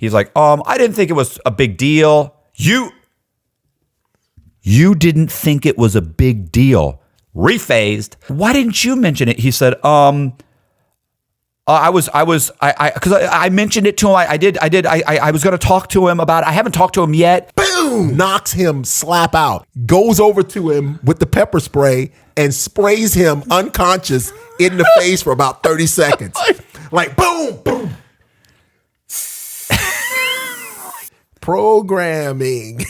He's like, I didn't think it was a big deal. You didn't think it was a big deal. Rephased. Why didn't you mention it? He said, because I mentioned it to him. I was going to talk to him about it. I haven't talked to him yet. Boom! Knocks him slap out. Goes over to him with the pepper spray and sprays him unconscious in the face for about 30 seconds. Like, boom, boom. Programming.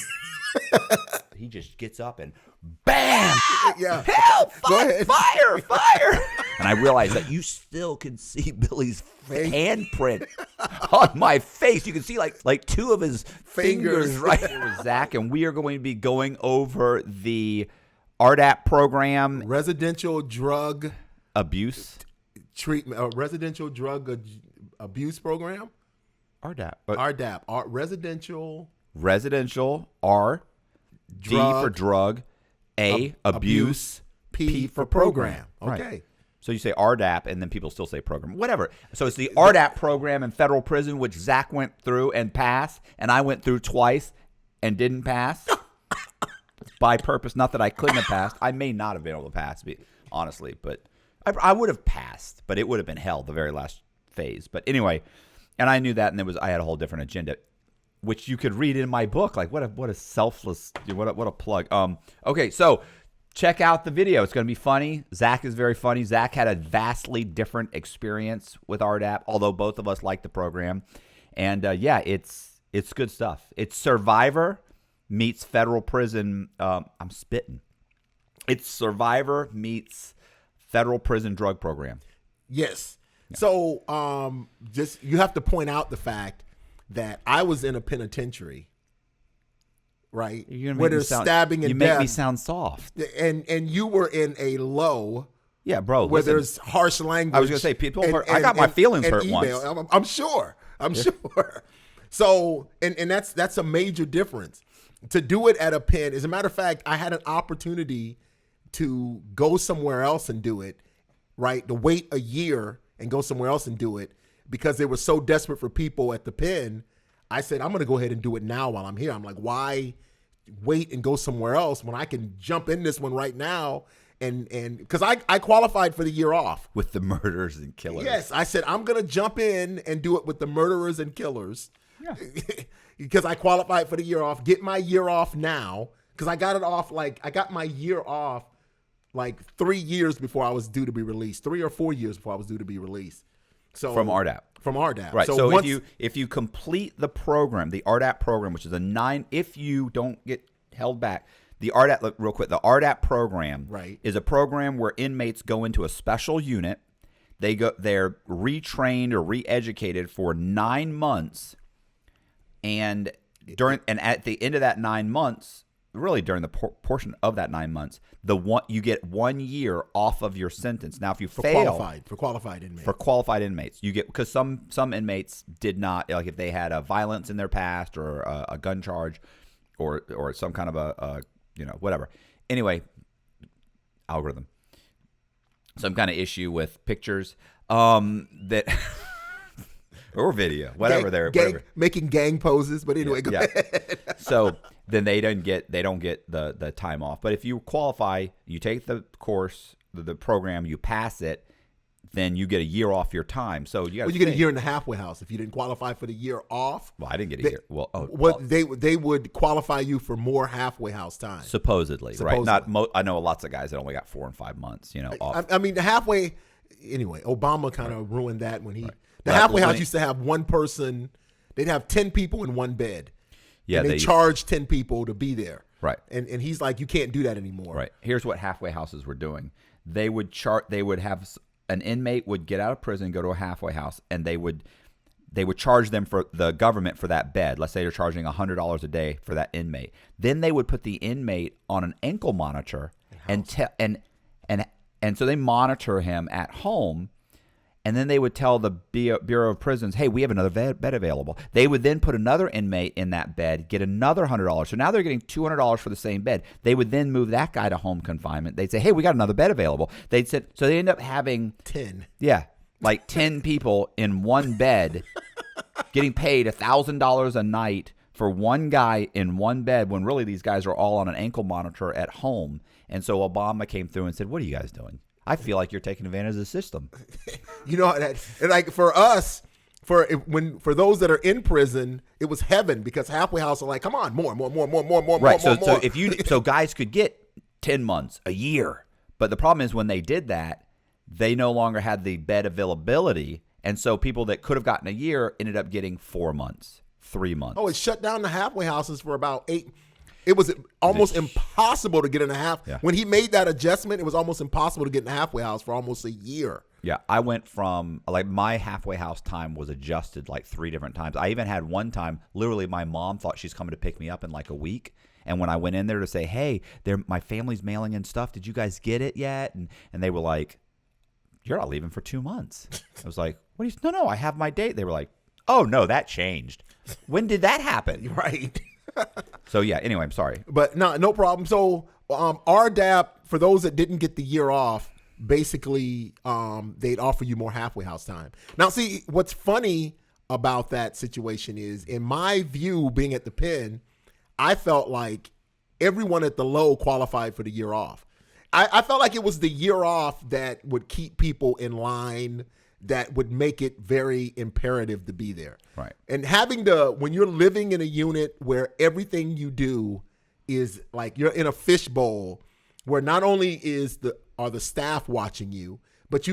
He just gets up and bam! Yeah. Help! Go ahead. Fire! And I realized that you still can see Billy's handprint on my face. You can see like two of his fingers right here, Zach. And we are going to be going over the RDAP program. Residential drug Abuse treatment. Residential drug abuse program. RDAP. Residential R. D for drug, abuse, P for program. Okay. Right. So you say RDAP, and then people still say program. Whatever. So it's the RDAP program in federal prison, which Zach went through and passed, and I went through twice and didn't pass by purpose. Not that I couldn't have passed. I may not have been able to pass, honestly, but I would have passed, but it would have been hell the very last phase. But anyway, and I knew that, and I had a whole different agenda, which you could read in my book. Like, what a selfless, what a plug. Okay, so check out the video. It's going to be funny. Zach is very funny. Zach had a vastly different experience with RDAP, although both of us like the program. And yeah, it's good stuff. It's Survivor meets federal prison. I'm spitting. It's Survivor meets federal prison drug program. Yes. Yeah. So just you have to point out the fact that I was in a penitentiary, right? Where there's stabbing and death. You make me sound soft. And you were in a low. Yeah, bro. Where there's harsh language. I was going to say, people hurt. I got my feelings hurt email. once. I'm sure. Sure. So, and that's a major difference. To do it at a pen, as a matter of fact, I had an opportunity to go somewhere else and do it, right? To wait a year and go somewhere else and do it. Because they were so desperate for people at the pen, I said, I'm going to go ahead and do it now while I'm here. I'm like, why wait and go somewhere else when I can jump in this one right now? And because I qualified for the year off. With the murderers and killers. Yes. I said, I'm going to jump in and do it with the murderers and killers. Yeah. Because I qualified for the year off. Get my year off now. Because I got it off, I got my year off 3 years before I was due to be released. 3 or 4 years before I was due to be released. So from RDAP. Right. So if you complete the program, the RDAP program, which is if you don't get held back, the RDAP, look, real quick, the RDAP program is a program where inmates go into a special unit. They're retrained or re-educated for 9 months, and at the end of that 9 months, really during the portion of that 9 months, you get 1 year off of your sentence. Now, if you fail for qualified inmates, you get, because some inmates did not, like if they had a violence in their past or a gun charge or some kind of a whatever. Anyway, algorithm, some kind of issue with pictures that. Or video, whatever whatever. Making gang poses, but anyway, go ahead. So then they don't get the time off. But if you qualify, you take the course, the program, you pass it, then you get a year off your time. So you get a year in the halfway house if you didn't qualify for the year off. Well, I didn't get a year. Well, they would qualify you for more halfway house time. Supposedly. Right? I know lots of guys that only got 4 and 5 months. Off. I mean, the halfway. Anyway, Obama kind of ruined that when he. Right. The halfway house used to have one person. They'd have 10 people in one bed. Yeah, and they charged 10 people to be there. Right. And he's like, you can't do that anymore. Right. Here's what halfway houses were doing. They would have an inmate would get out of prison, go to a halfway house, and they would charge them for the government for that bed. Let's say they're charging $100 a day for that inmate. Then they would put the inmate on an ankle monitor and so they monitor him at home. And then they would tell the Bureau of Prisons, hey, we have another bed available. They would then put another inmate in that bed, get another $100. So now they're getting $200 for the same bed. They would then move that guy to home confinement. They'd say, hey, we got another bed available. So they end up having 10. Yeah. like 10 people in one bed getting paid $1,000 a night for one guy in one bed when really these guys are all on an ankle monitor at home. And so Obama came through and said, what are you guys doing? I feel like you're taking advantage of the system. You know, and like for us, for those that are in prison, it was heaven because halfway house are like, come on, more. Right. So more. So guys could get 10 months, a year. But the problem is when they did that, they no longer had the bed availability. And so people that could have gotten a year ended up getting 4 months, 3 months. Oh, it shut down the halfway houses for about 8. It was almost impossible to get in a half. Yeah. When he made that adjustment, it was almost impossible to get in a halfway house for almost a year. Yeah, I went from, like, my halfway house time was adjusted like 3 different times. I even had one time, literally my mom thought she's coming to pick me up in like a week. And when I went in there to say, hey, my family's mailing in stuff. Did you guys get it yet? And they were like, you're not leaving for 2 months. I was like, what? No, I have my date. They were like, oh, no, that changed. When did that happen? Right. So, yeah, anyway, I'm sorry. But no problem. So RDAP, for those that didn't get the year off, basically they'd offer you more halfway house time. Now, see, what's funny about that situation is, in my view, being at the pen, I felt like everyone at the low qualified for the year off. I felt like it was the year off that would keep people in line, that would make it very imperative to be there. Right. And when you're living in a unit where everything you do is like you're in a fishbowl, where not only are the staff watching you, but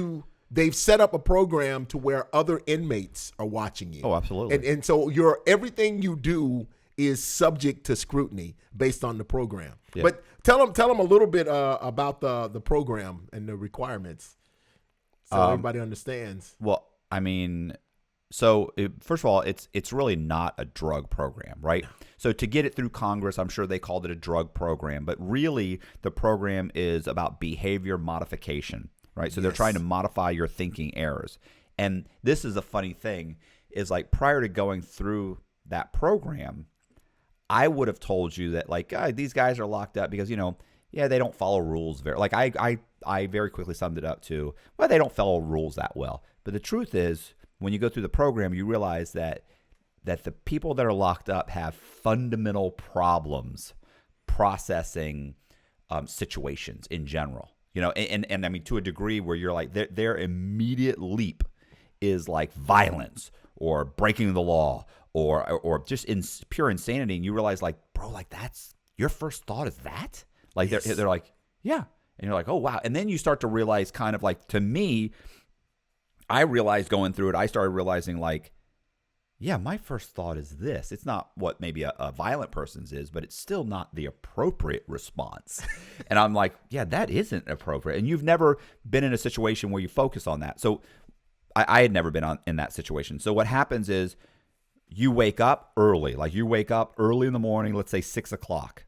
they've set up a program to where other inmates are watching you. Oh, absolutely. And so everything you do is subject to scrutiny based on the program. Yeah. But tell them a little bit about the program and the requirements, so everybody understands. Well, I mean, so first of all, it's really not a drug program, right? So to get it through Congress, I'm sure they called it a drug program, but really the program is about behavior modification, right? So they're trying to modify your thinking errors. And this is a funny thing, is like prior to going through that program, I would have told you that like these guys are locked up because, they don't follow rules like I very quickly summed it up to, well, they don't follow rules that well. But the truth is, when you go through the program, you realize that the people that are locked up have fundamental problems processing situations in general. And I mean, to a degree where you're like, their immediate leap is like violence or breaking the law or just pure insanity. And you realize like, bro, like that's your first thought is that? Like they're like, yeah. And you're like, oh, wow. And then you start to realize kind of like, to me, I realized going through it, I started realizing like, yeah, my first thought is this. It's not what maybe a violent person's is, but it's still not the appropriate response. And I'm like, yeah, that isn't appropriate. And you've never been in a situation where you focus on that. So I had never been in that situation. So what happens is you wake up early. Like you wake up early in the morning, let's say 6 o'clock.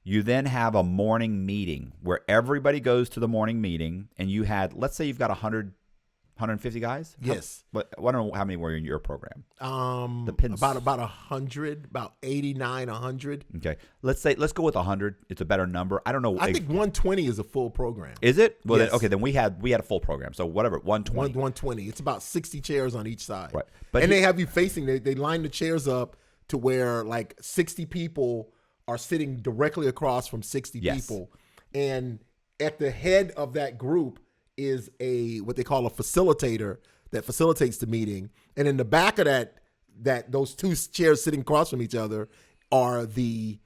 You then have a morning meeting where everybody goes to the morning meeting, and let's say you've got 150 guys? Yes. But I don't know how many were in your program. About 100, about 89, 100. Okay. Let's go with 100. It's a better number. I don't know. I think 120 is a full program. Is it? Well, yes. Then we had a full program. So whatever, 120. 120. It's about 60 chairs on each side. Right. And they have you facing, they line the chairs up to where like 60 people are sitting directly across from 60 people. And at the head of that group is what they call a facilitator that facilitates the meeting. And in the back of those two chairs sitting across from each other are the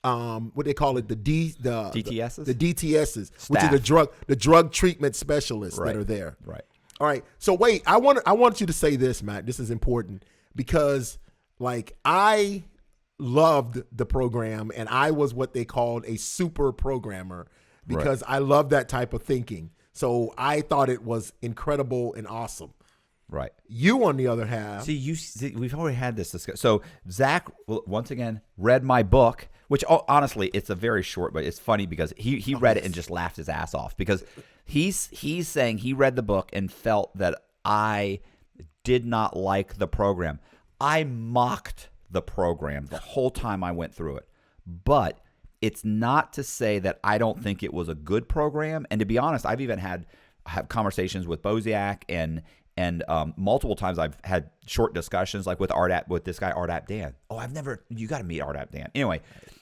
what they call it, the DTSs? The DTSs, Staff. which are the drug treatment specialists that are there. Right. All right. So wait, I want you to say this, Matt. This is important because like I loved the program, and I was what they called a super programmer because I love that type of thinking. So I thought it was incredible and awesome. Right. You, on the other hand. See, we've already had this discussion. So Zack, once again, read my book, which honestly, it's a very short, but it's funny because he read it and just laughed his ass off because he's saying he read the book and felt that I did not like the program. I mocked the program the whole time I went through it. But it's not to say that I don't think it was a good program. And to be honest, I've even have conversations with Bosiak and And multiple times I've had short discussions like with RDAP, with this guy, RDAP Dan. Oh, you got to meet RDAP Dan. Anyway.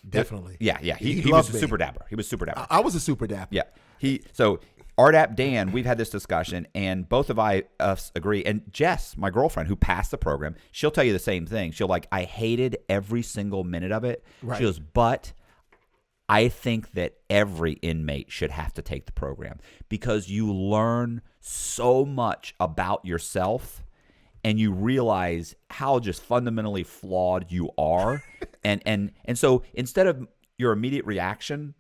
Definitely. Yeah. He was a super dapper. He was super dapper. I was a super dapper. Yeah. So RDAP Dan, we've had this discussion, and both of us agree. And Jess, my girlfriend, who passed the program, she'll tell you the same thing. She'll I hated every single minute of it. Right. She goes, but I think that every inmate should have to take the program because you learn so much about yourself and you realize how just fundamentally flawed you are. and so instead of your immediate reaction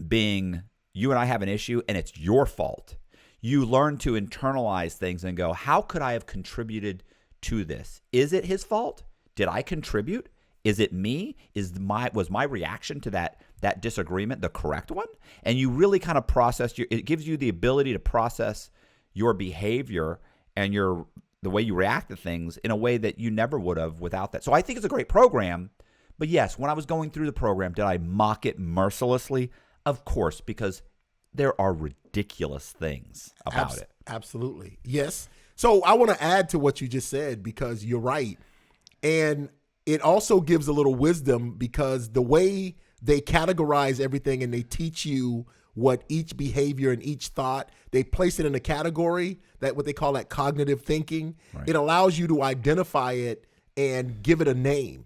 being you and I have an issue and it's your fault, you learn to internalize things and go, how could I have contributed to this? Is it his fault? Did I contribute? Is it me? Was my reaction to that disagreement the correct one? And you really kind of process it gives you the ability to process your behavior and the way you react to things in a way that you never would have without that. So I think it's a great program. But yes, when I was going through the program, did I mock it mercilessly? Of course, because there are ridiculous things about it. Absolutely. Yes. So I want to add to what you just said because you're right. And it also gives a little wisdom because the way they categorize everything and they teach you what each behavior and each thought, they place it in a category, that what they call that cognitive thinking. Right. It allows you to identify it and give it a name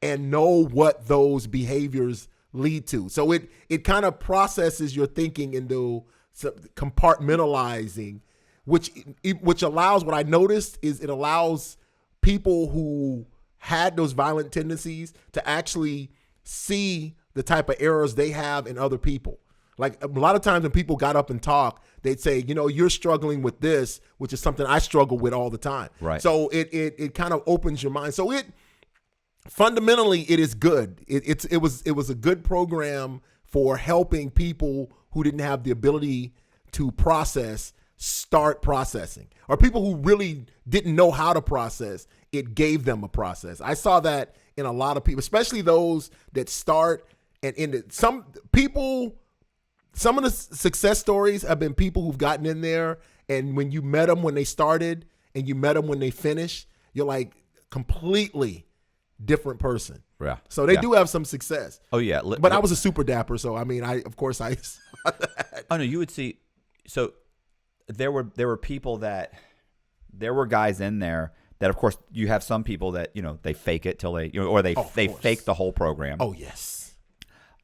and know what those behaviors lead to. So it kind of processes your thinking into compartmentalizing, which allows, what I noticed is it allows people who had those violent tendencies to actually see the type of errors they have in other people. Like a lot of times when people got up and talk, they'd say, you're struggling with this, which is something I struggle with all the time. Right. So it kind of opens your mind. So fundamentally it is good. It was a good program for helping people who didn't have the ability to start processing, or people who really didn't know how to process. It gave them a process. I saw that in a lot of people, especially those that start some of the success stories have been people who've gotten in there, and when you met them when they started and you met them when they finished, you're like completely different person. Yeah. So they do have some success. Oh yeah. But I was a super dapper, so I mean, I saw that. Oh no, you would see. So there were people there were guys in there that, of course, you have some people that they fake it till they or they fake the whole program. Oh yes.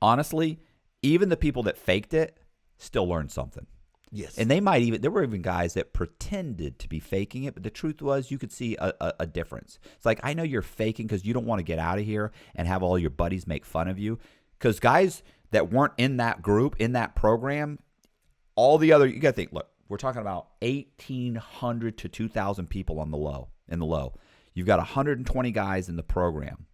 Honestly, even the people that faked it still learned something. Yes. And there were even guys that pretended to be faking it, but the truth was you could see a difference. It's like, I know you're faking because you don't want to get out of here and have all your buddies make fun of you. Because guys that weren't in that group, in that program, you got to think, look, we're talking about 1,800 to 2,000 people in the low. You've got 120 guys in the program.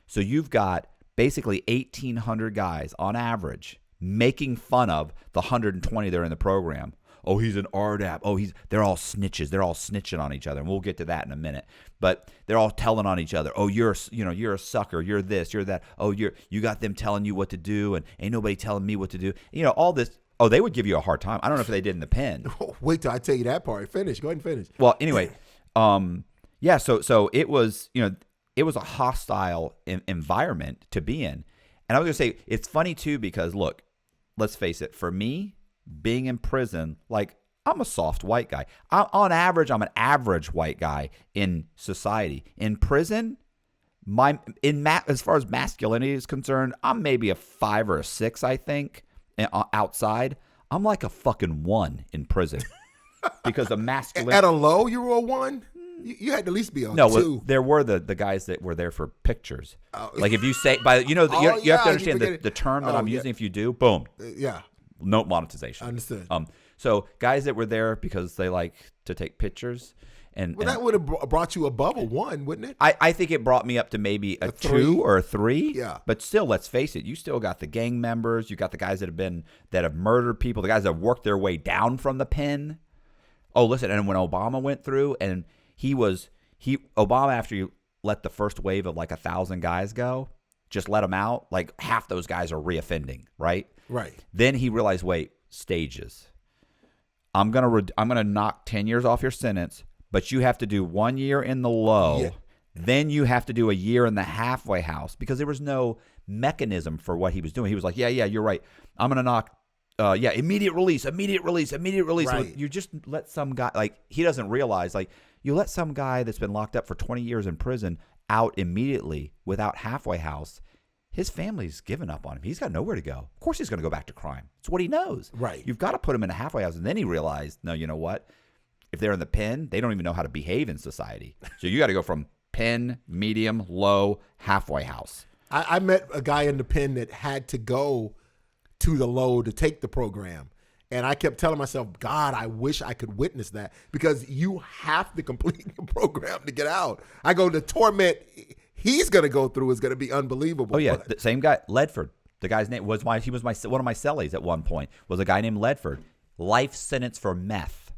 So you've got basically 1,800 guys on average making fun of the 120 that are in the program. Oh, he's an RDAP. Oh, they're all snitches. They're all snitching on each other. And we'll get to that in a minute. But they're all telling on each other. Oh, you're a sucker. You're this, you're that. Oh, you got them telling you what to do, and ain't nobody telling me what to do. All this. Oh, they would give you a hard time. I don't know if they did in the pen. Wait till I tell you that part. Finish. Go ahead and finish. Well, anyway, yeah. So it was, it was a hostile environment to be in. And I was going to say, it's funny too, because look, let's face it, for me, being in prison, like, I'm a soft white guy. On average, I'm an average white guy in society. In prison, as far as masculinity is concerned, I'm maybe a 5 or a 6, I think. Outside, I'm like a fucking 1 in prison because of masculinity. At a low, you were a 1? You had to at least be a 2. No, there were the guys that were there for pictures. Like if you say, you have to understand the term that I'm using. If you do, boom. Yeah. No monetization. Understood. So guys that were there because they like to take pictures. That would have brought you above a 1, wouldn't it? I think it brought me up to maybe a 2 or a 3. Yeah. But still, let's face it, you still got the gang members. You got the guys that have murdered people. The guys that have worked their way down from the pen. Oh, listen, and when Obama went through, and Obama, after you let the first wave of like 1,000 guys go, just let them out. Like half those guys are reoffending, right? Right. Then he realized, wait, stages. I'm gonna knock 10 years off your sentence, but you have to do 1 year in the low. Yeah. Then you have to do a year in the halfway house, because there was no mechanism for what he was doing. He was like, yeah, you're right. I'm gonna knock. Immediate release. Right. So you just let some guy, like, he doesn't realize, like, you let some guy that's been locked up for 20 years in prison out immediately without halfway house. His family's given up on him. He's got nowhere to go. Of course he's going to go back to crime. It's what he knows. Right. You've got to put him in a halfway house. And then he realized, no, you know what? If they're in the pen, they don't even know how to behave in society. So you got to go from pen, medium, low, halfway house. I met a guy in the pen that had to go to the low to take the program. And I kept telling myself, God, I wish I could witness that, because you have to complete the program to get out. I go, the torment he's going to go through is going to be unbelievable. Oh, yeah. The same guy, Ledford. The guy's name was one of my cellies at one point, was a guy named Ledford. Life sentence for meth.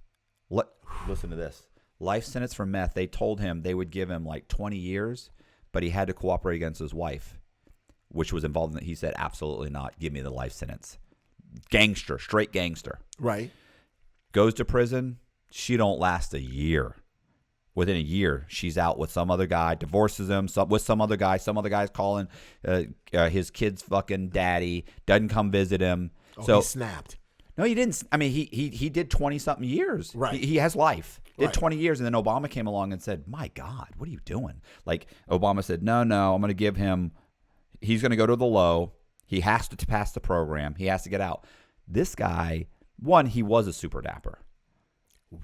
Listen to this. Life sentence for meth. They told him they would give him like 20 years, but he had to cooperate against his wife, which was involved in it. He said, absolutely not. Give me the life sentence. Gangster, straight gangster. Right. Goes to prison. She don't last a year. Within a year, she's out with some other guy, divorces him with some other guy. Some other guy's calling his kid's fucking daddy, doesn't come visit him. Oh, so he snapped. No, he didn't. I mean, he did 20-something years. Right. He has life. Did Right. 20 years, and then Obama came along and said, my God, what are you doing? Like, Obama said, no, I'm going to give him, he's going to go to the low. He has to pass the program. He has to get out. This guy, one, he was a super dapper.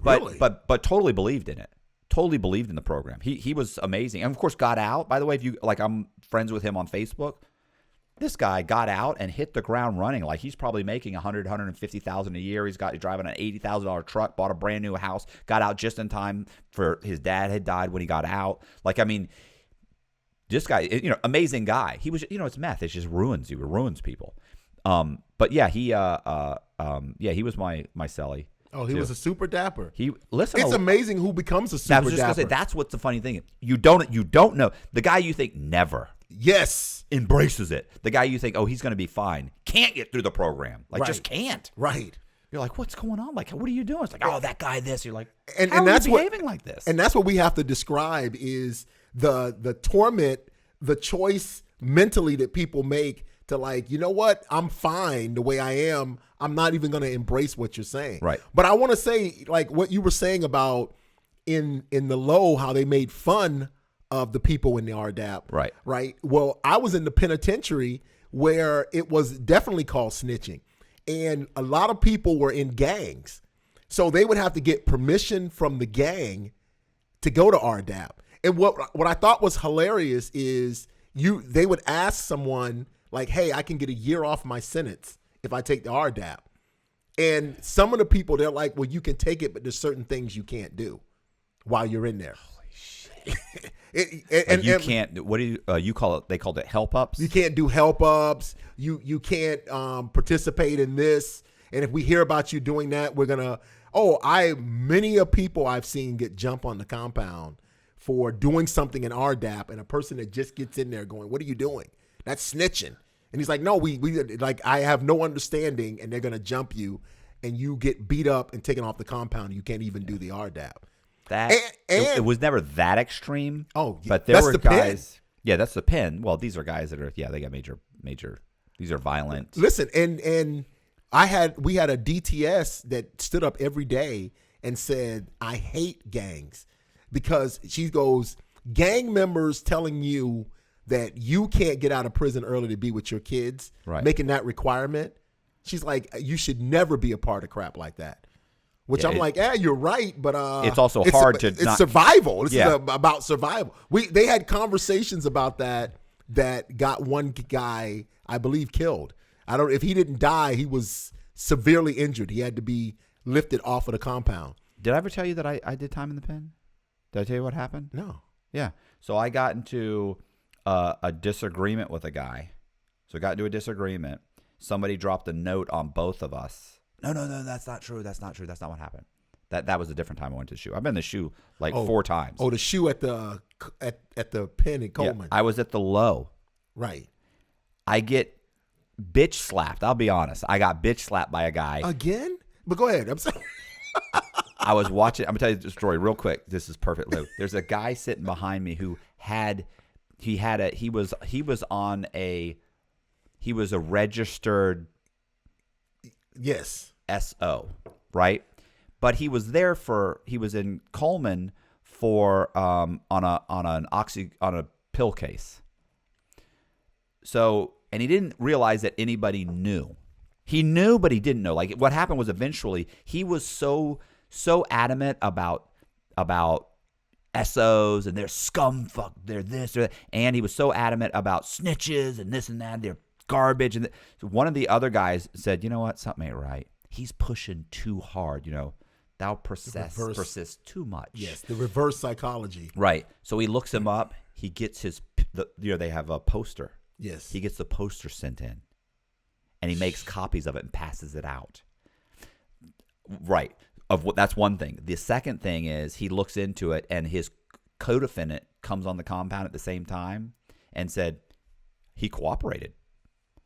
Really? But totally believed in it. Totally believed in the program. He was amazing. And of course got out. By the way, if you like, I'm friends with him on Facebook. This guy got out and hit the ground running. Like, he's probably making $150,000 a year. He's driving an $80,000 truck, bought a brand new house, got out just in time for his dad had died when he got out. Like, I mean, this guy, amazing guy. He was, it's meth. It just ruins you. It ruins people. But yeah, he was my cellie. Oh, he was a super dapper. It's amazing who becomes a super I was just dapper. gonna say, that's what's the funny thing. You don't know. The guy you think never Yes. embraces it. The guy you think, oh, he's going to be fine, can't get through the program. Like, Right. just can't. Right. You're like, what's going on? Like, what are you doing? It's like, oh, that guy this. You're like, And how that's are you what behaving like this? And that's what we have to describe is the torment, the choice mentally that people make to, like, you know what? I'm fine the way I am. I'm not even going to embrace what you're saying. Right. But I want to say, like, what you were saying about in the low, how they made fun of the people in the RDAP. Right. Right. Well, I was in the penitentiary where it was definitely called snitching. And a lot of people were in gangs. So they would have to get permission from the gang to go to RDAP. And what I thought was hilarious is they would ask someone, like, hey, I can get a year off my sentence if I take the RDAP. And some of the people, they're like, well, you can take it, but there's certain things you can't do while you're in there. Holy shit. You and can't, what do you call it? They called it help ups? You can't do help ups. You can't participate in this. And if we hear about you doing that, we're going to, many of people I've seen get jump on the compound for doing something in RDAP, and a person that just gets in there going, what are you doing? That's snitching. And he's like, no, we like, I have no understanding, and they're going to jump you, and you get beat up and taken off the compound. You can't even do the RDAP. It was never that extreme. Oh, but there that's were the guys. pen. Yeah, that's the pen. Well, these are guys that are, they got major. These are violent. Listen, and we had a DTS that stood up every day and said, I hate gangs, because she goes, gang members telling you that you can't get out of prison early to be with your kids, right, making that requirement. She's like, you should never be a part of crap like that. Which I'm like, you're right, but it's also hard to. It's survival. This is about survival. They had conversations about that got one guy, I believe, killed. If he didn't die, he was severely injured. He had to be lifted off of the compound. Did I ever tell you that I did time in the pen? Did I tell you what happened? No. Yeah. So I got into a disagreement with a guy. So I got into a disagreement. Somebody dropped a note on both of us. No, that's not true. That's not true. That's not what happened. That was a different time I went to the shoe. I've been to the shoe like 4 times. Oh, the shoe at the pen in Coleman. Yeah, I was at the low. Right. I get bitch slapped. I'll be honest. I got bitch slapped by a guy. Again? But go ahead. I'm sorry. I was watching. I'm gonna tell you the story real quick. This is perfect, Lou. There's a guy sitting behind me who was a registered Yes. SO, right? But he was in Coleman for on a pill case. So, and he didn't realize that anybody knew. He knew, but he didn't know. Like, what happened was eventually he was so adamant about SOs and they're scumfuck, they're this, they're that, and he was so adamant about snitches and this and that, they're garbage. And so one of the other guys said, you know what, something ain't right. He's pushing too hard, Thou persist too much. Yes, the reverse psychology. Right. So he looks him up. He gets they have a poster. Yes. He gets the poster sent in, and he makes copies of it and passes it out. Right. That's one thing. The second thing is he looks into it, and his co-defendant comes on the compound at the same time and said he cooperated.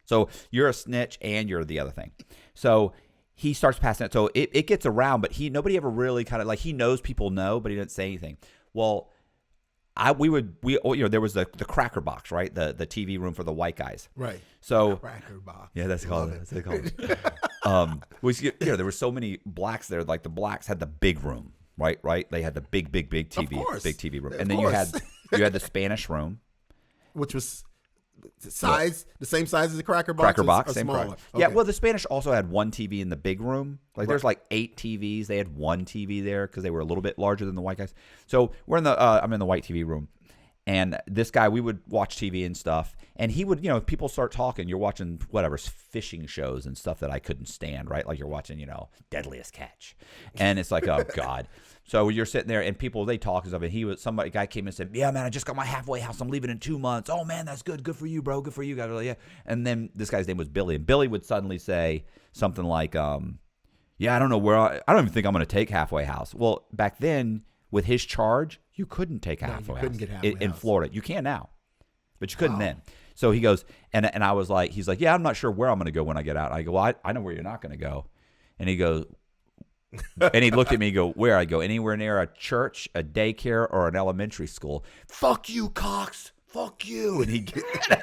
So you're a snitch and you're the other thing. So he starts passing it. So it gets around, but nobody ever really kind of he knows people know, but he didn't say anything. Well, there was the cracker box, right? The TV room for the white guys. Right. So cracker box. Yeah, that's called it. There were so many blacks there. Like the blacks had the big room, right? They had the big TV, big TV room, and then you had the Spanish room, which was the same size as the cracker box. Same smaller. Okay. Yeah, well, the Spanish also had one TV in the big room. There's 8 TVs. They had one TV there because they were a little bit larger than the white guys. So we're in I'm in the white TV room, and this guy, we would watch TV and stuff, and he would, people start talking. You're watching fishing shows and stuff that I couldn't stand, right? Like you're watching, Deadliest Catch, and it's like, oh God. So you're sitting there, and people, they talk and stuff, and a guy came in and said, yeah, man, I just got my halfway house. I'm leaving in 2 months. Oh, man, that's good. Good for you, bro. Good for you guys. Yeah. And then this guy's name was Billy, and Billy would suddenly say something like, yeah, I don't know I don't even think I'm going to take halfway house. Well, back then, with his charge, you couldn't take halfway house. Couldn't get halfway in house. Florida. You can now, but you couldn't then. So he goes, and I was like, he's like, yeah, I'm not sure where I'm going to go when I get out. I go, well, I know where you're not going to go. And he goes, and he looked at me and go, where? I go, anywhere near a church, a daycare, or an elementary school. Fuck you, Cox. Fuck you. And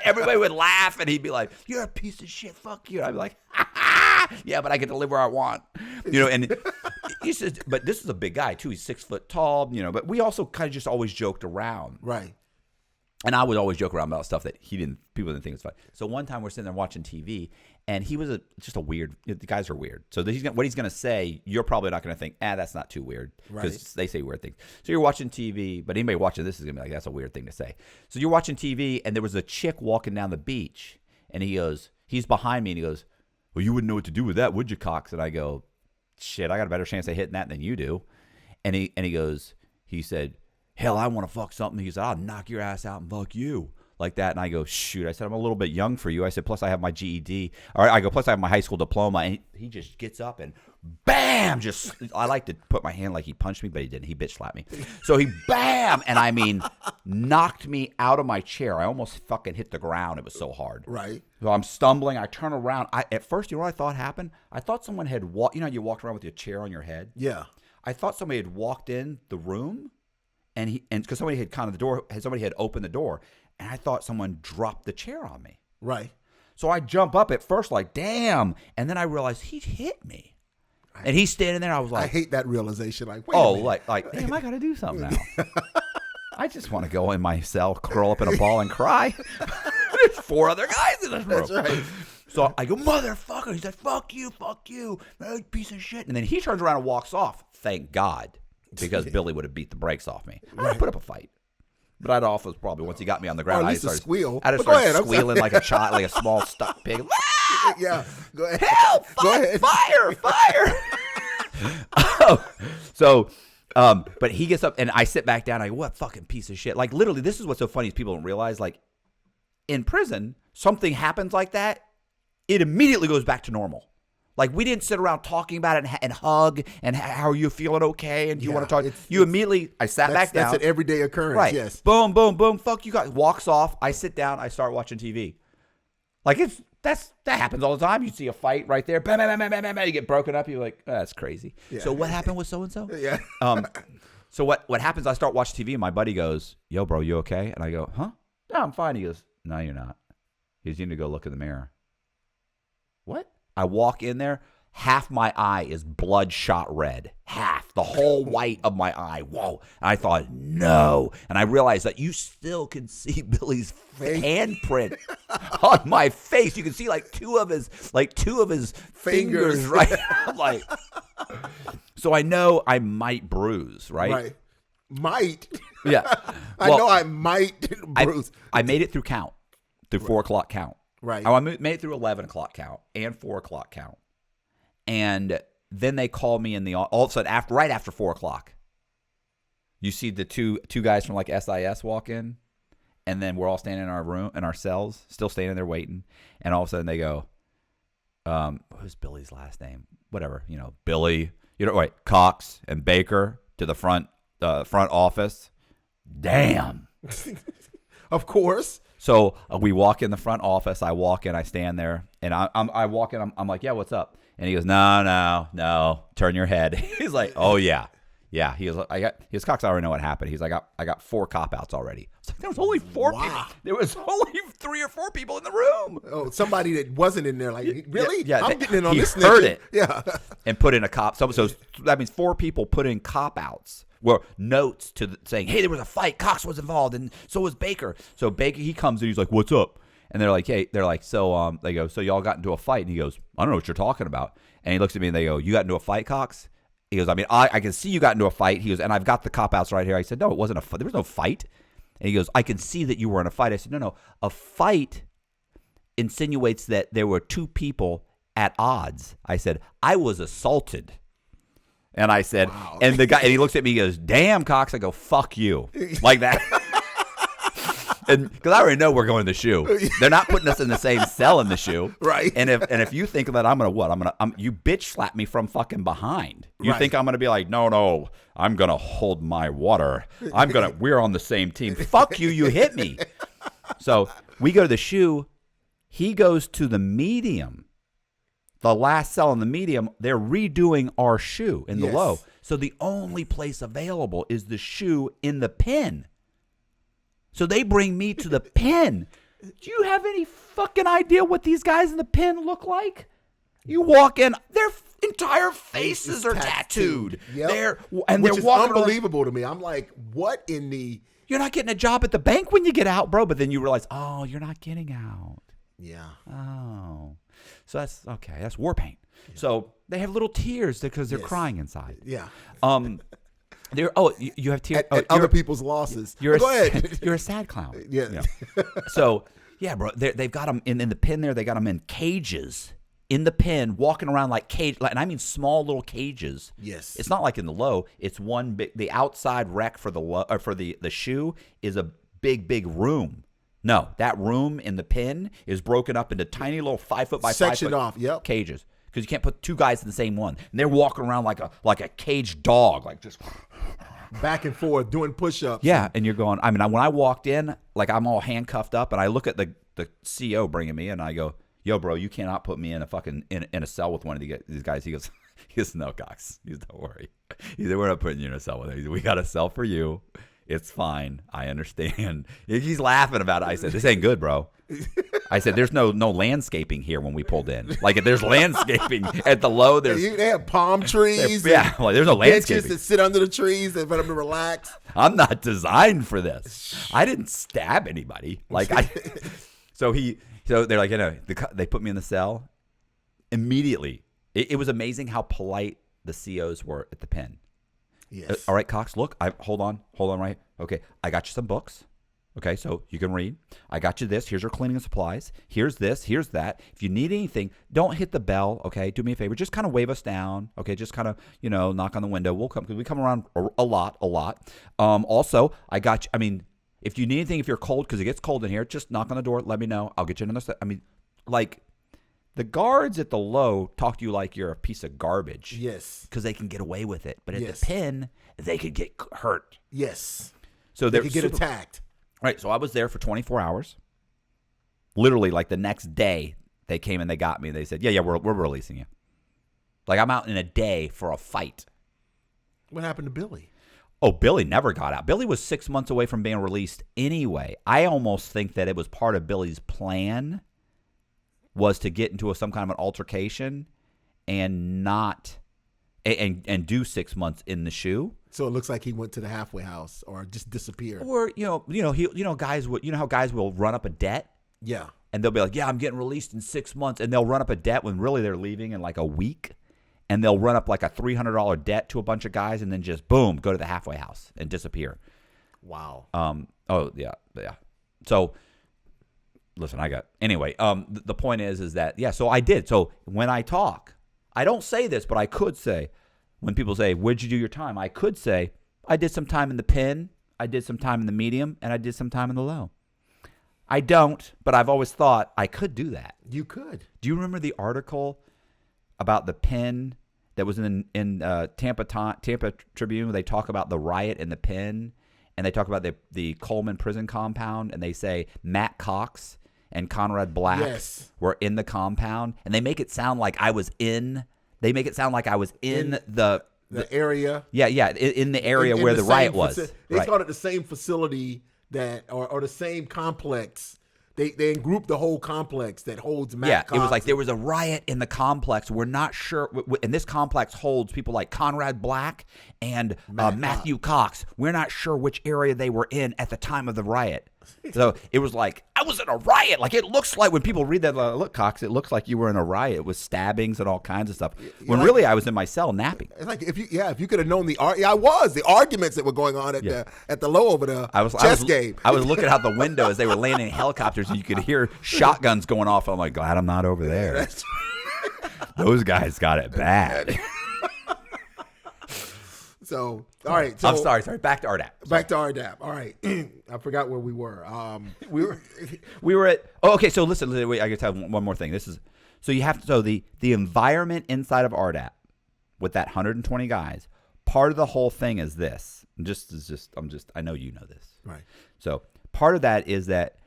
everybody would laugh, and he'd be like, you're a piece of shit. Fuck you. And I'd be like, yeah, but I get to live where I want. And he says, but this is a big guy too. He's 6 foot tall, but we also kind of just always joked around. Right. And I would always joke around about stuff that people didn't think was funny. So one time we're sitting there watching TV, and he was just a weird. The guys are weird. So what he's going to say, you're probably not going to think, that's not too weird, because they say weird things. So you're watching TV, but anybody watching this is going to be like, that's a weird thing to say. So you're watching TV, and there was a chick walking down the beach, and he's behind me, and he goes, well, you wouldn't know what to do with that, would you, Cox? And I go, shit, I got a better chance of hitting that than you do. And he said, hell, I want to fuck something. He said, I'll knock your ass out and fuck you. Like that. And I go, shoot. I said, I'm a little bit young for you. I said, plus I have my GED. All right, I go, plus I have my high school diploma. And he just gets up and bam, I like to put my hand like he punched me, but he didn't. He bitch slapped me. So he bam, and knocked me out of my chair. I almost fucking hit the ground. It was so hard. Right. So I'm stumbling. I turn around. At first, you know what I thought happened? I thought someone had walked. You walked around with your chair on your head? Yeah. I thought somebody had walked in the room. And because somebody had opened the door, and I thought someone dropped the chair on me. Right. So I jump up at first like, damn, and then I realized he hit me, and he's standing there. I was like, I hate that realization. Like, wait a minute. like, damn, I got to do something now. I just want to go in my cell, curl up in a ball, and cry. There's 4 other guys in this room. That's right. So I go, motherfucker. He said, fuck you, piece of shit. And then he turns around and walks off. Thank God. Because Billy would have beat the brakes off me. I put up a fight. But I'd also probably, once he got me on the ground, or at least a squeal. I just started squealing like a child, like a small stuck pig. Yeah, go ahead. Help! Fire! But he gets up, and I sit back down. I go, what fucking piece of shit? Like, literally, this is what's so funny is people don't realize, like, in prison, something happens like that, it immediately goes back to normal. Like, we didn't sit around talking about it and hug and how are you feeling okay and do you want to talk? I sat back down. That's an everyday occurrence, right. Yes. Boom, boom, boom, fuck you guys. Walks off. I sit down. I start watching TV. Like, it's that happens all the time. You see a fight right there, bam, bam, bam, bam, bam, bam, you get broken up. You're like, oh, that's crazy. Yeah. So what happened with so and so? Yeah. So what happens? I start watching TV, and my buddy goes, "Yo, bro, you okay?" And I go, "Huh? No, I'm fine." He goes, "No, you're not." He goes, "You need to go look in the mirror." What? I walk in there. Half my eye is bloodshot red. Half. The whole white of my eye. Whoa. And I thought, no. And I realized that you still can see Billy's handprint on my face. You can see like two of his fingers right. I'm like, so I know I might bruise, right? Right. Might. Yeah. I know I might bruise. I made it through 4 o'clock count. Right. I made it through 11 o'clock count and 4 o'clock count. And then they call me all of a sudden right after 4 o'clock. You see the two guys from like SIS walk in, and then we're all standing in our room, in our cells, still standing there waiting. And all of a sudden they go, who's Billy's last name? Whatever, Billy, Cox and Baker to the front office. Damn. Of course. So we walk in the front office. I walk in, I stand there, and I walk in. I'm like, yeah, what's up? And he goes, no, turn your head. He's like, oh yeah. He goes, Cox, I already know what happened. He's like, I got 4 cop-outs already. I was like, there was only 4 people. There was only 3 or 4 people in the room. Oh, somebody that wasn't in there, like, really? Yeah, I'm getting in on this. He heard it. Yeah. And put in a cop. So that means 4 people put in cop-outs. Were notes saying, hey, there was a fight. Cox was involved, and so was Baker. So Baker, he comes in, he's like, what's up? And they're like, so they go, so y'all got into a fight? And he goes, I don't know what you're talking about. And he looks at me and they go, you got into a fight, Cox? He goes, I mean, I can see you got into a fight. He goes, and I've got the cop-outs right here. I said, no, it wasn't a fight. There was no fight. And he goes, I can see that you were in a fight. I said, no. A fight insinuates that there were 2 people at odds. I said, I was assaulted. And I said, wow. And the guy, and he looks at me, he goes, damn, Cox. I go, fuck you. Like that. And because I already know we're going to the shoe. They're not putting us in the same cell in the shoe. Right. And if you think that I'm going to what? You bitch slap me from fucking behind. You think I'm going to be like, no, I'm going to hold my water. We're on the same team. Fuck you, you hit me. So we go to the shoe. He goes to the medium. The last cell in the medium, they're redoing our shoe in the low. So the only place available is the shoe in the pen. So they bring me to the pen. Do you have any fucking idea what these guys in the pen look like? You walk in, their entire faces are tattooed. Yep. They're walking unbelievable around. To me. I'm like, what in the... You're not getting a job at the bank when you get out, bro. But then you realize, oh, you're not getting out. Yeah. Oh. So that's okay. That's war paint. Yeah. So they have little tears because they're crying inside. Yeah. You have tears at other people's losses. Go ahead. You're a sad clown. Yeah. So yeah, bro. They've got them in the pen there. They got them in cages in the pen, walking around like cage, and I mean small little cages. Yes. It's not like in the low. It's one big. The outside rec for the low, or for the shoe is a big room. No, that room in the pen is broken up into tiny little 5 foot by 5 foot sectioned off. Yep. Cages. Because you can't put 2 guys in the same one. And they're walking around like a caged dog, like just back and forth doing push-ups. Yeah, and you're going. I mean, when I walked in, like I'm all handcuffed up, and I look at the CO bringing me in, and I go, "Yo, bro, you cannot put me in a fucking in a cell with one of these guys." He goes, "No, Cox. He goes, don't worry." He said, "We're not putting you in a cell with him." He said, "We got a cell for you. It's fine. I understand." He's laughing about it. I said, "This ain't good, bro." I said, "There's no landscaping here when we pulled in. Like if there's landscaping at the low, they have palm trees. Like there's no landscaping. Benches that sit under the trees for them to relax. I'm not designed for this. I didn't stab anybody. So they're like, they put me in the cell immediately. It was amazing how polite the COs were at the pen. Yes. All right, Cox, look, hold on, right? Okay, I got you some books. Okay, so you can read. I got you this. Here's your cleaning supplies. Here's this. Here's that. If you need anything, don't hit the bell. Okay, do me a favor. Just kind of wave us down. Okay, just kind of knock on the window. We'll come because we come around a lot. Also, I got you. I mean, if you need anything, if you're cold because it gets cold in here, just knock on the door. Let me know. I'll get you another set. I mean, like the guards at the low talk to you like you're a piece of garbage. Yes, because they can get away with it. But at the pen, they could get hurt. Yes, so they could get attacked. Right, so I was there for 24 hours. Literally, like the next day, They came and they got me. They said, yeah, we're releasing you. Like, I'm out in a day for a fight. What happened to Billy? Oh, Billy never got out. Billy was 6 months away from being released anyway. I almost think that it was part of Billy's plan was to get into some kind of an altercation and not and do 6 months in the shoe. So it looks like he went to the halfway house or just disappeared. Or guys would, how guys will run up a debt. Yeah. And they'll be like, yeah, I'm getting released in 6 months, and they'll run up a debt when really they're leaving in like a week. And they'll run up like a $300 debt to a bunch of guys and then just, boom, go to the halfway house and disappear. Wow. Oh, yeah. So, listen, the point is that, yeah, so I did. So when I talk, I don't say this, but I could say, when people say, where'd you do your time? I could say, I did some time in the pen, I did some time in the medium, and I did some time in the low. I don't, but I've always thought I could do that. You could. Do you remember the article about the pen that was in Tampa Tribune? They talk about the riot in the pen, and they talk about the Coleman prison compound, and they say Matt Cox and Conrad Black were in the compound, and they make it sound like I was in. They make it sound like I was in the area. Yeah, in the area where the riot was. They called it the same facility or the same complex. They grouped the whole complex that holds Matt Cox. It was like there was a riot in the complex. We're not sure. And this complex holds people like Conrad Black and Matthew Cox. We're not sure which area they were in at the time of the riot. So it was like, I was in a riot. Like, it looks like when people read that, look, Cox, it looks like you were in a riot with stabbings and all kinds of stuff. When really I was in my cell napping. It's like if you could have known the arguments that were going on at the low over the chess game. I was looking out the window as they were landing in helicopters, and you could hear shotguns going off. I'm like, glad I'm not over there. Those guys got it bad. So, all right. So, I'm sorry. Back to RDAP. Back to RDAP. All right. I forgot where we were. We were at. Oh, okay. So listen. Wait, I guess I have one more thing. The environment inside of RDAP with that 120 guys. Part of the whole thing is this. I know you know this. Right. So part of that is that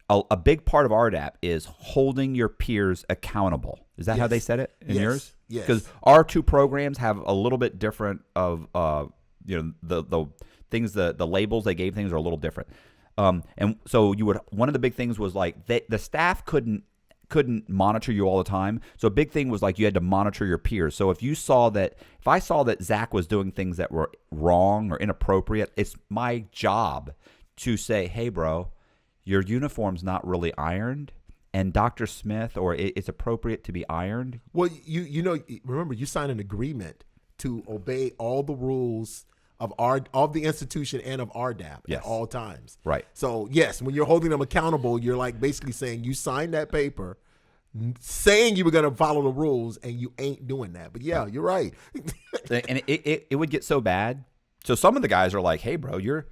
a big part of RDAP is holding your peers accountable. Is that how they said it in yours? Yes. Because our two programs have a little bit different of the things, the labels they gave things are a little different. And so one of the big things was like the staff couldn't monitor you all the time. So a big thing was like you had to monitor your peers. So if I saw that Zack was doing things that were wrong or inappropriate, it's my job to say, hey, bro, your uniform's not really ironed. And Dr. Smith, or it's appropriate to be ironed. Well, remember, you signed an agreement to obey all the rules of the institution and of RDAP at all times. Right. So, yes, when you're holding them accountable, you're like basically saying you signed that paper saying you were going to follow the rules, and you ain't doing that. But, yeah, you're right. And it would get so bad. So some of the guys are like, hey, bro, you're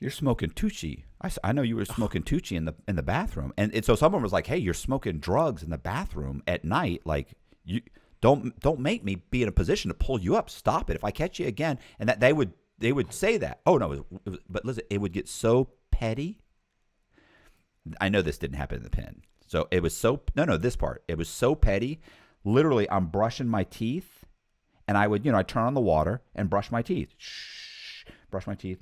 smoking Tucci. I know you were smoking Tucci in the bathroom. And so someone was like, hey, you're smoking drugs in the bathroom at night. Like, you don't make me be in a position to pull you up. Stop it. If I catch you again. And that they would say that. Oh, no. But listen, it would get so petty. I know this didn't happen in the pen. So it was this part. It was so petty. Literally, I'm brushing my teeth. And I would, I turn on the water and brush my teeth. Brush my teeth.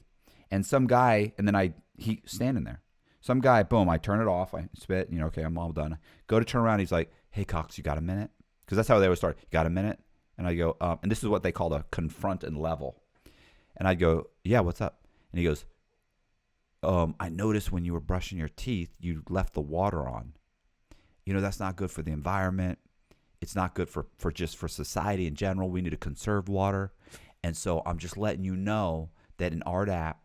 And some guy, and then he standing there. Some guy, boom, I turn it off. I spit, okay, I'm all done. Go to turn around. He's like, hey, Cox, you got a minute? Because that's how they would start. You got a minute? And I go, and this is what they call a confront and level. And I'd go, yeah, what's up? And he goes, I noticed when you were brushing your teeth, you left the water on. That's not good for the environment. It's not good for society in general. We need to conserve water. And so I'm just letting you know that in RDAP,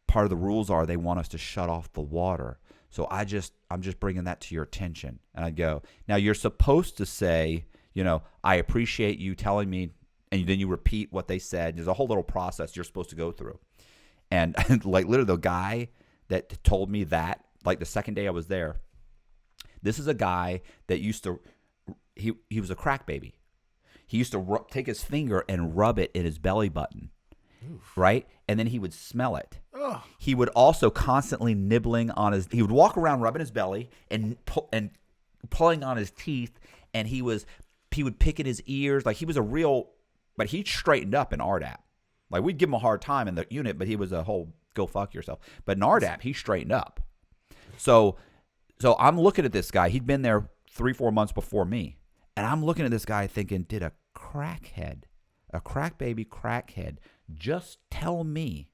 part of the rules are they want us to shut off the water. So I'm just bringing that to your attention. And I go, now you're supposed to say, I appreciate you telling me, and then you repeat what they said. There's a whole little process you're supposed to go through. And like literally the guy that told me that, like the second day I was there, this is a guy that he was a crack baby. He used to take his finger and rub it in his belly button. Oof. Right? And then he would smell it. Ugh. He would also constantly nibbling on he would walk around rubbing his belly and pulling on his teeth, and he would pick at his ears. Like, he was a real, but he straightened up in RDAP. Like, we'd give him a hard time in the unit, but he was a whole go fuck yourself. But in RDAP, he straightened up. So I'm looking at this guy. He'd been there 3-4 months before me. And I'm looking at this guy thinking, did a crackhead, a crack baby crackhead, just tell me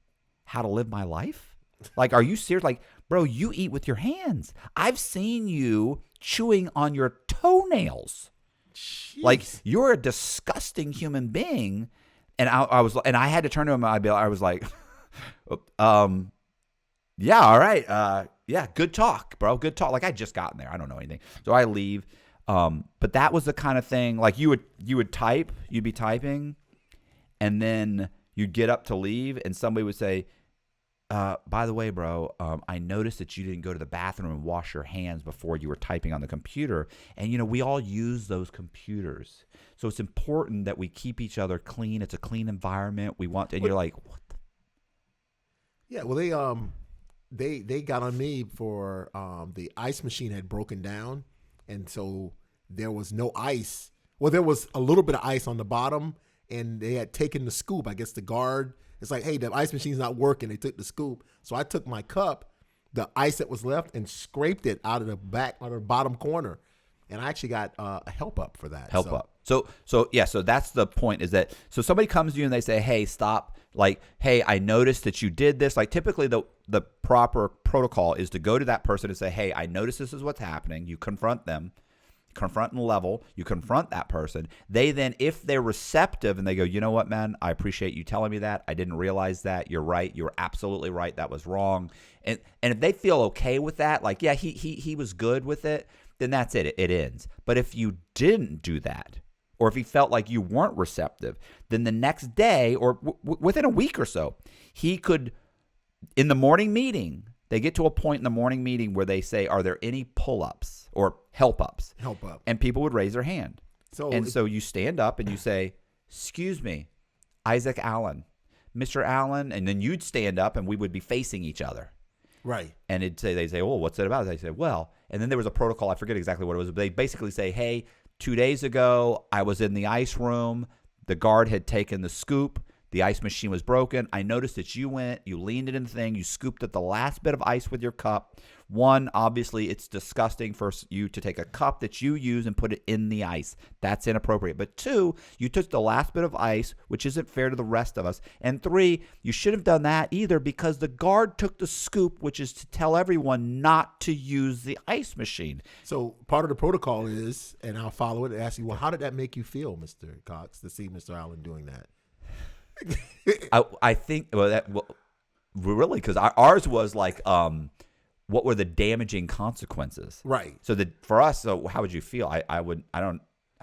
how to live my life? Like, are you serious? Like, bro, you eat with your hands. I've seen you chewing on your toenails. Jeez. Like, you're a disgusting human being. And I had to turn to him. I was like, yeah, all right. Yeah, good talk, bro. Good talk. Like, I just gotten there. I don't know anything. So I leave. But that was the kind of thing, like, you would type, you'd be typing, and then you'd get up to leave, and somebody would say, by the way, bro, I noticed that you didn't go to the bathroom and wash your hands before you were typing on the computer. And, we all use those computers. So it's important that we keep each other clean. It's a clean environment. We want, and you're like, what the? Yeah, well, they got on me for the ice machine had broken down. And so there was no ice. Well, there was a little bit of ice on the bottom, and they had taken the scoop. I guess the guard, it's like, hey, the ice machine's not working. They took the scoop. So I took my cup, the ice that was left, and scraped it out of the bottom corner. And I actually got a help up for that. Help up. So that's the point, is that, so somebody comes to you and they say, hey, stop. Like, hey, I noticed that you did this. Like, typically the proper protocol is to go to that person and say, hey, I noticed this is what's happening. You confront them, confront and level. You confront that person. They then, if they're receptive and they go, you know what, man, I appreciate you telling me that. I didn't realize that. You're right. You're absolutely right. That was wrong. And if they feel okay with that, like, yeah, he was good with it, then that's it. It ends. But if you didn't do that, or if he felt like you weren't receptive, then the next day or within a week or so, he could, in the morning meeting, they get to a point in the morning meeting where they say, are there any pull-ups or help-ups? Help up. And people would raise their hand. So you stand up and you say, excuse me, Isaac Allen, Mr. Allen. And then you'd stand up and we would be facing each other. Right. And they'd say, well, what's it about? They say, well, and then there was a protocol. I forget exactly what it was. But they basically say, hey, 2 days ago, I was in the ice room. The guard had taken the scoop. The ice machine was broken. I noticed that you leaned it in the thing. You scooped at the last bit of ice with your cup. One, obviously, it's disgusting for you to take a cup that you use and put it in the ice. That's inappropriate. But two, you took the last bit of ice, which isn't fair to the rest of us. And three, you shouldn't have done that either, because the guard took the scoop, which is to tell everyone not to use the ice machine. So part of the protocol is, and I'll follow it and ask you, well, how did that make you feel, Mr. Cox, to see Mr. Allen doing that? I think, really, because ours was like, what were the damaging consequences? Right. So for us, so how would you feel?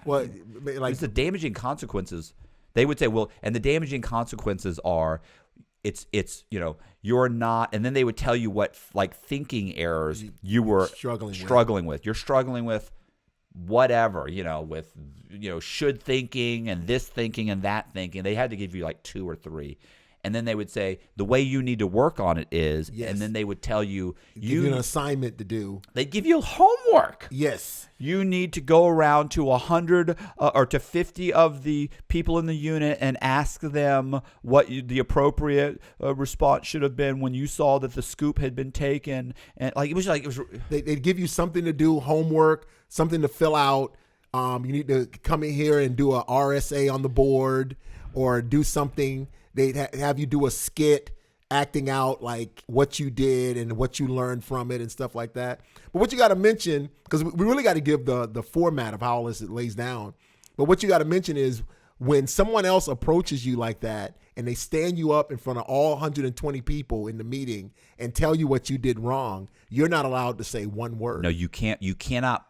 Well, like, the damaging consequences, they would say, well, and the damaging consequences are, it's you're not, and then they would tell you what, like, thinking errors you were struggling with. You're struggling with whatever, with should thinking and this thinking and that thinking. They had to give you like 2 or 3. And then they would say, the way you need to work on it is, yes. And then they would tell you, give you an assignment to do. They'd give you homework. Yes. You need to go around to 100 or to 50 of the people in the unit and ask them what the appropriate response should have been when you saw that the scoop had been taken. And they'd give you something to do, homework, something to fill out. You need to come in here and do a RSA on the board or do something. They'd have you do a skit acting out like what you did and what you learned from it and stuff like that. But what you got to mention, because we really got to give the format of how all this lays down. But what you got to mention is when someone else approaches you like that and they stand you up in front of all 120 people in the meeting and tell you what you did wrong, you're not allowed to say one word. No, you can't. You cannot.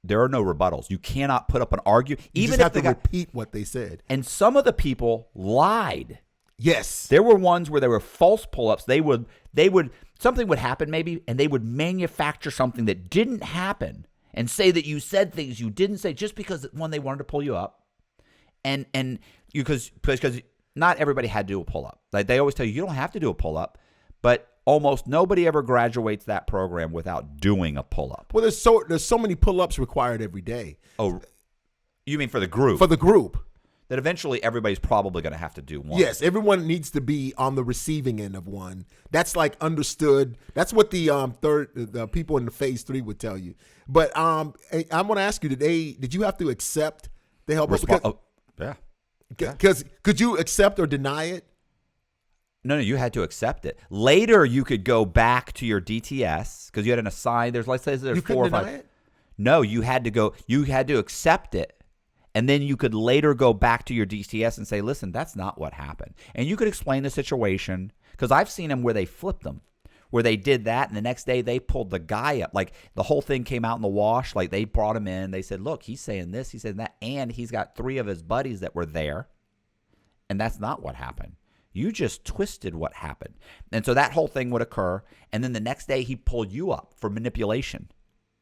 There are no rebuttals. You cannot put up an argument. You even just if have to repeat what they said. And some of the people lied. Yes. There were ones where there were false pull-ups. They would something would happen maybe, and they would manufacture something that didn't happen and say that you said things you didn't say just because, one, they wanted to pull you up, and because not everybody had to do a pull-up. Like, they always tell you don't have to do a pull-up, but almost nobody ever graduates that program without doing a pull-up. Well, there's so many pull-ups required every day. Oh, you mean for the group? For the group. That eventually everybody's probably going to have to do one. Yes, everyone needs to be on the receiving end of one. That's like understood. That's what the people in the phase 3 would tell you. But I'm going to ask you today, did you have to accept the help? Yeah. Because could you accept or deny it? No, you had to accept it. Later, you could go back to your DTS because you had an assigned. Let's say there's you 4 or 5. Deny it? No, you had to go. You had to accept it. And then you could later go back to your DTS and say, listen, that's not what happened. And you could explain the situation because I've seen them where they flipped them, where they did that. And the next day they pulled the guy up. Like the whole thing came out in the wash. Like they brought him in. They said, look, he's saying this, he's saying that. And he's got 3 of his buddies that were there. And that's not what happened. You just twisted what happened. And so that whole thing would occur. And then the next day he pulled you up for manipulation.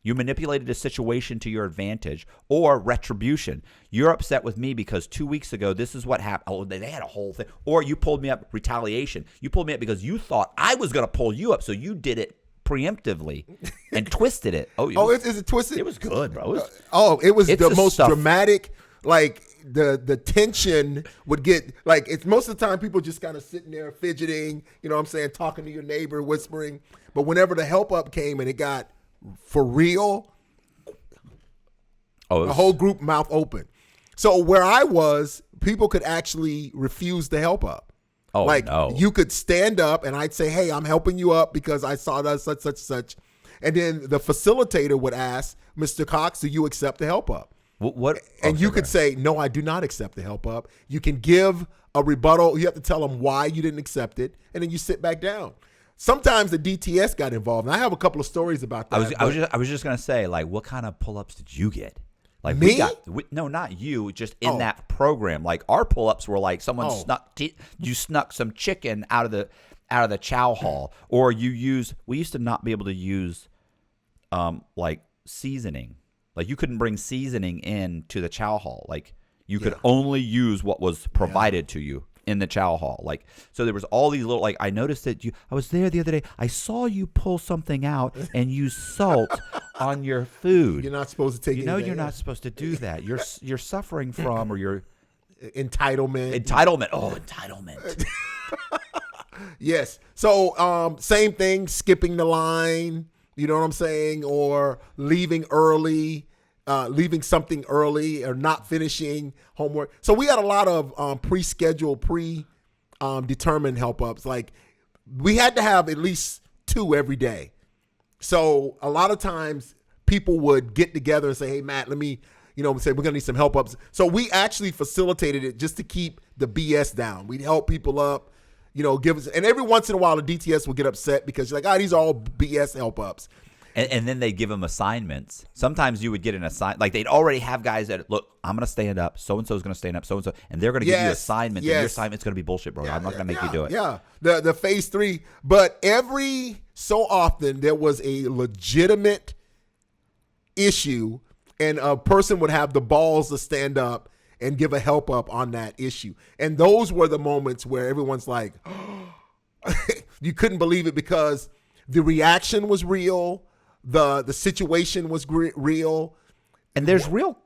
You manipulated a situation to your advantage or retribution. You're upset with me because 2 weeks ago, this is what happened. Oh, they had a whole thing. Or you pulled me up, retaliation. You pulled me up because you thought I was going to pull you up. So you did it preemptively and twisted it. Is it twisted? It was good, bro. It was the most dramatic, like the tension would get, like it's most of the time people just kind of sitting there fidgeting, you know what I'm saying, talking to your neighbor, whispering. But whenever the help up came and it got for real, the whole group mouth open. So where I was, people could actually refuse to help up. Oh, like no. You could stand up and I'd say, hey, I'm helping you up because I saw that such. And then the facilitator would ask, Mr. Cox, do you accept the help up? What? And you could say, no, I do not accept the help up. You can give a rebuttal. You have to tell them why you didn't accept it. And then you sit back down. Sometimes the DTS got involved. And I have a couple of stories about that. I was just gonna say, like, what kind of pull-ups did you get? Like me? No, not you. Just in that program. Like our pull-ups were like someone snuck some chicken out of the chow hall, or we used to not be able to use, like seasoning. Like you couldn't bring seasoning in to the chow hall. Like you could only use what was provided to you in the chow hall. Like, so there was all these little, like, I noticed that I was there the other day. I saw you pull something out and use salt on your food. You're not supposed to take it. You're not supposed to do that. You're suffering from, or you're entitlement. Oh, entitlement. Yes. So, same thing, skipping the line, you know what I'm saying? Or leaving early. Leaving something early or not finishing homework. So we had a lot of pre-scheduled, determined help ups. Like we had to have at least 2 every day. So a lot of times people would get together and say, hey, Matt, let me, say we're going to need some help ups. So we actually facilitated it just to keep the BS down. We'd help people up, give us, and every once in a while the DTS would get upset because you're like, these are all BS help ups. And then they'd give them assignments. Sometimes you would get an assignment. Like they'd already have guys that, look, I'm going to stand up. So-and-so is going to stand up. So-and-so. And they're going to give you assignments. And your assignment's going to be bullshit, bro. I'm not going to make you do it. Yeah. The phase 3. But every so often there was a legitimate issue and a person would have the balls to stand up and give a help up on that issue. And those were the moments where everyone's like, you couldn't believe it because the reaction was real. The situation was real. And there's real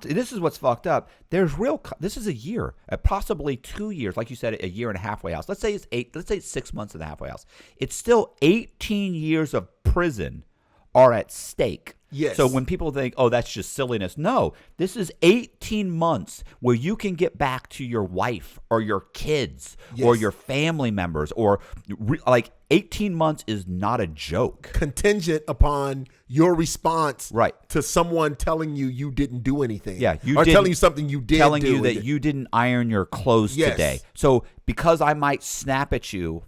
this is what's fucked up. This is a year, possibly 2 years, like you said, a year and a halfway house. Let's say it's 6 months of the halfway house. It's still 18 years of prison are at stake. Yes. So when people think, oh, that's just silliness. No, this is 18 months where you can get back to your wife or your kids or your family members or like 18 months is not a joke. Contingent upon your response right. to someone telling you didn't do anything. Yeah. Or telling you something you did telling do. you that you didn't iron your clothes today. So because I might snap at you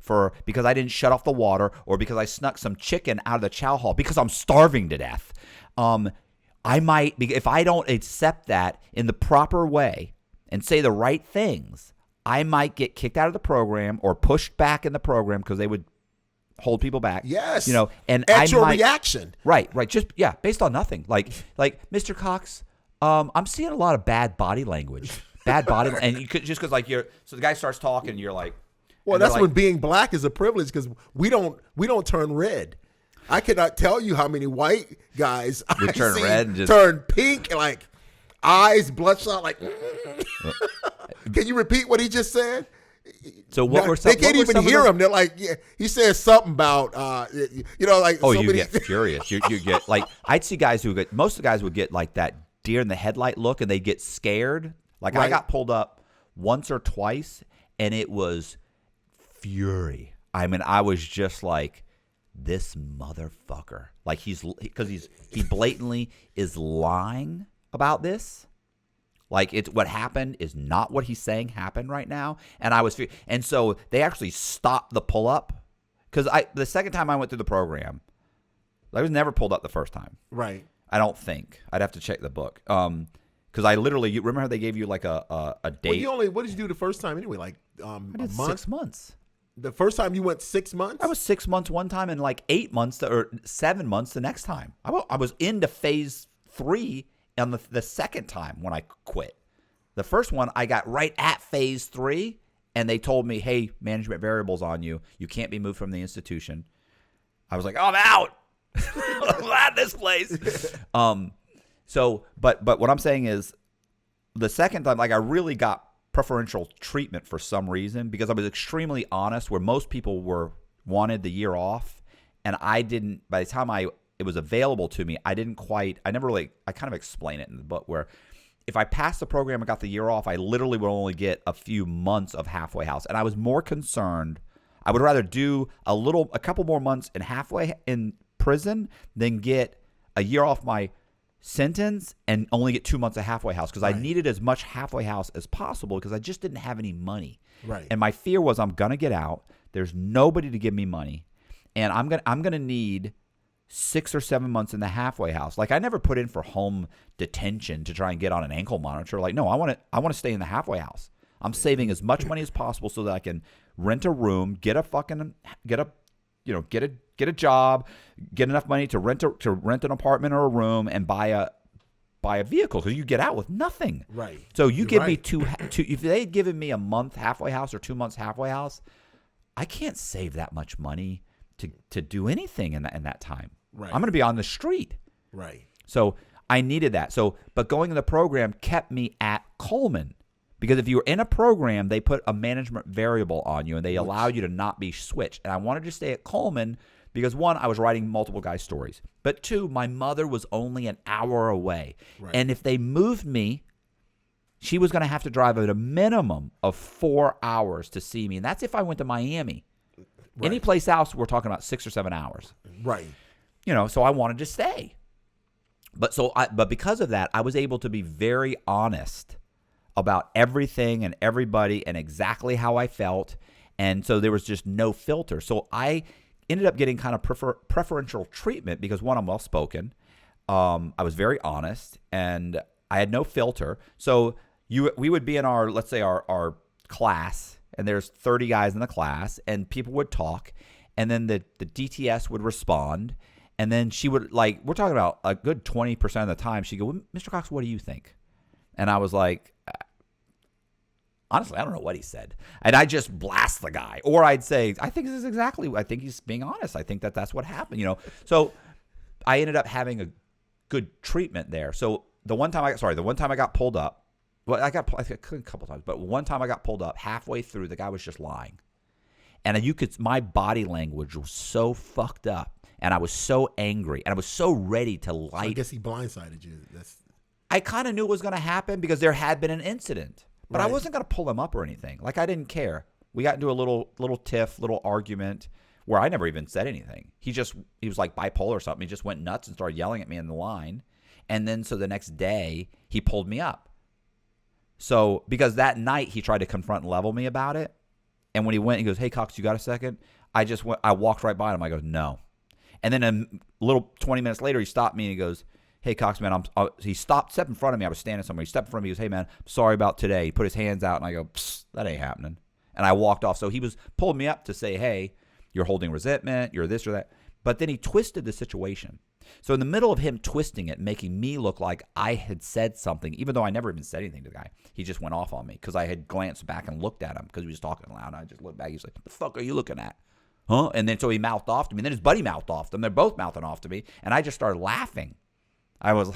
because I didn't shut off the water or because I snuck some chicken out of the chow hall because I'm starving to death. I might, if I don't accept that in the proper way and say the right things, I might get kicked out of the program or pushed back in the program because they would hold people back. Yes. And at your reaction. Right. Just, based on nothing. Like Mr. Cox, I'm seeing a lot of bad body language. And you could, just because so the guy starts talking and you're like, Well, that's when being black is a privilege because we don't turn red. I cannot tell you how many white guys I turn see red and just turn pink, and like eyes bloodshot. Like, can you repeat what he just said? So what were some? They can't even hear him. They're like, yeah, he says something about, like. Oh, you get furious. You get like I'd see guys who most of the guys would get like that deer in the headlight look, and they get scared. Like I got pulled up once or twice, and it was fury. I mean, I was just like, this motherfucker. Like he blatantly is lying about this. Like what happened is not what he's saying happened right now. And so they actually stopped the pull up because the second time I went through the program, I was never pulled up the first time. Right. I don't think. I'd have to check the book. Because I literally, you remember how they gave you like a date? Well, what did you do the first time anyway? Like a month? 6 months. The first time you went 6 months? I was 6 months one time and like 8 months or 7 months the next time. I was into phase 3 on the second time when I quit. The first one, I got right at phase 3, and they told me, hey, management variables on you. You can't be moved from the institution. I was like, oh, I'm out. I'm at this place. But what I'm saying is the second time, like I really got preferential treatment for some reason because I was extremely honest where most people wanted the year off, and I didn't. By the time it was available to me, I kind of explain it in the book where if I passed the program and got the year off, I literally would only get a few months of halfway house. And I was more concerned. I would rather do a couple more months in prison than get a year off my sentence and only get 2 months of halfway house because I needed as much halfway house as possible because I just didn't have any money. Right. And my fear was I'm going to get out. There's nobody to give me money. And I'm going to need 6 or 7 months in the halfway house. Like I never put in for home detention to try and get on an ankle monitor. Like, no, I want to stay in the halfway house. I'm saving as much money as possible so that I can rent a room, get a job, get enough money to rent an apartment or a room, and buy a vehicle because you get out with nothing. Right. So you give me two. If they had given me a month halfway house or 2 months halfway house, I can't save that much money to do anything in that time. Right. I'm going to be on the street. Right. So I needed that. But going to the program kept me at Coleman. Because if you were in a program, they put a management variable on you, and they allow you to not be switched. And I wanted to stay at Coleman because, one, I was writing multiple guys' stories. But, two, my mother was only an hour away. Right. And if they moved me, she was going to have to drive at a minimum of 4 hours to see me. And that's if I went to Miami. Right. Any place else, we're talking about 6 or 7 hours. Right. So I wanted to stay. But because of that, I was able to be very honest about everything and everybody and exactly how I felt. And so there was just no filter. So I ended up getting kind of preferential treatment because, one, I'm well-spoken. I was very honest, and I had no filter. So we would be in let's say our class, and there's 30 guys in the class, and people would talk, and then the DTS would respond, and then she would, like, we're talking about a good 20% of the time, she'd go, well, Mr. Cox, what do you think? And I was like, honestly, I don't know what he said. And I just blast the guy. Or I'd say, I think he's being honest. I think that's what happened, So I ended up having a good treatment there. So the one time I got pulled up, well, I got a couple times, but one time I got pulled up halfway through, the guy was just lying. And my body language was so fucked up, and I was so angry, and I was so ready to light. So I guess he blindsided you. I kind of knew it was going to happen because there had been an incident. But right. I wasn't going to pull him up or anything. Like, I didn't care. We got into a little tiff, little argument where I never even said anything. He was like bipolar or something. He just went nuts and started yelling at me in the line. And then so the next day, he pulled me up. So because that night he tried to confront and level me about it. And when he went, he goes, hey, Cox, you got a second? I walked right by him. I go, no. And then a little 20 minutes later, he stopped me and he goes, hey, Cox, man, he stepped in front of me. I was standing somewhere. He stepped in front of me. He goes, hey, man, I'm sorry about today. He put his hands out, and I go, that ain't happening. And I walked off. So he pulled me up to say, hey, you're holding resentment. You're this or that. But then he twisted the situation. So in the middle of him twisting it, making me look like I had said something, even though I never even said anything to the guy, he just went off on me because I had glanced back and looked at him because he was talking loud. And I just looked back. He was like, "What the fuck are you looking at?" Huh? And then so he mouthed off to me. And then his buddy mouthed off to him. They're both mouthing off to me. And I just started laughing. I was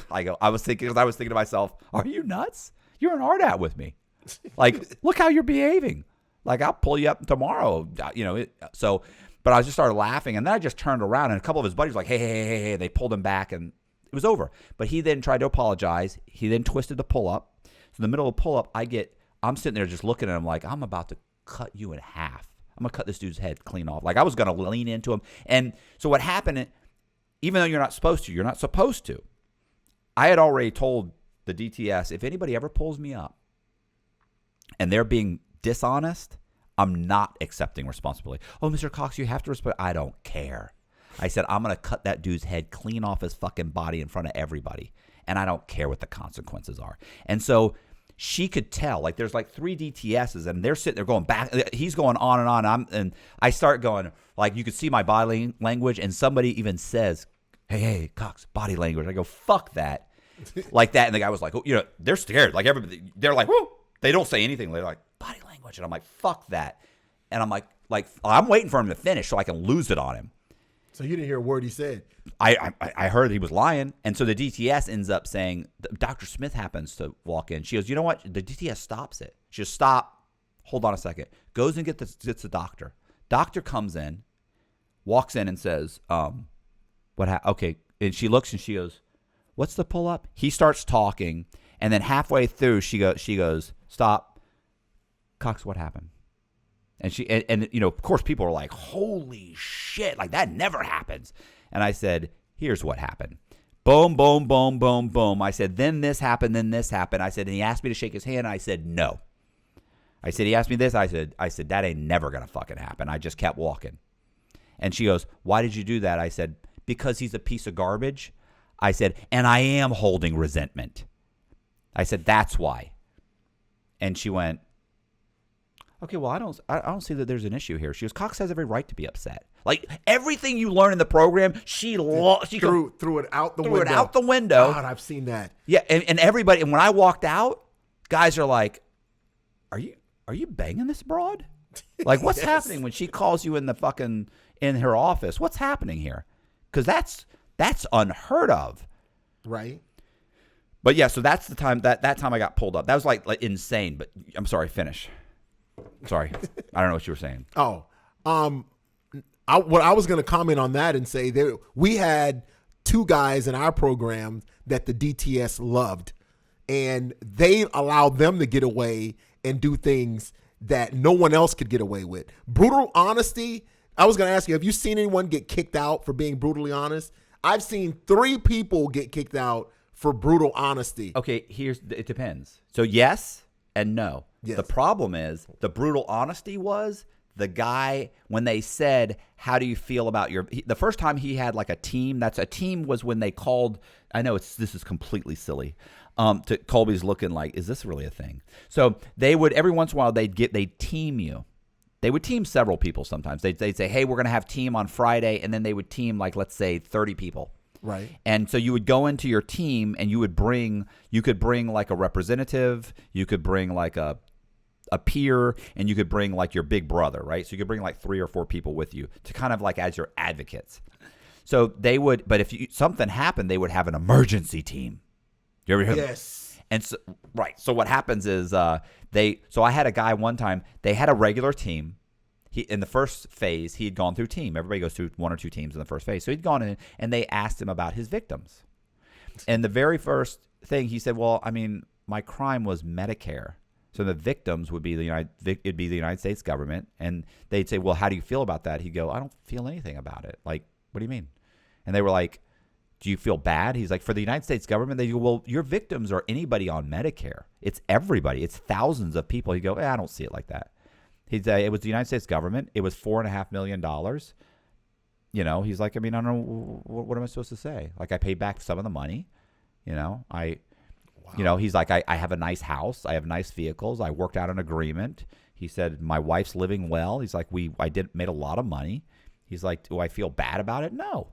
thinking to myself, "Are you nuts? You're an RDAP with me. Like, look how you're behaving. Like, I'll pull you up tomorrow." But I just started laughing, and then I just turned around, and a couple of his buddies were like, hey, they pulled him back, and it was over. But he then tried to apologize. He then twisted the pull-up. So in the middle of the pull-up, I'm sitting there just looking at him like, I'm about to cut you in half. I'm going to cut this dude's head clean off. Like, I was going to lean into him. And so what happened, even though you're not supposed to. I had already told the DTS, if anybody ever pulls me up and they're being dishonest, I'm not accepting responsibility. Oh, Mr. Cox, you have to respect. I don't care. I said, I'm going to cut that dude's head clean off his fucking body in front of everybody. And I don't care what the consequences are. And so she could tell, like, there's like 3 DTSs and they're sitting there going back. He's going on and on. And I start going, like, you could see my body language. And somebody even says, hey, Cox, body language. I go, fuck that. Like that. And the guy was like, oh, they're scared. Like, everybody, they're like, whoo. They don't say anything. They're like, body language. And I'm like, fuck that. And I'm like, I'm waiting for him to finish so I can lose it on him. So you didn't hear a word he said. I heard he was lying. And so the DTS ends up saying, Dr. Smith happens to walk in. She goes, you know what? The DTS stops it. She goes, stop. Hold on a second. Goes and gets the doctor. Doctor comes in, walks in and says, okay. And she looks and she goes, what's the pull up? He starts talking. And then halfway through, she goes, stop. Cox, what happened? And of course, people are like, holy shit, like that never happens. And I said, here's what happened. Boom, boom, boom, boom, boom. I said, then this happened, then this happened. I said, and he asked me to shake his hand. I said, no. I said, he asked me this. I said, that ain't never going to fucking happen. I just kept walking. And she goes, why did you do that? I said, because he's a piece of garbage. I said, and I am holding resentment. I said, that's why. And she went, okay, well, I don't see that there's an issue here. She goes, Cox has every right to be upset. Like, everything you learn in the program, she threw it out the window. God, I've seen that. Yeah, and everybody, and when I walked out, guys are like, are you banging this broad? Like, what's happening when she calls you in her office? What's happening here? Because that's unheard of. Right. But yeah, so that's the time that time I got pulled up. That was like insane. But I'm sorry, finish. Sorry, I don't know what you were saying. Oh, what I was going to comment on that and say we had 2 guys in our program that the DTS loved, and they allowed them to get away and do things that no one else could get away with. Brutal honesty. I was going to ask you, have you seen anyone get kicked out for being brutally honest? I've seen 3 people get kicked out for brutal honesty. Okay, it depends. So yes and no. Yes. The problem is the brutal honesty was the guy when they said, how do you feel about the first time he had like a team, a team was when they called, I know this is completely silly. Colby's looking like, is this really a thing? So they would, every once in a while they'd team you. They would team several people sometimes. They'd say, hey, we're going to have team on Friday. And then they would team like, let's say 30 people. Right. And so you would go into your team and you could bring like a representative, you could bring like a peer, and you could bring like your big brother, right? So you could bring like 3 or 4 people with you to kind of like as your advocates. So they would, but if something happened, they would have an emergency team. You ever hear? Yes. And so, right. So what happens is so I had a guy one time, they had a regular team. In the first phase, he had gone through team. Everybody goes through 1 or 2 teams in the first phase. So he'd gone in, and they asked him about his victims. And the very first thing he said, well, I mean, my crime was Medicare. So the victims would be the United States government. And they'd say, well, how do you feel about that? He'd go, I don't feel anything about it. Like, what do you mean? And they were like, do you feel bad? He's like, for the United States government, they go, well, your victims are anybody on Medicare. It's everybody. It's thousands of people. He'd go, I don't see it like that. He'd say, it was the United States government. It was $4.5 million. He's like, I mean, I don't know. What am I supposed to say? Like, I paid back some of the money. He's like, I have a nice house. I have nice vehicles. I worked out an agreement. He said, my wife's living well. He's like, I made a lot of money. He's like, do I feel bad about it? No.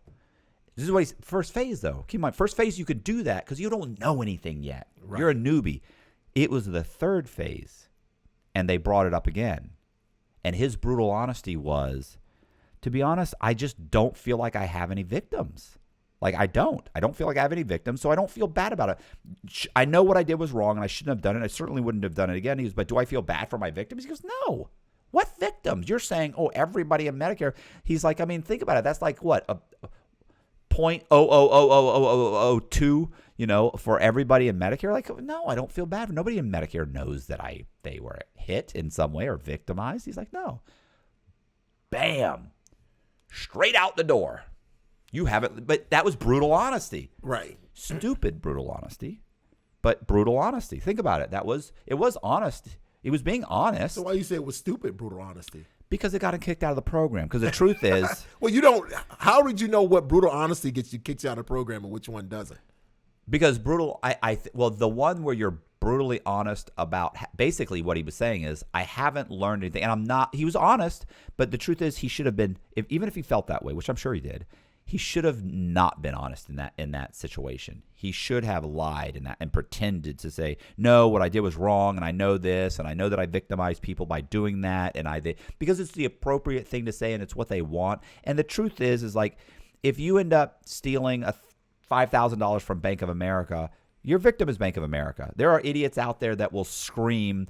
This is what he's first phase though. Keep in mind, first phase you could do that because you don't know anything yet. Right. You're a newbie. It was the third phase, and they brought it up again. And his brutal honesty was, to be honest, I just don't feel like I have any victims. Like I don't feel like I have any victims, so I don't feel bad about it. I know what I did was wrong, and I shouldn't have done it. I certainly wouldn't have done it again. He goes, but do I feel bad for my victims? He goes, no. What victims? You're saying, oh, everybody in Medicare. He's like, I mean, think about it. That's like what, a 0.0000002, for everybody in Medicare. Like, no, I don't feel bad. Nobody in Medicare knows that they were hit in some way or victimized. He's like, no. Bam. Straight out the door. You haven't, but that was brutal honesty. Right. Stupid brutal honesty, but brutal honesty. Think about it. It was honest. He was being honest. So why you say it was stupid, brutal honesty? Because it got him kicked out of the program. Because the truth is, well, how did you know what brutal honesty gets you kicked out of the program and which one doesn't? Because brutal, the one where you're brutally honest about, basically what he was saying is, I haven't learned anything, and I'm not. He was honest, but the truth is, he should have been, even if he felt that way, which I'm sure he did. He should have not been honest in that situation. He should have lied and pretended to say, no, what I did was wrong, and I know this, and I know that I victimized people by doing that, because it's the appropriate thing to say, and it's what they want. And the truth is like, if you end up stealing $5,000 from Bank of America, your victim is Bank of America. There are idiots out there that will scream,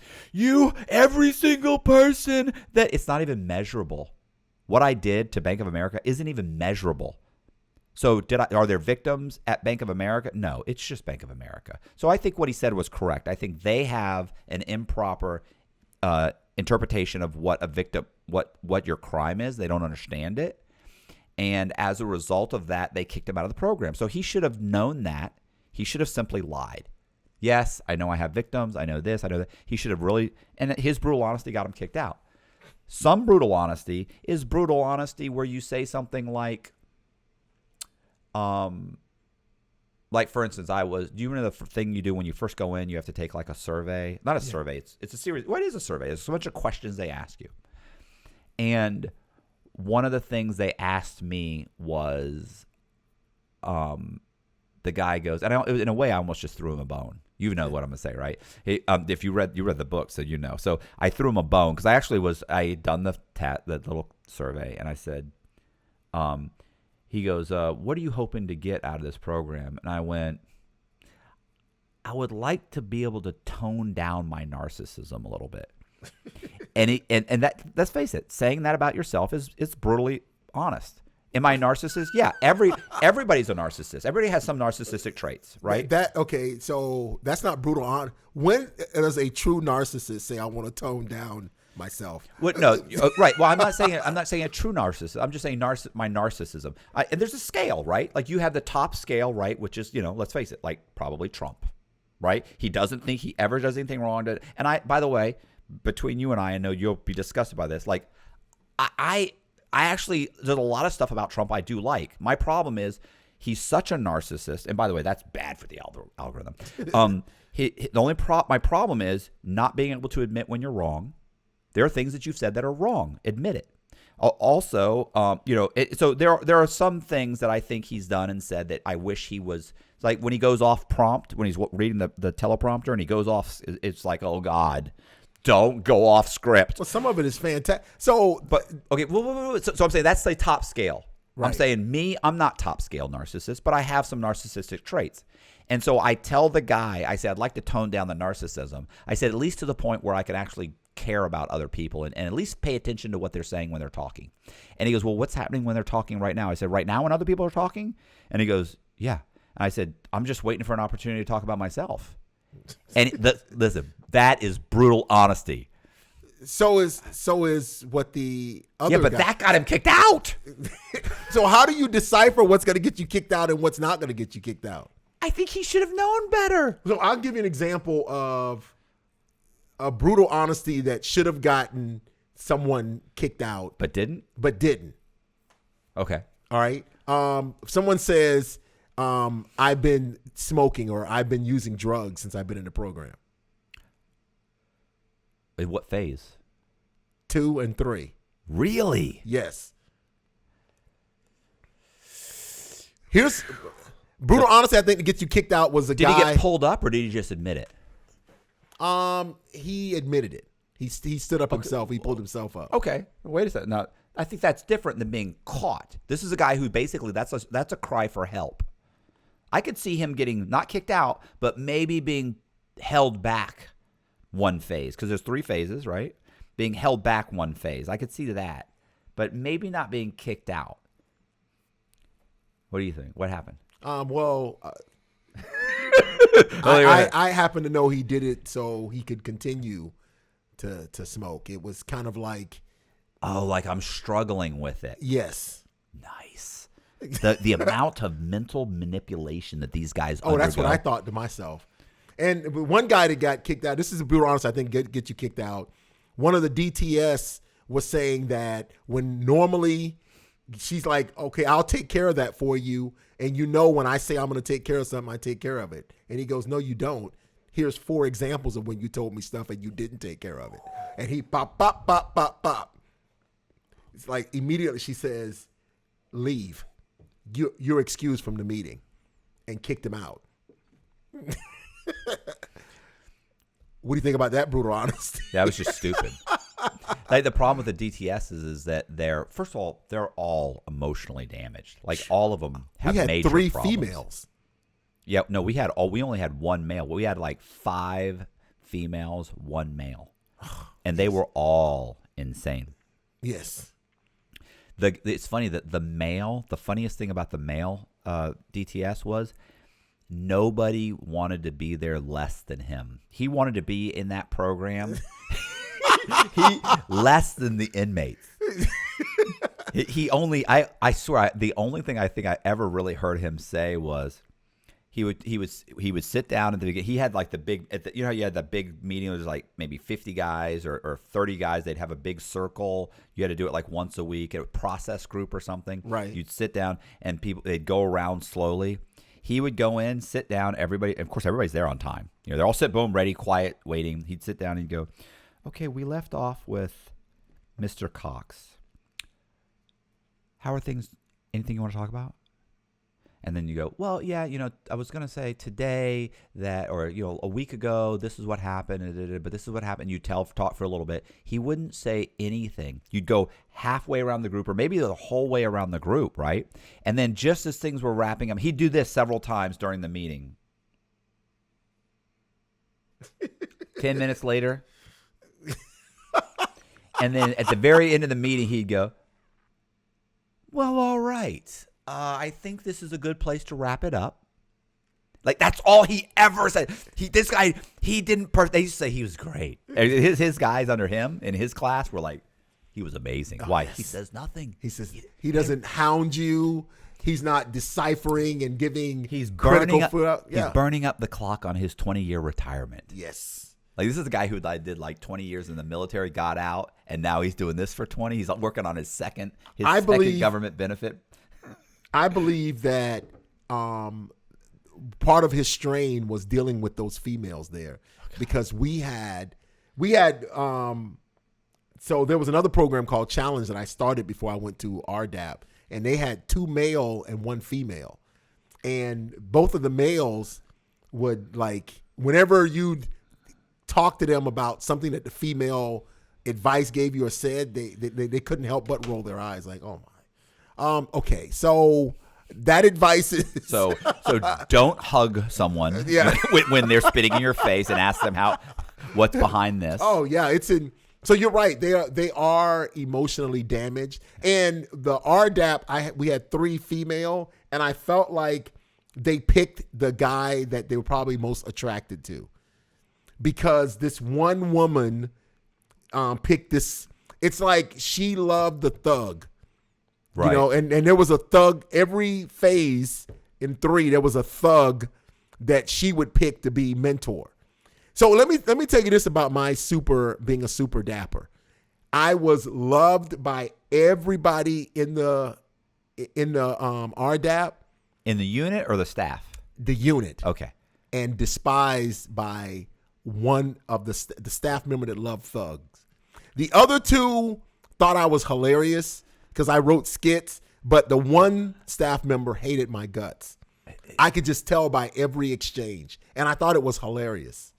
every single person, that it's not even measurable. What I did to Bank of America isn't even measurable. So are there victims at Bank of America? No, it's just Bank of America. So I think what he said was correct. I think they have an improper interpretation of what a victim, what your crime is. They don't understand it. And as a result of that, they kicked him out of the program. So he should have known that. He should have simply lied. Yes, I know I have victims. I know this. I know that. He should have and his brutal honesty got him kicked out. Some brutal honesty is brutal honesty where you say something like for instance, do you remember the thing you do when you first go in? You have to take like a survey. Not a survey. It's a series. What is a survey? It's a bunch of questions they ask you. And one of the things they asked me was, the guy goes, and in a way, I almost just threw him a bone. You know what I'm gonna say, right? If you read the book, so you know. So I threw him a bone because I had done the little survey, and I said, he goes, what are you hoping to get out of this program? And I went, I would like to be able to tone down my narcissism a little bit. and let's face it, saying that about yourself is brutally honest. Am I a narcissist? Yeah, everybody's a narcissist. Everybody has some narcissistic traits, right? Okay, so that's not brutal. When does a true narcissist say, "I want to tone down myself"? What? No, right. Well, I'm not saying a true narcissist. I'm just saying my narcissism. And there's a scale, right? Like you have the top scale, right? Which is, let's face it, like probably Trump, right? He doesn't think he ever does anything wrong. And by the way, between you and I know you'll be disgusted by this. Like, I actually, there's a lot of stuff about Trump I do like. My problem is he's such a narcissist. And by the way, that's bad for the algorithm. My problem is not being able to admit when you're wrong. There are things that you've said that are wrong. Admit it. Also, so there are some things that I think he's done and said that I wish he was, like when he goes off prompt, when he's reading the teleprompter and he goes off, it's like, oh God, don't go off script. Well, some of it is fantastic. So I'm saying that's the top scale. Right. I'm saying I'm not top scale narcissist, but I have some narcissistic traits. And so I tell the guy, I said, I'd like to tone down the narcissism. I said, at least to the point where I can actually care about other people and at least pay attention to what they're saying when they're talking. And he goes, well, what's happening when they're talking right now? I said, right now when other people are talking? And he goes, yeah. And I said, I'm just waiting for an opportunity to talk about myself. And listen, that is brutal honesty. So is what the other Yeah, but guy. that got him kicked out. So how do you decipher what's going to get you kicked out and what's not going to get you kicked out? I think he should have known better. So I'll give you an example of a brutal honesty that should have gotten someone kicked out. But didn't? Okay. Okay. All right. If someone says, I've been smoking or I've been using drugs since I've been in the program. In what phase? 2 and 3. Really? Yes. Here's brutal honesty. I think to get you kicked out was a guy. Did he get pulled up or did he just admit it? He admitted it. He stood up himself. He pulled himself up. Okay, wait a second. Now, I think that's different than being caught. This is a guy who basically that's a cry for help. I could see him getting not kicked out, but maybe being held back one phase because there's 3 phases, right? Being held back one phase. I could see that, but maybe not being kicked out. What do you think? What happened? I happen to know he did it so he could continue to smoke. It was kind of like, like I'm struggling with it. Yes. Nice. The amount of mental manipulation that these guys undergo. That's what I thought to myself. And one guy that got kicked out, this is a brutal honest, I think, get you kicked out. One of the DTS was saying that when normally she's like, okay, I'll take care of that for you. And when I say I'm going to take care of something, I take care of it. And he goes, no, you don't. Here's 4 examples of when you told me stuff and you didn't take care of it. And he pop. It's like immediately she says, leave. You're excused from the meeting, and kicked him out. What do you think about that brutal honesty? That was just stupid. Like the problem with the DTS is that they're all emotionally damaged. Like all of them have we had major 3 problems. females. Yeah, no, we only had 1 male. We had like 5 females, 1 male, and they were all insane. Yes. It's funny that the funniest thing about the male DTS was nobody wanted to be there less than him. He wanted to be in that program. He less than the inmates. I swear the only thing I think I ever really heard him say was he would sit down at the beginning. He had like the big how you had that big meeting. It was like maybe 50 guys or 30 guys. They'd have a big circle. You had to do it like once a week at a process group or something. Right. You'd sit down and they'd go around slowly. He would go in, sit down. Everybody, of course, everybody's there on time. They're all sit, boom, ready, quiet, waiting. He'd sit down and he'd go, okay, we left off with Mr. Cox. How are things? Anything you want to talk about? And then you go, well, yeah, I was going to say today that, or, a week ago, this is what happened, but this is what happened. You talk for a little bit. He wouldn't say anything. You'd go halfway around the group or maybe the whole way around the group, right? And then just as things were wrapping up, he'd do this several times during the meeting. 10 minutes later. And then at the very end of the meeting, he'd go, well, all right. I think this is a good place to wrap it up. Like that's all he ever said. They used to say he was great. His guys under him in his class were like, he was amazing. Why? Yes. He says nothing. He says he doesn't hound you. He's not deciphering and giving He's burning up the clock on his 20-year retirement. Yes. Like this is a guy who did like 20 years in the military, got out, and now he's doing this for 20. He's working on his second government benefit. I believe that part of his strain was dealing with those females there, because we had so there was another program called Challenge that I started before I went to RDAP, and they had 2 male and 1 female, and both of the males would, like, whenever you'd talk to them about something that the female advice gave you or said, they couldn't help but roll their eyes like, oh my. Okay, so that advice is so don't hug someone when they're spitting in your face and ask them what's behind this. Oh yeah, so you're right. They are emotionally damaged. And the RDAP, we had 3 female, and I felt like they picked the guy that they were probably most attracted to, because this one woman picked this. It's like she loved the thug. Right. And there was a thug every phase in 3. There was a thug that she would pick to be mentor. So let me tell you this about my being a super dapper. I was loved by everybody in the RDAP. In the unit or the staff? The unit. Okay. And despised by one of the staff member that loved thugs. The other 2 thought I was hilarious because I wrote skits, But the one staff member hated my guts. I could just tell by every exchange. And I thought it was hilarious.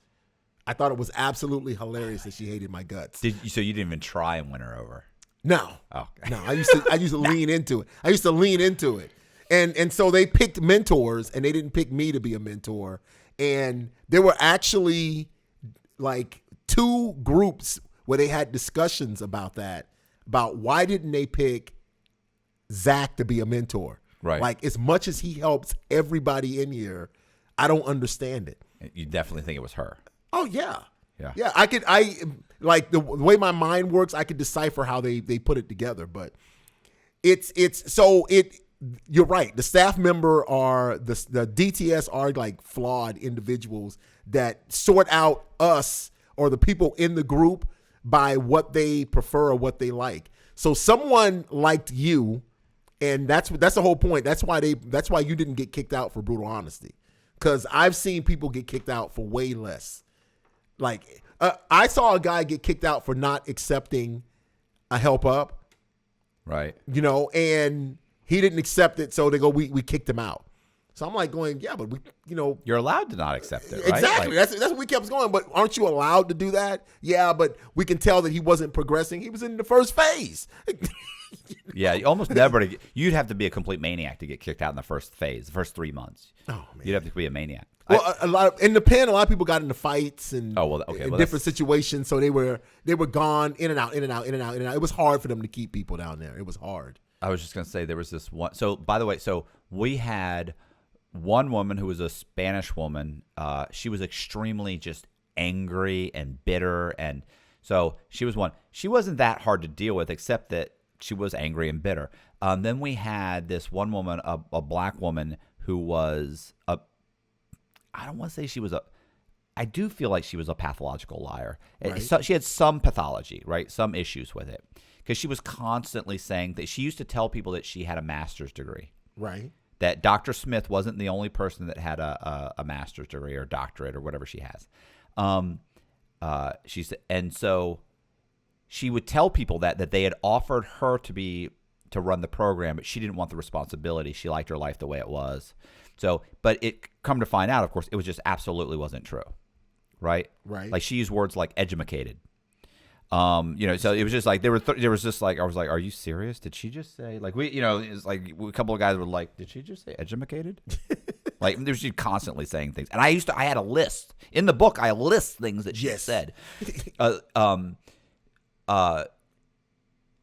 I thought it was absolutely hilarious that she hated my guts. So you didn't even try and win her over? No. Oh, okay. No, I used to lean into it. And so they picked mentors, and they didn't pick me to be a mentor. And there were actually like 2 groups where they had discussions about that, about why didn't they pick Zack to be a mentor? Right. Like, as much as he helps everybody in here, I don't understand it. You definitely think it was her. Oh yeah. Yeah. Yeah. I like the way my mind works, I could decipher how they put it together, but you're right. The staff member are the DTS are like flawed individuals that sort out us or the people in the group by what they prefer or what they like. So someone liked you, and that's the whole point. That's why you didn't get kicked out for brutal honesty, because I've seen people get kicked out for way less. Like I saw a guy get kicked out for not accepting a help up, right? And he didn't accept it, so they go, we kicked him out. So I'm like going, yeah, but you're allowed to not accept it, right? Exactly. That's what we kept going. But aren't you allowed to do that? Yeah, but we can tell that he wasn't progressing. He was in the first phase. Yeah, you almost never. You'd have to be a complete maniac to get kicked out in the first phase, the first 3 months. Oh man, you'd have to be a maniac. Well, in the pen, a lot of people got into fights and different situations, so they were gone in and out. It was hard for them to keep people down there. It was hard. I was just gonna say there was this one. So by the way, we had one woman who was a Spanish woman. She was extremely just angry and bitter, and so she was one. She wasn't that hard to deal with, except that she was angry and bitter. Then we had this one woman, a black woman, who was I don't want to say she was I do feel like she was a pathological liar. Right. So she had some pathology, right? Some issues with it, because she was constantly saying that she used to tell people that she had a master's degree. Right. That Dr. Smith wasn't the only person that had a master's degree or doctorate or whatever she has. She said, and so she would tell people that they had offered her to run the program, but she didn't want the responsibility. She liked her life the way it was. So, but it come to find out, of course, it was just absolutely wasn't true, right? Right. Like she used words like edumacated. So it was just like there was just like I was like, are you serious? Did she just say like it's like a couple of guys were like, did she just say edumacated? Like there's she constantly saying things, and I had a list in the book. I list things that she said. Well, God,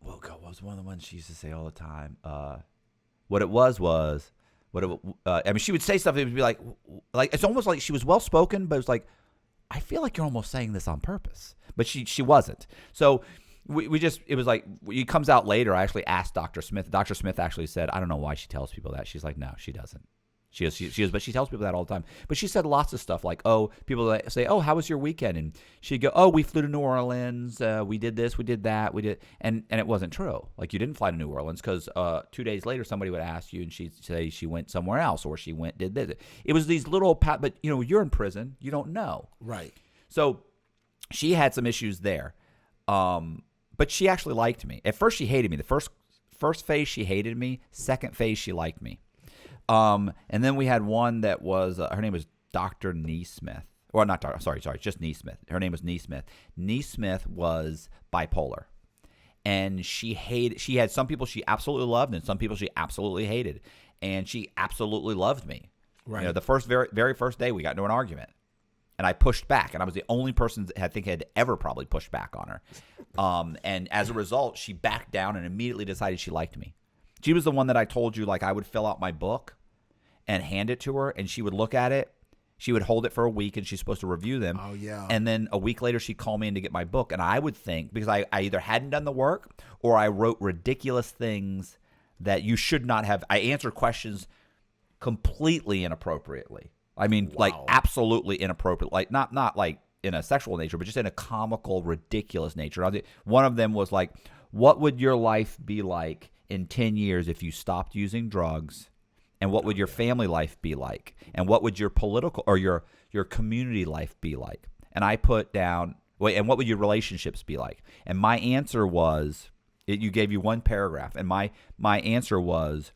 what was one of the ones she used to say all the time? What it was I mean, she would say stuff that would be like it's almost like she was well spoken, but it was like, I feel like you're almost saying this on purpose, but she wasn't. So it was like, it comes out later. I actually asked Dr. Smith. Dr. Smith actually said, I don't know why she tells people that. She's like, no, she doesn't. She is, but she tells people that all the time. But she said lots of stuff like, people that say, how was your weekend? And she'd go, we flew to New Orleans. We did this, we did that, we did, and it wasn't true. Like you didn't fly to New Orleans because 2 days later somebody would ask you, and she'd say she went somewhere else or she did this. It was these little, but you're in prison, you don't know. Right. So she had some issues there, but she actually liked me. At first she hated me. The first phase she hated me. Second phase she liked me. And then we had one that was her name was Dr. Neesmith. Well, not Dr. Sorry, just Neesmith. Her name was Neesmith. Neesmith was bipolar, and she had some people she absolutely loved and some people she absolutely hated, and she absolutely loved me. Right. The very first day we got into an argument, and I pushed back, and I was the only person that I think had ever probably pushed back on her. And as a result, she backed down and immediately decided she liked me. She was the one that I told you, like I would fill out my book and hand it to her, and she would look at it. She would hold it for a week, and she's supposed to review them. Oh, yeah. And then a week later, she'd call me in to get my book, and I would think, because I either hadn't done the work or I wrote ridiculous things that you should not have. I answered questions completely inappropriately. I mean, like absolutely inappropriate. Like not like in a sexual nature, but just in a comical, ridiculous nature. One of them was like, what would your life be like in 10 years if you stopped using drugs, and what would your family life be like, and what would your political or your community life be like? And I put down, and what would your relationships be like? And my answer was, You gave you one paragraph, and my answer was,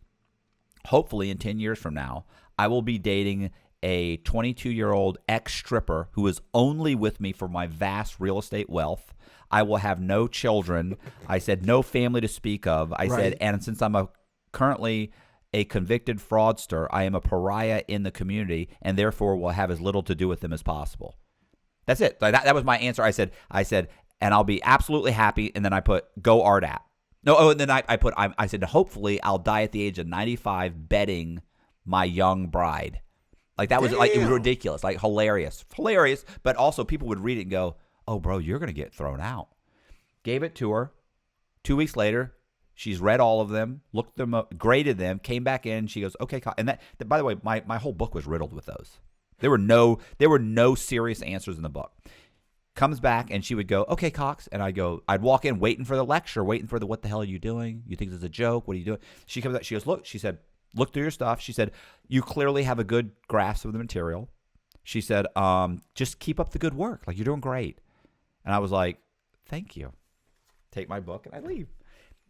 hopefully in 10 years from now, I will be dating a 22-year-old ex-stripper who is only with me for my vast real estate wealth. I will have no children. I said no family to speak of. I said, and since I'm currently a convicted fraudster, I am a pariah in the community, and therefore will have as little to do with them as possible. That's it. That was my answer. I said, and I'll be absolutely happy. And then I put, go RDAP. And then I said, hopefully I'll die at the age of 95 betting my young bride. Like that was like, it was ridiculous, like hilarious, but also people would read it and go, oh, bro, you're going to get thrown out. Gave it to her. 2 weeks later, she's read all of them, looked them up, graded them, came back in. She goes, okay. And that by the way, my whole book was riddled with those. There were no serious answers in the book. Comes back and she would go, okay, Cox. And I'd walk in waiting for the lecture, waiting for what the hell are you doing? You think this is a joke? What are you doing? She comes out, she goes, look, she said, look through your stuff. She said, you clearly have a good grasp of the material. She said, just keep up the good work. Like, you're doing great. And I was like, thank you. Take my book and I leave.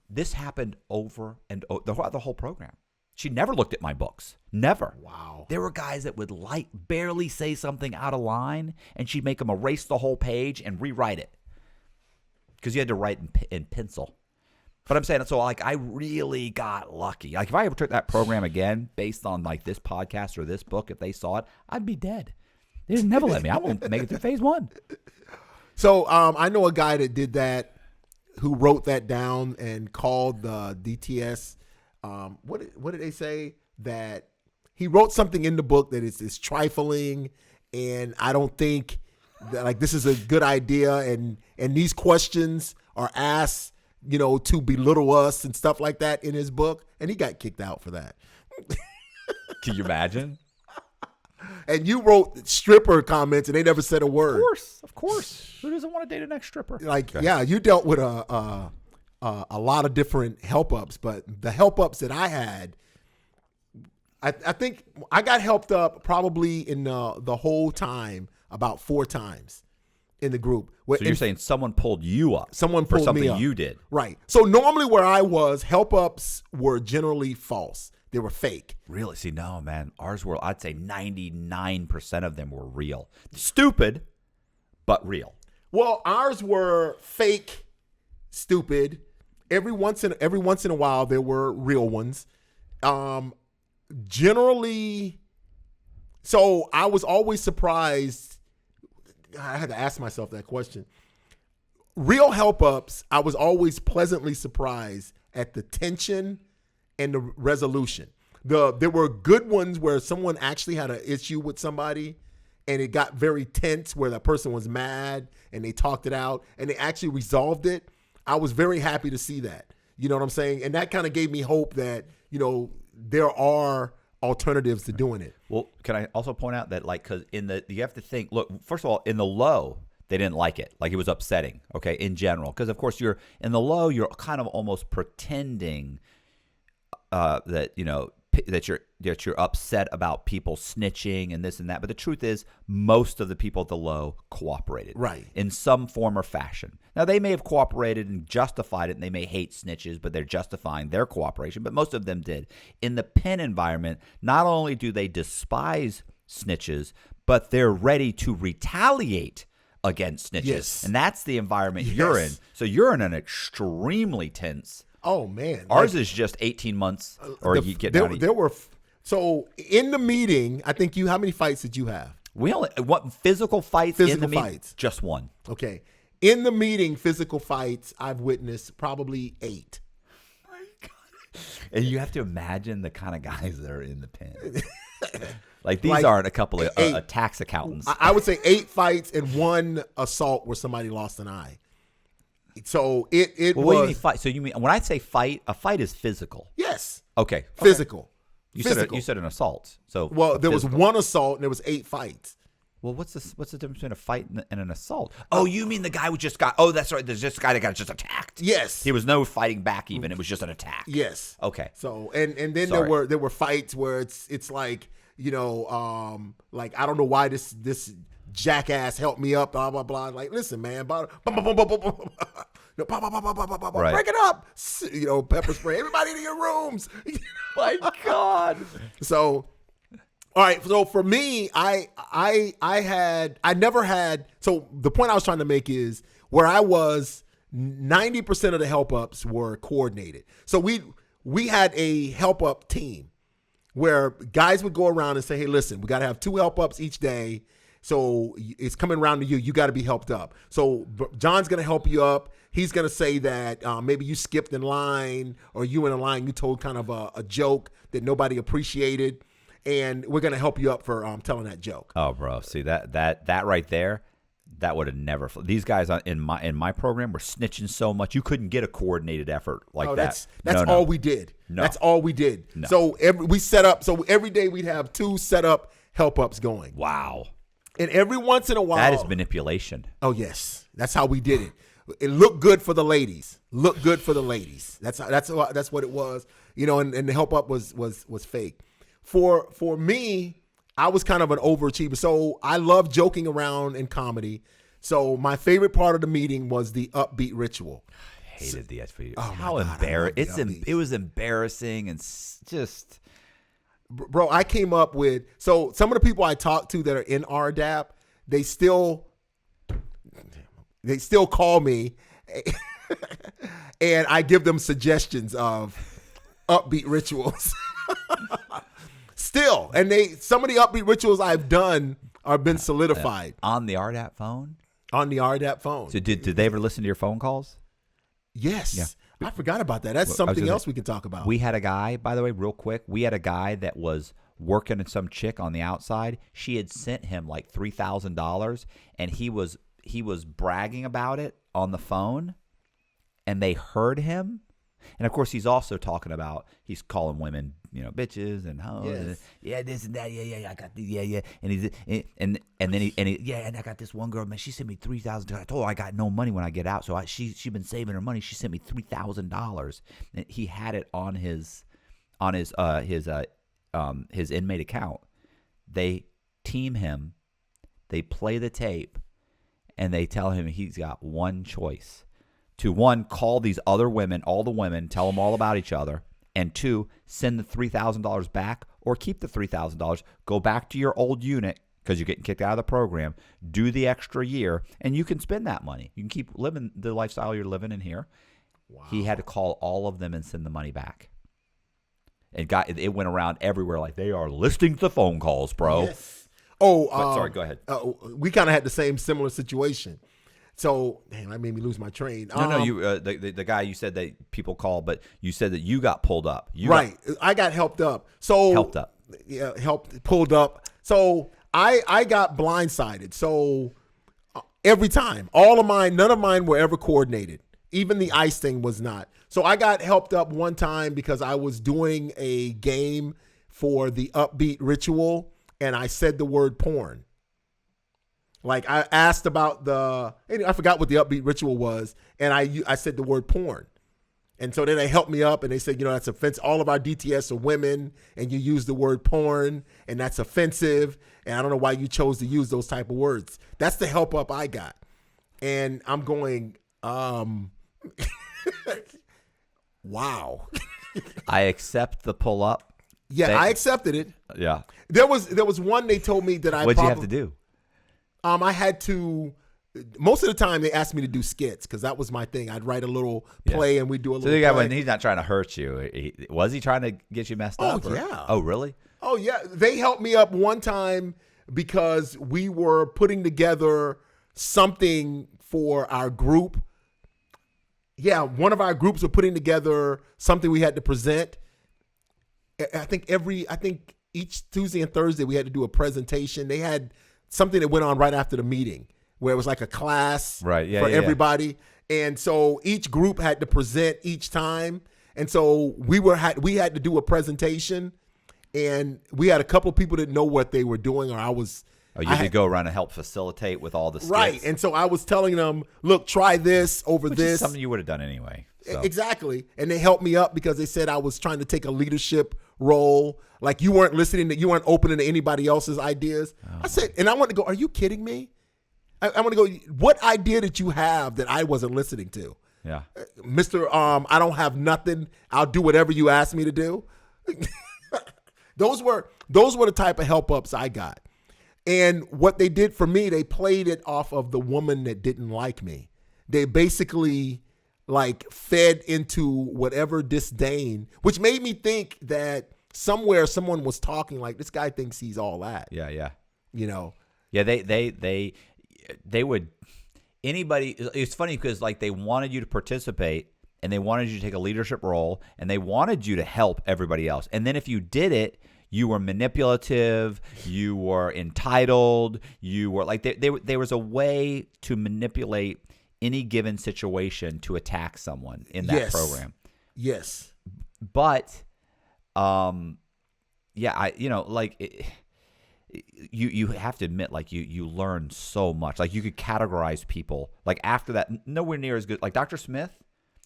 This happened over and over the whole program. She never looked at my books. Never. Wow. There were guys that would barely say something out of line, and she'd make them erase the whole page and rewrite it because you had to write in pencil. But I'm saying, so like I really got lucky. Like if I ever took that program again based on like this podcast or this book, if they saw it, I'd be dead. They just never let me. I won't make it through phase 1. So I know a guy that did that, who wrote that down and called the DTS. What did they say? That he wrote something in the book that is trifling, and I don't think that like this is a good idea. And these questions are asked, to belittle us and stuff like that in his book, and he got kicked out for that. Can you imagine? And you wrote stripper comments, and they never said a word. Of course. Who doesn't want to date an ex-stripper? Like, yeah, you dealt with a lot of different help-ups, but the help-ups that I had, I think I got helped up probably in the whole time about 4 times in the group. So you're saying someone pulled you up? Someone for pulled something me up. You did. Right. So normally where I was, help-ups were generally false. They were fake. Really? See, no, man. Ours were, I'd say 99% of them were real. Stupid, but real. Well, ours were fake, stupid. Every once in a while, there were real ones. Generally, so I was always surprised. I had to ask myself that question. Real help-ups, I was always pleasantly surprised at the tension and the resolution. There were good ones where someone actually had an issue with somebody and it got very tense where that person was mad and they talked it out and they actually resolved it. I was very happy to see that. You know what I'm saying? And that kind of gave me hope that, there are alternatives to doing it. Well, can I also point out that because you have to think, look, first of all, in the low, they didn't like it. Like it was upsetting, okay, in general. Because of course you're in the low, you're kind of almost pretending that you're upset about people snitching and this and that. But the truth is, most of the people at the low cooperated, right, in some form or fashion. Now they may have cooperated and justified it, and they may hate snitches, but they're justifying their cooperation. But most of them did. In the pen environment, not only do they despise snitches, but they're ready to retaliate against snitches. Yes. And that's the environment you're in. So you're in an extremely tense. Oh man, ours is just 18 months, or you get down. There were so in the meeting. I think how many fights did you have? We only physical fights in the meeting? Just one. Okay, in the meeting, physical fights I've witnessed probably 8. My God. And you have to imagine the kind of guys that are in the pen. Like these aren't a couple of tax accountants. I would say 8 fights and 1 assault where somebody lost an eye. So it well, was. What do you mean fight? So you mean when I say fight, a fight is physical? Yes. Okay. Physical. You physical. said an assault. So there was 1 assault and there was 8 fights. Well, what's the difference between a fight and an assault? Oh, you mean the guy who just got? Oh, that's right. There's just a guy that got just attacked. Yes. He was no fighting back. Even it was just an attack. Yes. Okay. So and then there were fights where it's like like I don't know why this jackass helped me up, blah blah blah. Like, listen, man, Right. Break it up. Pepper spray. Everybody to your rooms. My God. So, all right. So for me, I never had. So the point I was trying to make is where I was, 90% of the help ups were coordinated. So we had a help up team where guys would go around and say, hey, listen, we got to have 2 help ups each day. So it's coming around to you. You got to be helped up. So John's going to help you up. He's going to say that maybe you skipped in line, or you in a line, you told kind of a joke that nobody appreciated. And we're going to help you up for telling that joke. Oh, bro. See, that right there, that would have never. These guys in my program were snitching so much. You couldn't get a coordinated effort like that. That's all we did. No. That's all we did. No. So we set up. So every day we'd have 2 set up help ups going. Wow. And every once in a while, That is manipulation. Oh yes, that's how we did it. It looked good for the ladies. That's what it was. And the help up was fake. For me, I was kind of an overachiever. So I love joking around in comedy. So my favorite part of the meeting was the upbeat ritual. I hated the SVU. Oh, How embarrassing! It was embarrassing and just. Bro, I came up with, so some of the people I talk to that are in RDAP, they still call me and I give them suggestions of upbeat rituals. Still, and some of the upbeat rituals I've done are been solidified. On the RDAP phone? On the RDAP phone. So did they ever listen to your phone calls? Yes. Yeah. I forgot about that. That's something else we can talk about. We had a guy, by the way, real quick. We had a guy that was working at some chick on the outside. She had sent him like $3,000, and he was bragging about it on the phone, and they heard him. And of course, he's also talking about, he's calling women, bitches and hoes. Yes. This and that. Yeah. I got the and then he and I got this one girl, man. She sent me $3,000. I told her I got no money when I get out, so she been saving her money. She sent me $3,000, and he had it on his inmate account. They team him, they play the tape, and they tell him he's got one choice. To 1, call these other women, all the women, tell them all about each other. And 2, send the $3,000 back or keep the $3,000. Go back to your old unit because you're getting kicked out of the program. Do the extra year, and you can spend that money. You can keep living the lifestyle you're living in here. Wow. He had to call all of them and send the money back. It went around everywhere like they are listening to the phone calls, bro. Yes. Sorry, go ahead. We kind of had the similar situation. So, damn, that made me lose my train. No, you the guy you said that people call, but you said that you got pulled up. I got helped up. So helped up. Yeah, pulled up. So I got blindsided. So every time, none of mine were ever coordinated. Even the ice thing was not. So I got helped up one time because I was doing a game for the upbeat ritual, and I said the word porn. Like I asked about I forgot what the upbeat ritual was, and I said the word porn. And so then they helped me up, and they said, that's offensive. All of our DTS are women, and you use the word porn, and that's offensive. And I don't know why you chose to use those type of words. That's the help up I got. And I'm going, wow. I accept the pull up. Yeah, I accepted it. Yeah. There was one they told me that What'd you have to do? I had to. Most of the time, they asked me to do skits because that was my thing. I'd write a little play and we'd do a little. So the guy, when he's not trying to hurt you, was he trying to get you messed up? Oh yeah. Oh really? Oh yeah. They helped me up one time because we were putting together something for our group. Yeah, one of our groups were putting together something we had to present. I think each Tuesday and Thursday we had to do a presentation. They had something that went on right after the meeting where it was like a class for everybody. And so each group had to present each time. And so we had to do a presentation, and we had a couple of people that know what they were doing, or you had to go around and help facilitate with all the skits. Right. And so I was telling them, look, try this over Which this. Is something you would have done anyway. So. Exactly. And they helped me up because they said I was trying to take a leadership role. Like you weren't listening, you weren't opening to anybody else's ideas. Oh. I said, and I want to go, are you kidding me? I want to go, what idea did you have that I wasn't listening to? Yeah. Mr. I don't have nothing. I'll do whatever you ask me to do. Those were the type of help ups I got. And what they did for me, they played it off of the woman that didn't like me. They basically like fed into whatever disdain, which made me think that somewhere someone was talking like, this guy thinks he's all that. Yeah, yeah. You know? Yeah, they would, anybody, it's funny because like they wanted you to participate and they wanted you to take a leadership role and they wanted you to help everybody else. And then if you did it, you were manipulative, you were entitled, you were like, there was a way to manipulate any given situation to attack someone in that program. Yes. But, yeah, you have to admit, like you learn so much. Like you could categorize people. Like after that, nowhere near as good. Like Dr. Smith,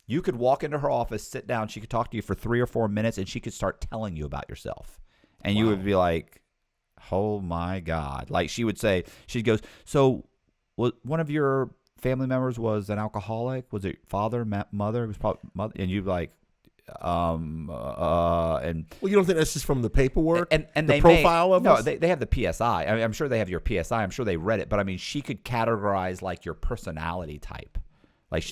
you could walk into her office, sit down, she could talk to you for 3 or 4 minutes, and she could start telling you about yourself, and you would be like, "Oh my God!" Like she goes, "So, one of your family members was an alcoholic? Was it father, mother? It was probably mother." And you'd be like, and well, you don't think that's just from the paperwork and the profile of us? No, they have the PSI. I mean, I'm sure they have your PSI. I'm sure they read it, but I mean, she could categorize like your personality type, like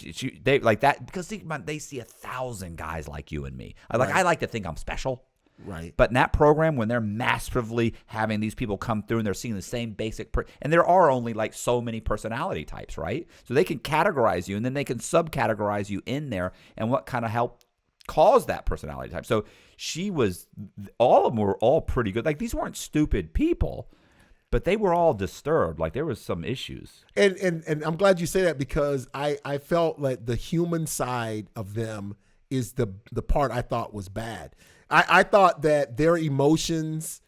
they like that because they see 1,000 guys like you and me. I like to think I'm special. Right. But in that program, when they're massively having these people come through and they're seeing the same basic and there are only like so many personality types, right? So they can categorize you and then they can subcategorize you in there and what kind of help cause that personality type. So all of them were all pretty good. Like these weren't stupid people, but they were all disturbed. Like there was some issues. And I'm glad you say that because I felt like the human side of them is the part I thought was bad. I thought that their emotions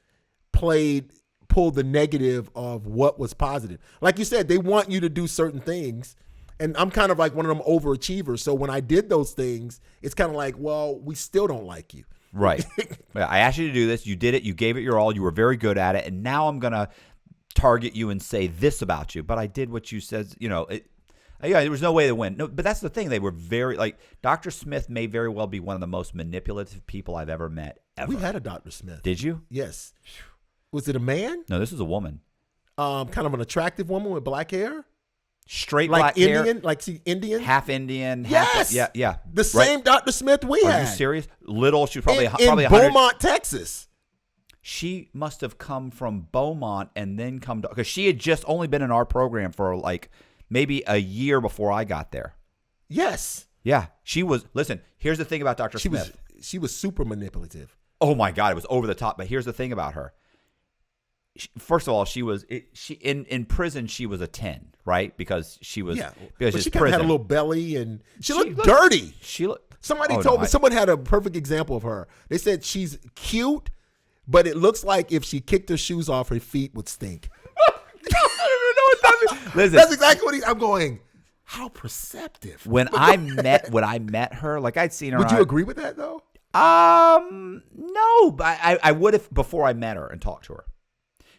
pulled the negative of what was positive. Like you said, they want you to do certain things. And I'm kind of like one of them overachievers. So when I did those things, it's kind of like, well, we still don't like you. Right. I asked you to do this. You did it. You gave it your all. You were very good at it. And now I'm going to target you and say this about you. But I did what you said, there was no way to win. No, but that's the thing. They were very, like, Dr. Smith may very well be one of the most manipulative people I've ever met, ever. We had a Dr. Smith. Did you? Yes. Was it a man? No, this is a woman. Kind of an attractive woman with black hair? Straight like black Indian, hair. Like Indian? Half Indian. Yes. Yeah. The same Dr. Smith we had. Are you serious? Little. She was probably in Beaumont, Texas. She must have come from Beaumont and then come to, because she had just only been in our program for like maybe a year before I got there. Yes. Yeah. She was, listen, here's the thing about Dr. Smith. She was super manipulative. Oh my God, it was over the top. But here's the thing about her. First of all, in prison, she was a 10, right? Because she was, because she kind of had a little belly and she looked dirty. Somebody told me, someone had a perfect example of her. They said she's cute, but it looks like if she kicked her shoes off, her feet would stink. I don't even know what that means. Listen, that's exactly what I'm going, how perceptive. When I met her, like I'd seen her. Would you agree with that though? No, but I would have before I met her and talked to her.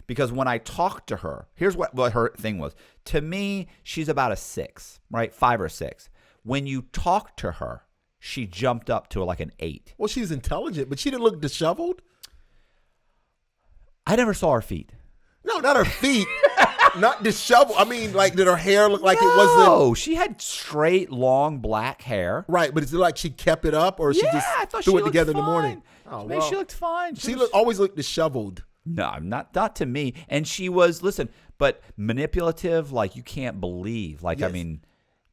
Because when I talked to her, here's what her thing was. To me, she's about a 6, right? 5 or 6. When you talk to her, she jumped up to like an 8. Well, she's intelligent, but she didn't look disheveled. I never saw her feet. No, not her feet. Not disheveled. I mean, like, did her hair look like it wasn't? No, she had straight, long, black hair. Right, but is it like she kept it up or she just threw it together in the morning? Oh, well, she looked fine. She always looked disheveled. No, not to me. And she was, listen, but manipulative, like you can't believe. Like, yes. I mean,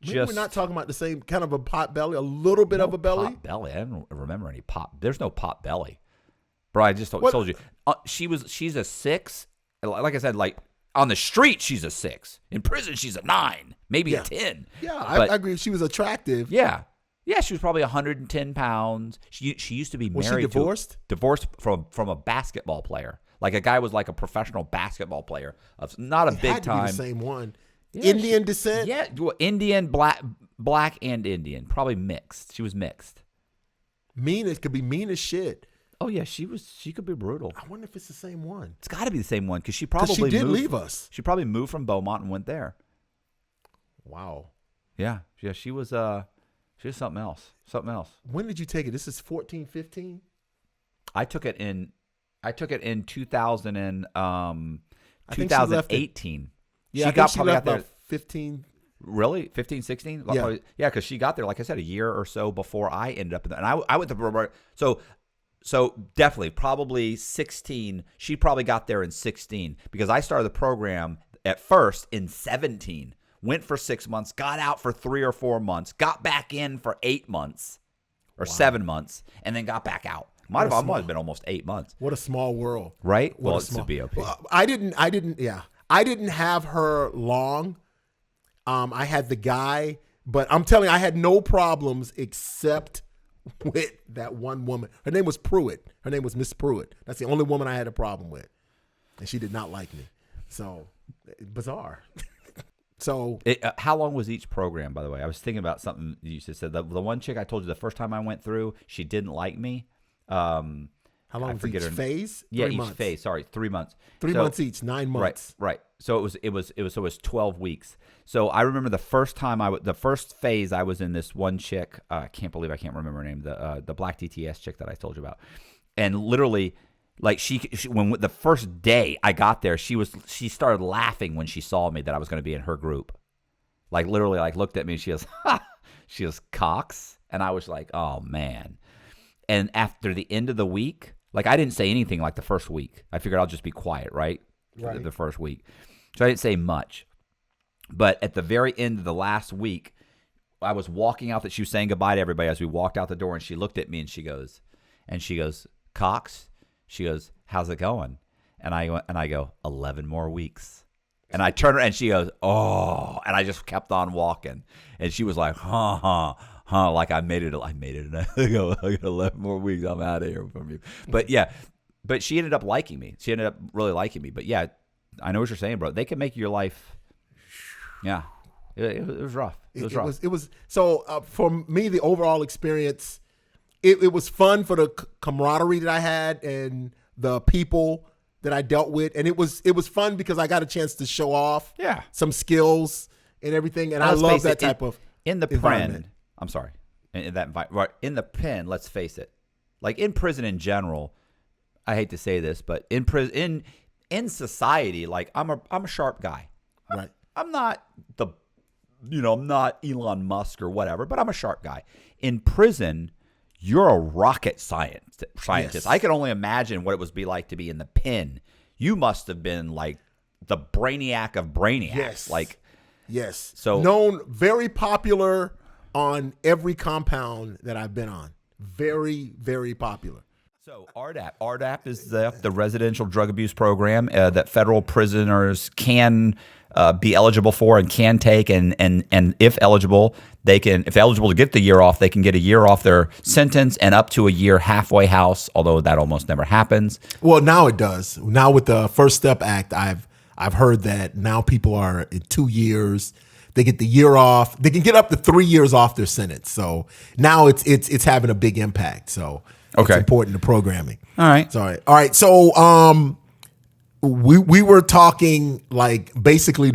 maybe we're not talking about the same kind of a pot belly, a little bit of a belly. Pot belly. I don't remember any pot. There's no pot belly. Bro, I just told you. She's a 6. Like I said, like on the street, she's a 6. In prison, she's a 9, maybe a 10. Yeah, I agree. She was attractive. Yeah. Yeah, she was probably 110 pounds. She used to be married. Was she divorced? Divorced from a basketball player. Like a guy was like a professional basketball player, of not a big time. The same one. Yeah, Indian descent. Yeah, Indian, black and Indian, probably mixed. She was mixed. Mean. It could be mean as shit. Oh yeah, she could be brutal. I wonder if it's the same one. It's got to be the same one because she probably did leave us. She probably moved from Beaumont and went there. Wow. Yeah. She was She was something else. Something else. When did you take it? This is 14, 15? I took it in 2000 and I think she left 2018. Yeah, she left about 15. Really? 15, 16? Yeah. Probably, yeah, because she got there, like I said, a year or so before I ended up in there. And I went to so definitely, probably 16. She probably got there in 16 because I started the program at first in 17. Went for 6 months, got out for 3 or 4 months, got back in for 8 months or 7 months, and then got back out. Might have been almost 8 months. What a small world. Right? Well, it's a BOP. Well, I didn't have her long. I had the guy, but I'm telling you, I had no problems except with that one woman. Her name was Pruitt. Her name was Miss Pruitt. That's the only woman I had a problem with. And she did not like me. So, bizarre. So, how long was each program, by the way? I was thinking about something you just said. The one chick I told you the first time I went through, she didn't like me. How long was each phase? Yeah, 3 each months. phase. Sorry, 3 months. 3 months each, 9 months. Right. So it was 12 weeks. So I remember the first phase I was in this one chick. I can't believe I can't remember her name. The black DTS chick that I told you about, and literally. Like she when the first day I got there, she started laughing when she saw me that I was going to be in her group. Like literally, like looked at me. And she goes, Cox, and I was like, oh man. And after the end of the week, like I didn't say anything like the first week. I figured I'll just be quiet, right? The first week, so I didn't say much. But at the very end of the last week, I was walking out. That she was saying goodbye to everybody as we walked out the door, and she looked at me and she goes, Cox. She goes, how's it going? And I go, 11 more weeks. And I turn her and she goes, oh, and I just kept on walking. And she was like, like I made it. I go, I got 11 more weeks. I'm out of here from you. But yeah, but she ended up liking me. She ended up really liking me. But yeah, I know what you're saying, bro. They can make your life. Yeah, it was rough. It was so for me, the overall experience. It was fun for the camaraderie that I had and the people that I dealt with, and it was fun because I got a chance to show off some skills and everything, and I love that type of in the pen. I'm sorry, in that right in the pen. Let's face it, like in prison in general. I hate to say this, but in prison in society, like I'm a sharp guy. Right. I'm not I'm not Elon Musk or whatever, but I'm a sharp guy. In prison. You're a rocket scientist. Yes. I can only imagine what it would be like to be in the pen. You must have been like the brainiac of brainiacs. Yes. Yes. So known, very popular on every compound that I've been on. Very, very popular. So RDAP is the residential drug abuse program that federal prisoners can be eligible for and can take, and if eligible, if eligible to get the year off, they can get a year off their sentence and up to a year halfway house. Although that almost never happens. Well, now it does. Now with the First Step Act, I've heard that now people are in 2 years. They get the year off. They can get up to 3 years off their sentence. So now it's having a big impact. So it's important to programming. All right. Sorry. All right. So we were talking like basically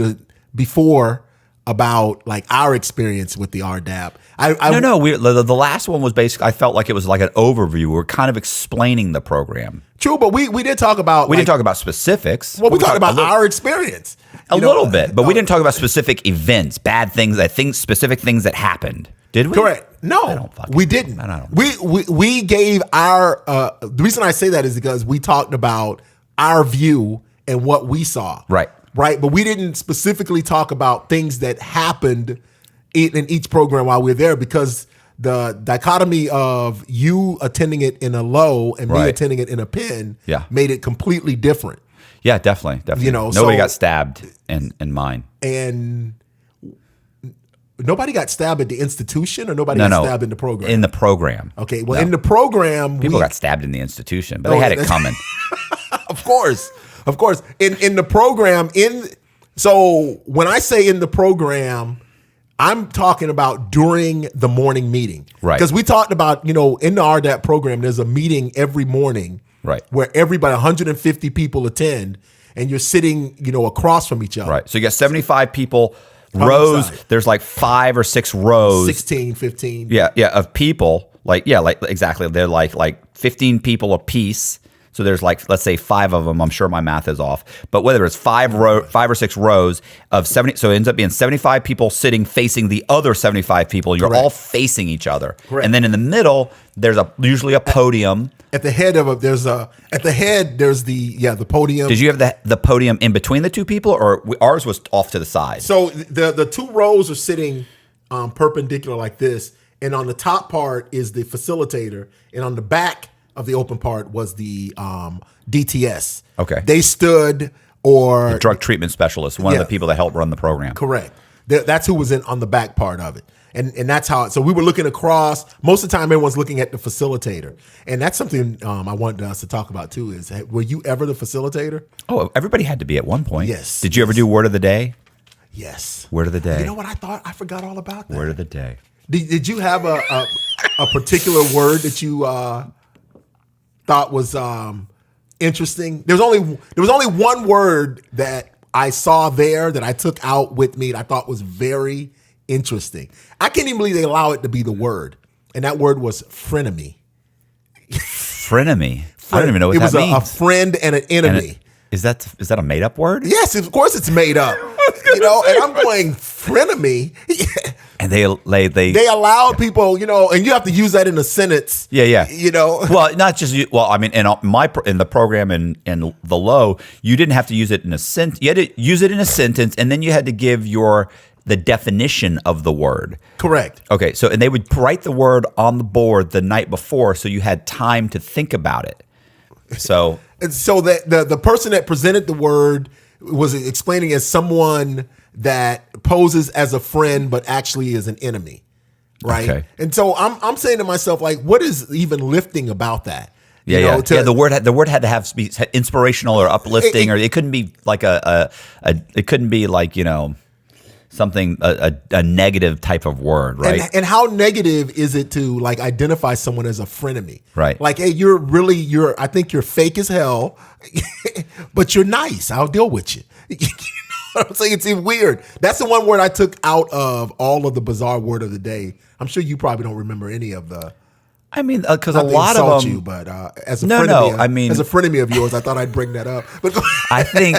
before about like our experience with the RDAP. The last one was basically, I felt like it was like an overview. We're kind of explaining the program. True, but we did talk about didn't talk about specifics. Well, we talked about our experience a little bit, but we didn't talk about specific events, bad things, specific things that happened. Did we? Correct. No, we didn't. We gave our. The reason I say that is because we talked about our view and what we saw. Right. But we didn't specifically talk about things that happened in each program while we were there, because the dichotomy of you attending it in a low and me attending it in a pen made it completely different. Yeah, definitely. Nobody got stabbed in mine. And nobody got stabbed at the institution, or nobody got stabbed in the program? In the program. Okay, well, in the program, people got stabbed in the institution, but they had it coming. Of course. In the program, so when I say in the program, I'm talking about during the morning meeting. Right. Because we talked about, in the RDAP program, there's a meeting every morning. Right. Where everybody, 150 people attend, and you're sitting, across from each other. Right. So you got 75 people rows. inside. There's like 5 or 6 rows. 16, 15. Yeah, of people. Like exactly. They're like 15 people a piece. So there's like, let's say 5 of them. I'm sure my math is off, but whether it's 5 or 6 rows of 70, so it ends up being 75 people sitting facing the other 75 people. You're all facing each other, and then in the middle there's usually a podium. At the head of it, there's the podium. Did you have the podium in between the 2 people, or ours was off to the side? So the 2 rows are sitting perpendicular like this, and on the top part is the facilitator, and on the back of the open part was the DTS. Okay. They stood, or the drug treatment specialist, one of the people that helped run the program. Correct. That's who was on the back part of it. And that's how, so we were looking across. Most of the time, everyone's looking at the facilitator. And that's something I wanted us to talk about too, is were you ever the facilitator? Oh, everybody had to be at one point. Yes. Did you ever do word of the day? Yes. Word of the day. You know what I thought? I forgot all about that. Word of the day. Did you have a particular word that you thought was interesting? There was only one word that I saw there that I took out with me that I thought was very interesting. I can't even believe they allow it to be the word, and that word was frenemy. Frenemy. I don't even know what that means. It was a friend and an enemy. Is that a made up word? Yes, of course it's made up. And I'm going frenemy. And they allowed people, and you have to use that in a sentence. Yeah. Well, not just you. Well, I mean, in the program in the low, you didn't have to use it in a sentence. You had to use it in a sentence, and then you had to give the definition of the word. Correct. Okay, so and they would write the word on the board the night before, so you had time to think about it. So and so that the person that presented the word was explaining as someone that poses as a friend but actually is an enemy, right? Okay. And so I'm saying to myself, like, what is even lifting about that? Yeah. The word had to be inspirational or uplifting, or it couldn't be like it couldn't be like something a negative type of word, right? And how negative is it to like identify someone as a frenemy? Right. Like, hey, I think you're fake as hell, but you're nice. I'll deal with you. You know what I'm saying? It's even weird. That's the one word I took out of all of the bizarre word of the day. I'm sure you probably don't remember any of the. I mean, because a lot of them. You, but as a frenemy of yours, I thought I'd bring that up. But I think,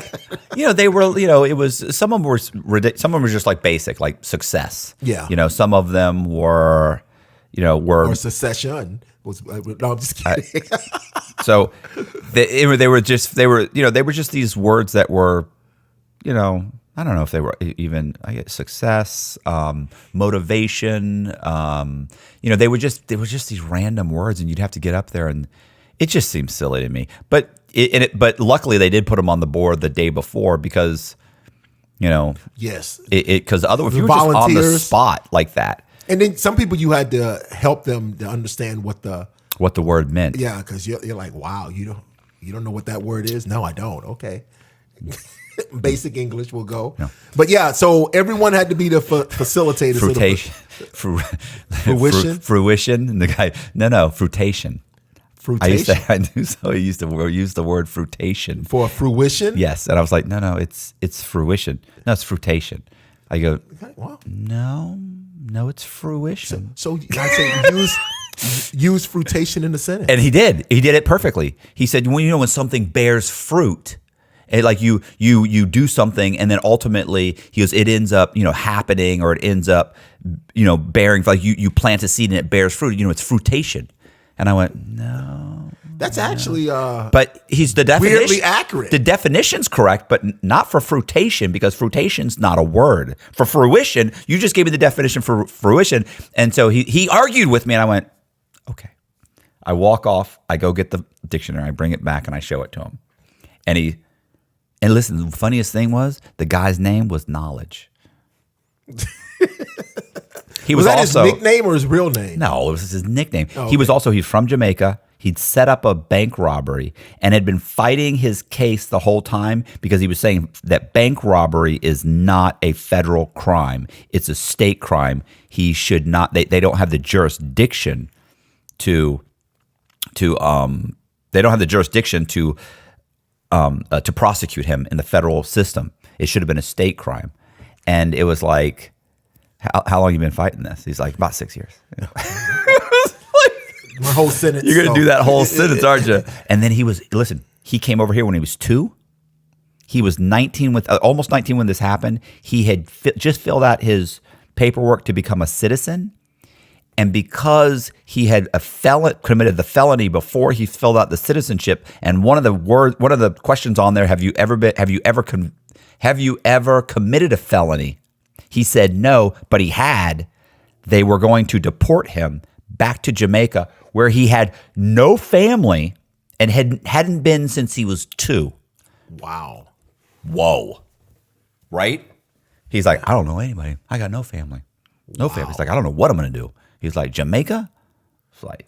they were, it was some of them were just like basic, like success. Yeah. Some of them were, or secession. No, I'm just kidding. So they were just these words that were, I don't know if they were even success, motivation. They were just these random words, and you'd have to get up there, and it just seems silly to me. But but luckily they did put them on the board the day before because, yes, because otherwise if you were just on the spot like that, and then some people you had to help them to understand what the word meant. Yeah, because you're like, wow, you don't know what that word is? No, I don't. Okay. Basic English will go. No. But yeah, so everyone had to be the facilitator. Fruition. And the guy, no, fruitation. Fruitation? I used to use the word fruitation. For fruition? Yes. And I was like, no, it's fruition. No, it's fruitation. I go, wow. No, it's fruition. So I say use fruitation in the sentence. And he did. He did it perfectly. He said, when something bears fruit, and like you do something, and then ultimately he goes, it ends up happening, or it ends up bearing. Like you plant a seed and it bears fruit. It's fruitation. And I went, no. That's actually but he's the definition weirdly accurate. The definition's correct, but not for fruitation, because fruitation's not a word. For fruition, you just gave me the definition for fruition, and so he argued with me, and I went, okay. I walk off. I go get the dictionary. I bring it back, and I show it to him, and listen, the funniest thing was the guy's name was Knowledge. Was that his nickname or his real name? No, it was his nickname. Oh, okay. He's from Jamaica. He'd set up a bank robbery and had been fighting his case the whole time because he was saying that bank robbery is not a federal crime. It's a state crime. He should not, they don't have the jurisdiction to prosecute him in the federal system. It should have been a state crime. And it was like, how long you been fighting this? He's like, about 6 years. My whole sentence. You're going to do that whole sentence, aren't you? And then he came over here when he was 2. He was 19 almost 19 when this happened. He had just filled out his paperwork to become a citizen. And because he had committed the felony before he filled out the citizenship, and one of the questions on there, have you ever committed a felony? He said no, but he had. They were going to deport him back to Jamaica, where he had no family and hadn't been since he was 2. Wow. Whoa. Right? He's like, I don't know anybody. I got no family. No family. He's like, I don't know what I'm going to do. He's like, Jamaica? It's like,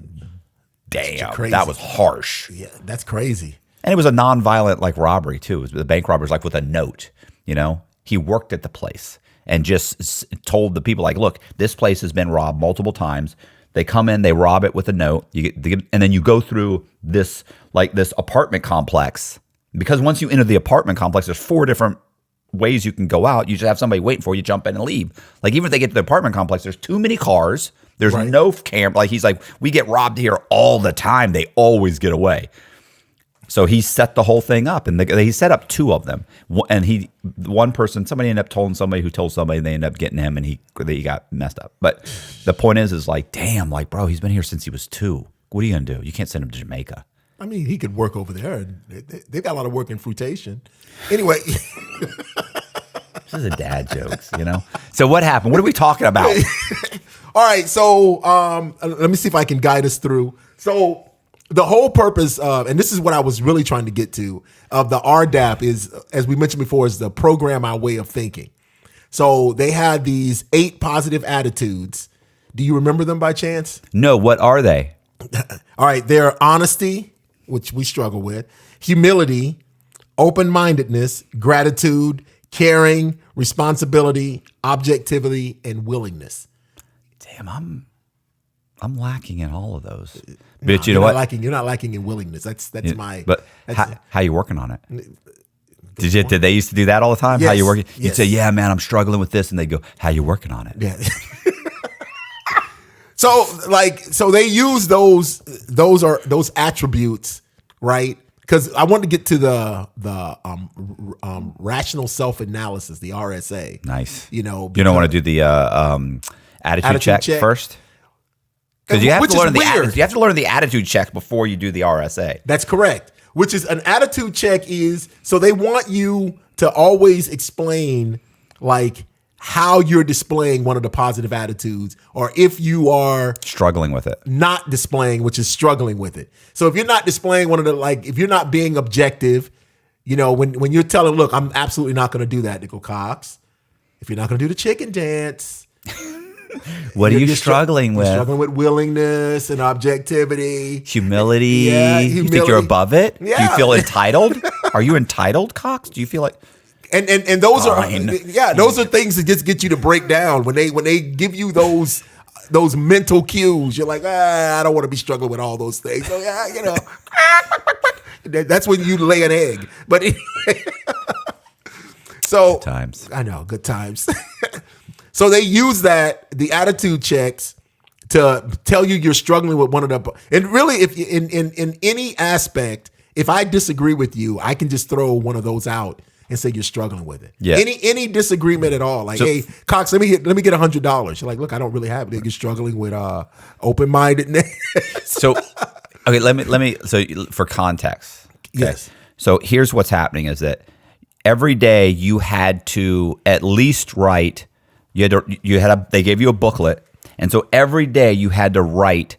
damn, that was harsh. Yeah, that's crazy. And it was a non-violent like robbery too. It was the bank robbers like with a note, you know? He worked at the place and just told the people like, look, this place has been robbed multiple times. They come in, they rob it with a note, and then you go through this apartment complex. Because once you enter the apartment complex, there's 4 different ways you can go out. You just have somebody waiting for you, jump in and leave. Like even if they get to the apartment complex, there's too many cars. There's no camp. Like he's like, we get robbed here all the time. They always get away. So he set the whole thing up, and he set up 2 of them. And somebody ended up telling somebody who told somebody, and they ended up getting him, and he got messed up. But the point is like, damn, like bro, he's been here since he was 2. What are you gonna do? You can't send him to Jamaica. I mean, he could work over there. They've got a lot of work in fruitation. Anyway. This is a dad jokes, you know? So what happened? What are we talking about? All right. So let me see if I can guide us through. So the whole purpose of, and this is what I was really trying to get to, of the RDAP is, as we mentioned before, is the program our way of thinking. So they had these 8 positive attitudes. Do you remember them by chance? No. What are they? All right. They're honesty, which we struggle with, humility, open-mindedness, gratitude, caring, responsibility, objectivity, and willingness. Damn, I'm lacking in all of those. But you know what? You're not lacking in willingness. That's my. But how you working on it? Did they used to do that all the time? Yes, how you working? yes. You'd say, yeah, man, I'm struggling with this, and they go, how you working on it? Yeah. So they use those attributes, right? Because I want to get to the rational self-analysis, the RSA. Nice. You don't want to do the attitude check first? Because you have to learn you have to learn the attitude check before you do the RSA. That's correct. Which is an attitude check is, so they want you to always explain like how you're displaying one of the positive attitudes, or if you are struggling with it, not displaying, which is struggling with it. So if you're not displaying one of the, if you're not being objective, when you're telling, look, I'm absolutely not going to do that, Nickel Cox. If you're not going to do the chicken dance, what are you struggling with? Struggling with willingness and objectivity, humility. Yeah, humility. You think you're above it? Yeah. Do you feel entitled? Are you entitled, Cox? Do you feel like? And those those are things that just get you to break down when they give you those mental cues. You're like, I don't want to be struggling with all those things. So that's when you lay an egg. But so good times. I know, good times. So they use the attitude checks to tell you you're struggling with one of the, and really, if in any aspect, if I disagree with you, I can just throw one of those out and say you're struggling with it. Yeah. Any disagreement at all, like, hey, Cox, let me get $100. You're like, look, I don't really have it. You're struggling with open-mindedness. So, okay, let me. So for context, okay? Yes. So here's what's happening: is that every day you had to at least write. They gave you a booklet, and so every day you had to write.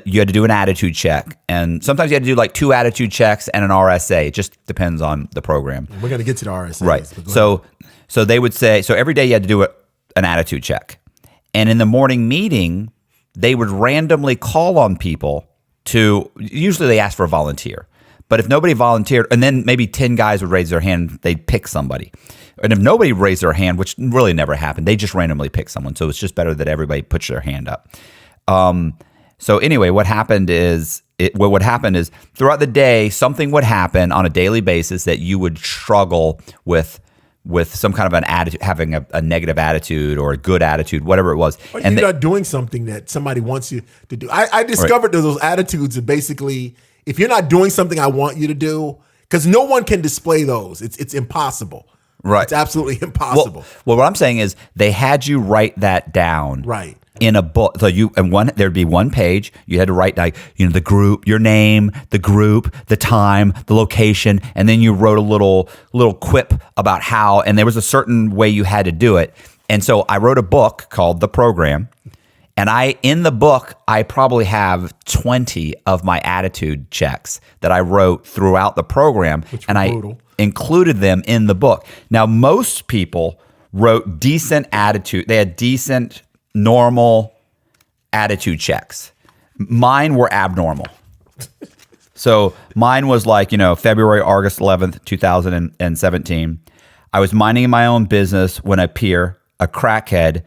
You had to do an attitude check, and sometimes you had to do like 2 attitude checks and an RSA. It just depends on the program. We're going to get to the RSA. Right. So they would say, so every day you had to do an attitude check. And in the morning meeting, they would randomly call on people usually they ask for a volunteer. But if nobody volunteered, and then maybe 10 guys would raise their hand, they'd pick somebody. And if nobody raised their hand, which really never happened, they just randomly pick someone. So it's just better that everybody puts their hand up. So anyway, what would happen is throughout the day, something would happen on a daily basis that you would struggle with with some kind of an attitude, having a negative attitude or a good attitude, whatever it was. Or and you're not doing something that somebody wants you to do. I discovered that those attitudes are basically, if you're not doing something I want you to do, because no one can display those. It's impossible. Right. It's absolutely impossible. Well, what I'm saying is they had you write that down. Right. In a book, so there'd be one page. You had to write down, the group, your name, the group, the time, the location, and then you wrote a little quip about how. And there was a certain way you had to do it. And so I wrote a book called The Program, and in the book I probably have 20 of my attitude checks that I wrote throughout the program, and brutal. I included them in the book. Now most people wrote decent attitude. They had decent, normal attitude checks. Mine were abnormal. So mine was like, February, August 11th, 2017. I was minding my own business when a peer, a crackhead,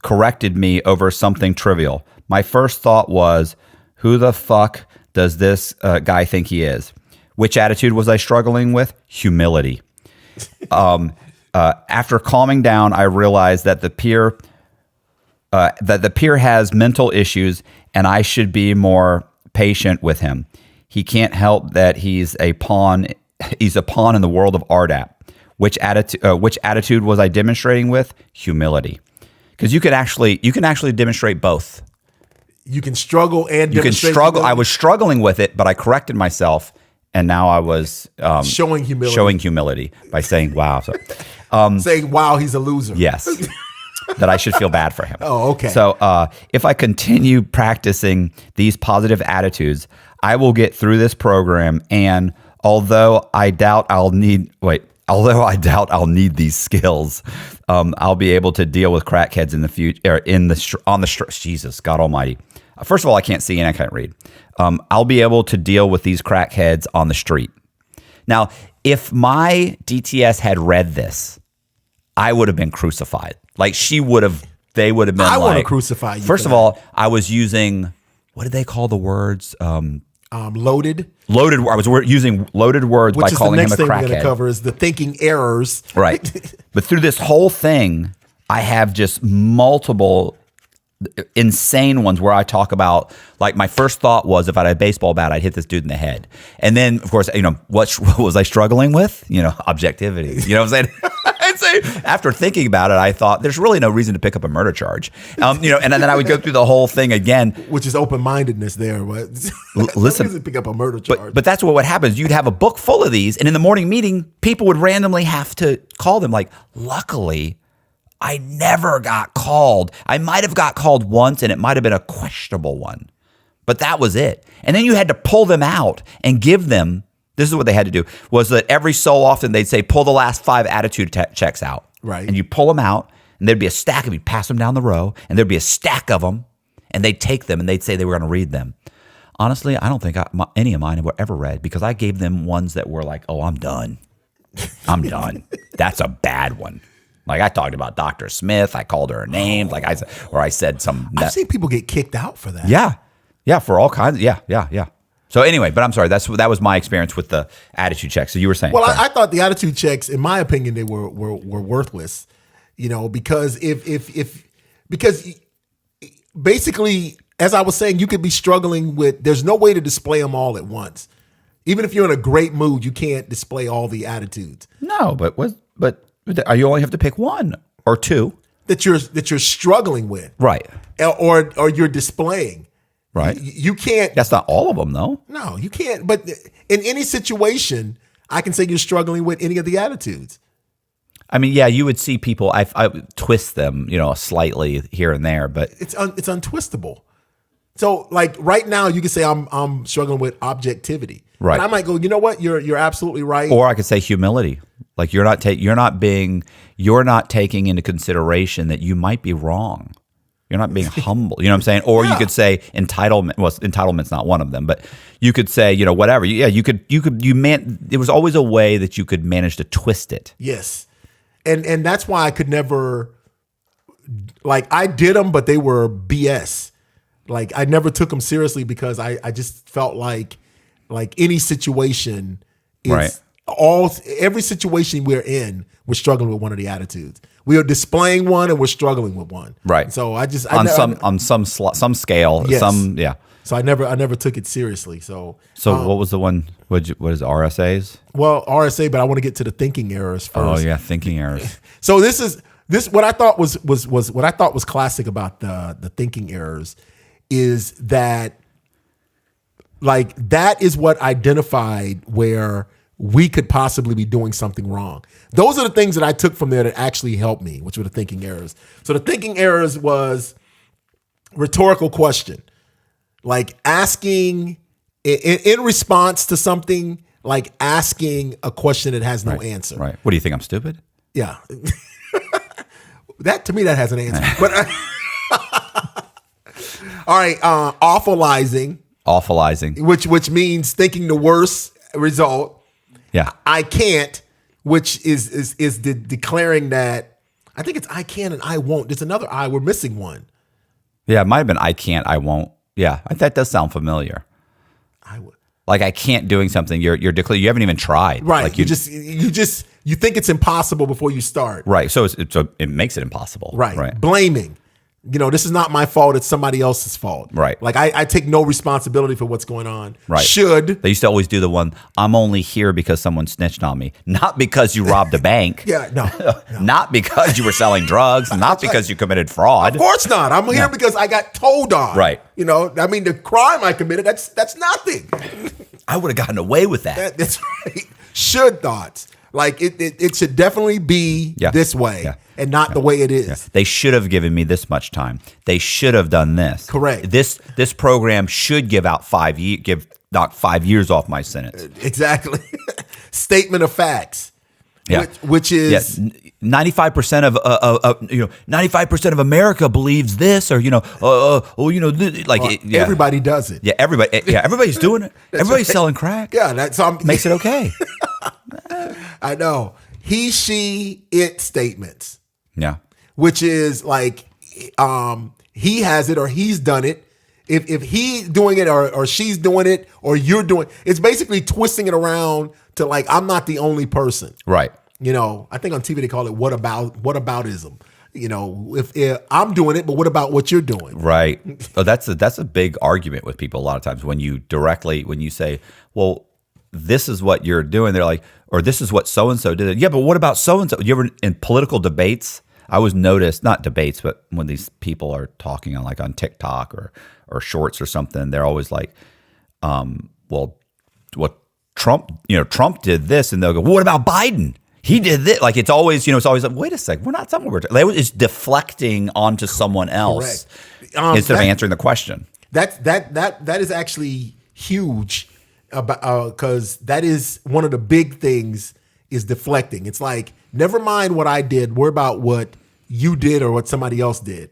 corrected me over something trivial. My first thought was, who the fuck does this guy think he is? Which attitude was I struggling with? Humility. After calming down, I realized that the peer has mental issues, and I should be more patient with him. He can't help that he's a pawn. He's a pawn in the world of RDAP. Which attitude was I demonstrating with? Humility, because you can actually demonstrate both. You can struggle and you can struggle. Humility. I was struggling with it, but I corrected myself. And now I was showing humility by saying, wow. So, saying, wow, he's a loser. Yes. That I should feel bad for him. Oh, okay. So if I continue practicing these positive attitudes, I will get through this program. And although I doubt I'll need these skills, I'll be able to deal with crackheads in the future, on the street. Jesus, God Almighty. First of all, I can't see and I can't read. I'll be able to deal with these crackheads on the street. Now, if my DTS had read this, I would have been crucified. Like they would have been. I want to crucify you. First of all, I was using, what did they call the words? Loaded. Loaded. I was using loaded words by calling him a crackhead. Which is the next thing we're going to cover is the thinking errors. Right. But through this whole thing, I have just multiple insane ones where I talk about, like, my first thought was, if I had a baseball bat, I'd hit this dude in the head. And then, of course, what was I struggling with? Objectivity. You know what I'm saying? I'd say, after thinking about it, I thought there's really no reason to pick up a murder charge. And then I would go through the whole thing again, which is open-mindedness there. But listen, pick up a murder charge. But that's what would happen. You'd have a book full of these, and in the morning meeting, people would randomly have to call them. Like, luckily, I never got called. I might have got called once, and it might have been a questionable one, but that was it. And then you had to pull them out and give them. This is what they had to do, was that every so often they'd say, pull the last 5 attitude checks out. Right. And you pull them out, and there'd be a stack of you pass them down the row, and there'd be a stack of them, and they'd take them, and they'd say they were going to read them. Honestly, I don't think any of mine were ever read, because I gave them ones that were like, oh, I'm done. I'm done. That's a bad one. Like, I talked about Dr. Smith. I called her names. Like, I said some. I've seen people get kicked out for that. Yeah, for all kinds. Yeah. So anyway, but I'm sorry. That was my experience with the attitude checks. So you were saying. Well, I thought the attitude checks, in my opinion, they were worthless. Because because basically, as I was saying, you could be struggling with. There's no way to display them all at once. Even if you're in a great mood, you can't display all the attitudes. No, but you only have to pick one or two that you're struggling with, right? Or you're displaying, right? You can't. That's not all of them, though. No, you can't. But in any situation, I can say you're struggling with any of the attitudes. I mean, yeah, you would see people. I twist them, slightly here and there, but it's untwistable. So, like right now, you can say I'm struggling with objectivity, right? And I might go, you know what? You're absolutely right. Or I could say humility. Like, you're not taking into consideration that you might be wrong. You're not being humble. You know what I'm saying? Or you could say entitlement. Well, entitlement's not one of them, but you could say, whatever. Yeah, there was always a way that you could manage to twist it. Yes. And that's why I could never, like, I did them, but they were BS. Like, I never took them seriously because I just felt like any situation is, right. Every situation we're in, we're struggling with one of the attitudes. We are displaying one and we're struggling with one. Right. So on some scale, yes. So I never took it seriously. So what was the one? What is RSAs? Well, RSA, but I want to get to the thinking errors first. Oh yeah, thinking errors. So this what I thought was what I thought was classic about the thinking errors is that like that is what identified where we could possibly be doing something wrong. Those are the things that I took from there that actually helped me, which were the thinking errors. So the thinking errors was rhetorical question, like asking in response to something, like asking a question that has no answer. Right. What do you think? I'm stupid? Yeah. That to me, that has an answer. But all right, awfulizing, which means thinking the worst result. Yeah, I can't, which is declaring that. I think it's I can and I won't. There's another I. We're missing one. Yeah, it might have been I can't, I won't. Yeah, that does sound familiar. I would. Like I can't doing something. You're declaring. You haven't even tried. Right. Like you think it's impossible before you start. Right. So it makes it impossible. Right. Blaming. This is not my fault. It's somebody else's fault. Right. Like I take no responsibility for what's going on. Right. Should. They used to always do the one, I'm only here because someone snitched on me. Not because you robbed a bank. Yeah, no. Not because you were selling drugs. Not because you committed fraud. Of course not. I'm here because I got told on. Right. The crime I committed, that's nothing. I would have gotten away with that. That's right. Should thoughts. Like it should definitely be this way and not the way it is. Yeah. They should have given me this much time. They should have done this. Correct. This program should knock 5 years off my sentence. Exactly. Statement of facts. Yeah. Which is 95% of 95% of America believes this, or everybody does it. Yeah, everybody's doing it. Everybody's right. selling crack. Yeah, that's makes it okay. I know. He, she, it statements. Yeah. Which is like he has it or he's done it. If he's doing it or she's doing it or you're doing it's basically twisting it around to like I'm not the only person. Right. I think on TV they call it whataboutism. If I'm doing it, but what about what you're doing? Right. Oh, that's a big argument with people a lot of times when you say, well, this is what you're doing. They're like, or this is what so-and-so did. Yeah, but what about so-and-so? You ever in political debates, I always noticed, not debates, but when these people are talking on TikTok or shorts or something, they're always like, well, what Trump did this, and they'll go, well, what about Biden? He did this. Like it's always like, wait a second, we're not something it's deflecting onto someone else instead of answering the question. That is actually huge because that is one of the big things is deflecting. It's like, never mind what I did, worry about what you did or what somebody else did.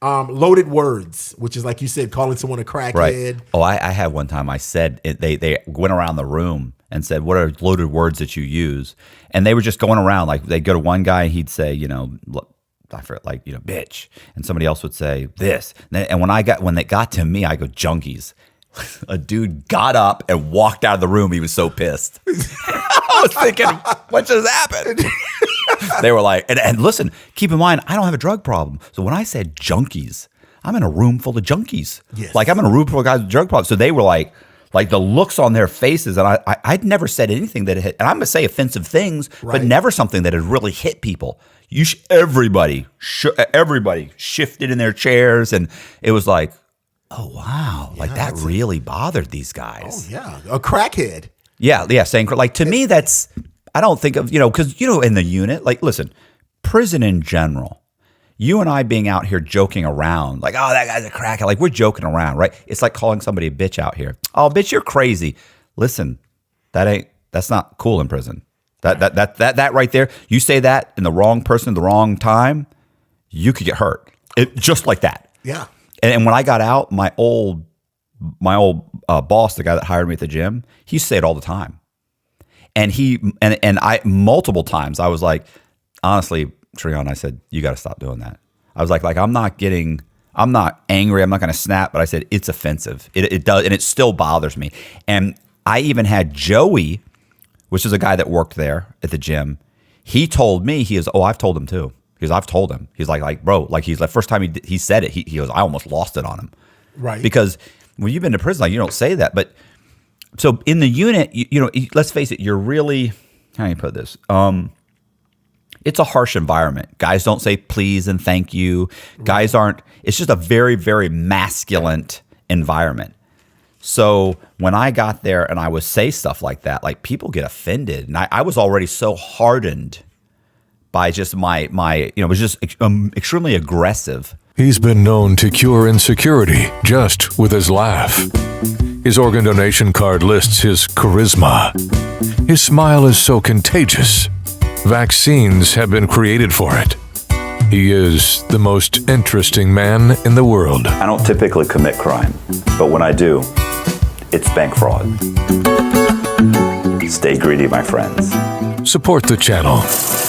Loaded words, which is like you said, calling someone a crackhead. Right. Oh, I had one time I said, they went around the room and said, what are loaded words that you use? And they were just going around, like they'd go to one guy and he'd say, I forget, bitch. And somebody else would say this. And when they got to me, I go, junkies. A dude got up and walked out of the room. He was so pissed. I was thinking, what just happened? They were like, and listen, keep in mind, I don't have a drug problem. So when I said junkies, I'm in a room full of junkies. Yes. Like I'm in a room full of guys with drug problems. So they were like the looks on their faces. And I'd never said anything that hit, and I'm going to say offensive things, right, but never something that had really hit people. Everybody shifted in their chairs. And it was like, oh, wow. Like that really bothered these guys. Oh, yeah. A crackhead. Yeah. Saying, like, to me, that's, I don't think of, because, in the unit, like, listen, prison in general, you and I being out here joking around, like, oh, that guy's a crackhead. Like, we're joking around, right? It's like calling somebody a bitch out here. Oh, bitch, you're crazy. Listen, that's not cool in prison. That right there, you say that in the wrong person at the wrong time, you could get hurt. Just like that. Yeah. And when I got out, my old boss, the guy that hired me at the gym, he used to say it all the time. And I multiple times I was like, honestly, Treon, I said, you got to stop doing that. I was like I'm not angry, I'm not going to snap, but I said it's offensive. It does, and it still bothers me. And I even had Joey which is a guy that worked there at the gym, he told me, I've told him too. Because I've told him. He's like, bro, like he's like, first time he said it, he goes, I almost lost it on him. Right. Because when you've been to prison, like you don't say that. But so in the unit, you know, let's face it, you're really, how do you put this? It's a harsh environment. Guys don't say please and thank you. Guys aren't, it's just a very, very masculine environment. So when I got there and I would say stuff like that, like people get offended. And I was already so hardened by just my it was just extremely aggressive. He's been known to cure insecurity just with his laugh. His organ donation card lists his charisma. His smile is so contagious. Vaccines have been created for it. He is the most interesting man in the world. I don't typically commit crime, but when I do, it's bank fraud. Stay greedy, my friends. Support the channel.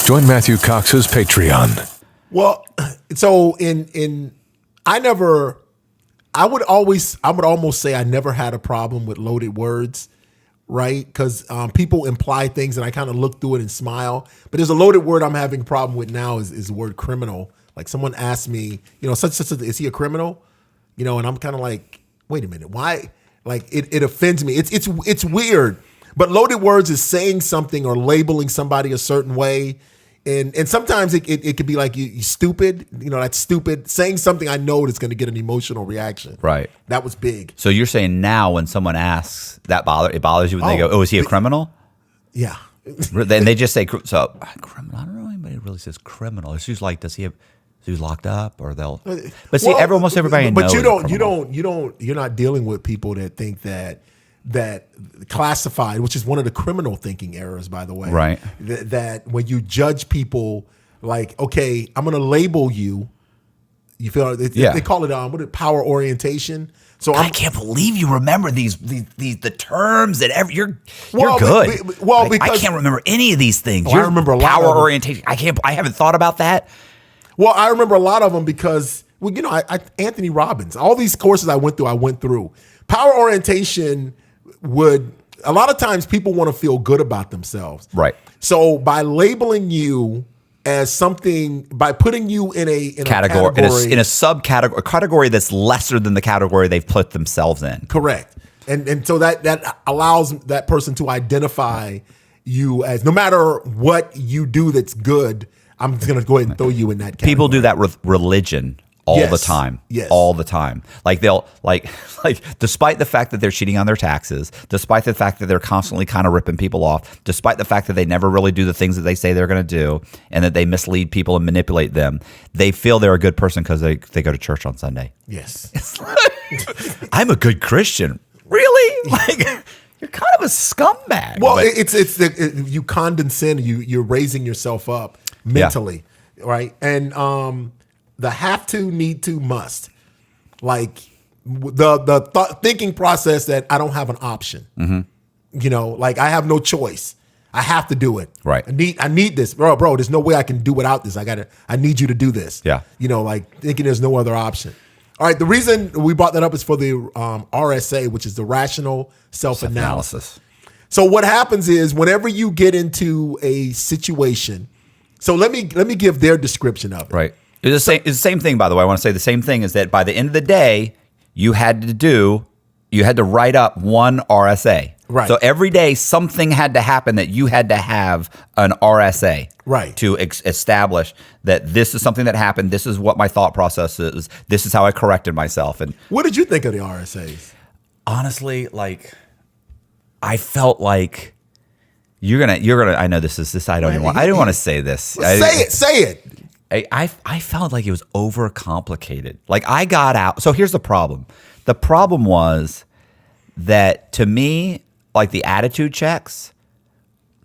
Join Matthew Cox's Patreon. Well, so I would almost say I never had a problem with loaded words, right? Because people imply things and I kind of look through it and smile. But there's a loaded word I'm having a problem with now is the word criminal. Like someone asked me, you know, is he a criminal? You know, and I'm kind of like, wait a minute, why? Like it offends me. It's weird. But loaded words is saying something or labeling somebody a certain way. And sometimes it could be like you stupid, you know, that's stupid. Saying something I know is going to get an emotional reaction. Right. That was big. So you're saying now when someone asks it bothers you when they go, oh, is he a criminal? Yeah. Then they just say, so criminal. I don't know anybody who really says criminal. It's just like, is he locked up or they'll, but see, almost everybody knows. But you're not dealing with people that think that classified, which is one of the criminal thinking errors, by the way. Right. That when you judge people, like, okay, I'm going to label you. You feel they call it power orientation. So I can't believe you remember these the terms that you're good. Because I can't remember any of these things. I remember a lot power of them. orientation. I haven't thought about that. Well, I remember a lot of them because, well, you know, Anthony Robbins, all these courses I went through. Power orientation a lot of times people want to feel good about themselves. Right. So by labeling you as something, by putting you in a category, in a subcategory, a category that's lesser than the category they've put themselves in. Correct. And so that allows that person to identify you as, no matter what you do that's good, I'm going to go ahead and throw you in that category. People do that with religion all the time. Yes. All the time. Like they'll like despite the fact that they're cheating on their taxes, despite the fact that they're constantly kind of ripping people off, despite the fact that they never really do the things that they say they're going to do and that they mislead people and manipulate them, they feel they're a good person because they go to church on Sunday. Yes. I'm a good Christian. Really? Like you're kind of a scumbag. Well, you condescend, you're raising yourself up mentally, right? And the have to, need to, must, like the thinking process that I don't have an option. Mm-hmm. You know, like I have no choice. I have to do it. Right. I need this, bro. There's no way I can do without this. I need you to do this. Yeah. You know, like thinking there's no other option. All right. The reason we brought that up is for the RSA, which is the rational self-analysis. So what happens is whenever you get into a situation, so let me give their description of it. Right. It's the same thing, by the way. I want to say the same thing is that by the end of the day, you had to write up one RSA. Right. So every day something had to happen that you had to have an RSA. Right. To establish that this is something that happened. This is what my thought process is. This is how I corrected myself. And what did you think of the RSAs? Honestly, like I felt like you're gonna. I know this. I didn't want to say this. Say it. I felt like it was overcomplicated. Like I got out. So here's the problem. The problem was that to me, like the attitude checks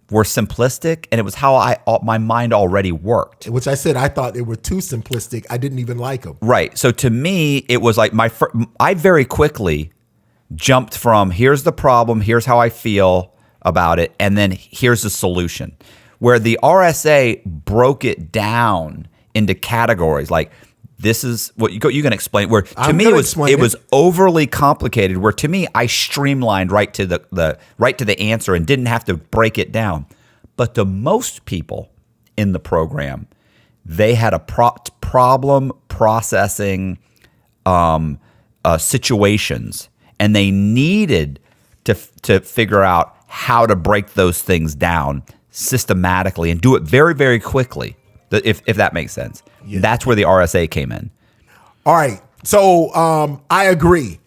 were simplistic, and it was how my mind already worked. Which I said I thought they were too simplistic. I didn't even like them. Right. So to me, it was like I very quickly jumped from here's the problem, here's how I feel about it, and then here's the solution. Where the RSA broke it down into categories like this is what you can explain. Where to I'm me gonna it explain it. was overly complicated. Where to me I streamlined right to the answer and didn't have to break it down. But to most people in the program, they had a problem processing situations, and they needed to figure out how to break those things down systematically and do it very, very quickly. If that makes sense. Yeah. That's where the RSA came in. All right. So I agree.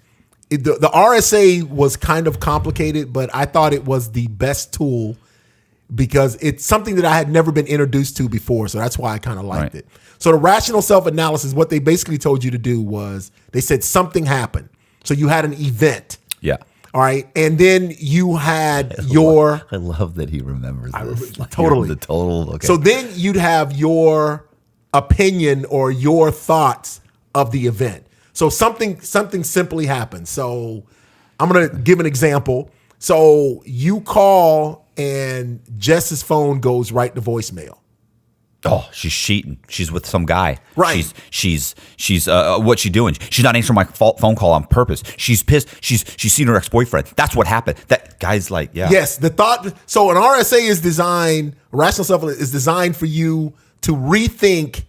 The RSA was kind of complicated, but I thought it was the best tool because it's something that I had never been introduced to before. So that's why I kind of liked it. So the rational self-analysis, what they basically told you to do was they said something happened. So you had an event. Yeah. All right. And then you had I love that he remembers this. Totally. The total. Okay. So then you'd have your opinion or your thoughts of the event. So something simply happened. So I'm going to give an example. So you call and Jess's phone goes right to voicemail. Oh, she's cheating. She's with some guy. Right. She's what's she doing? She's not answering my phone call on purpose. She's pissed. She's seen her ex-boyfriend. That's what happened. That guy's like, yeah. Yes, the thought. So an RSA is designed. Rational self is designed for you to rethink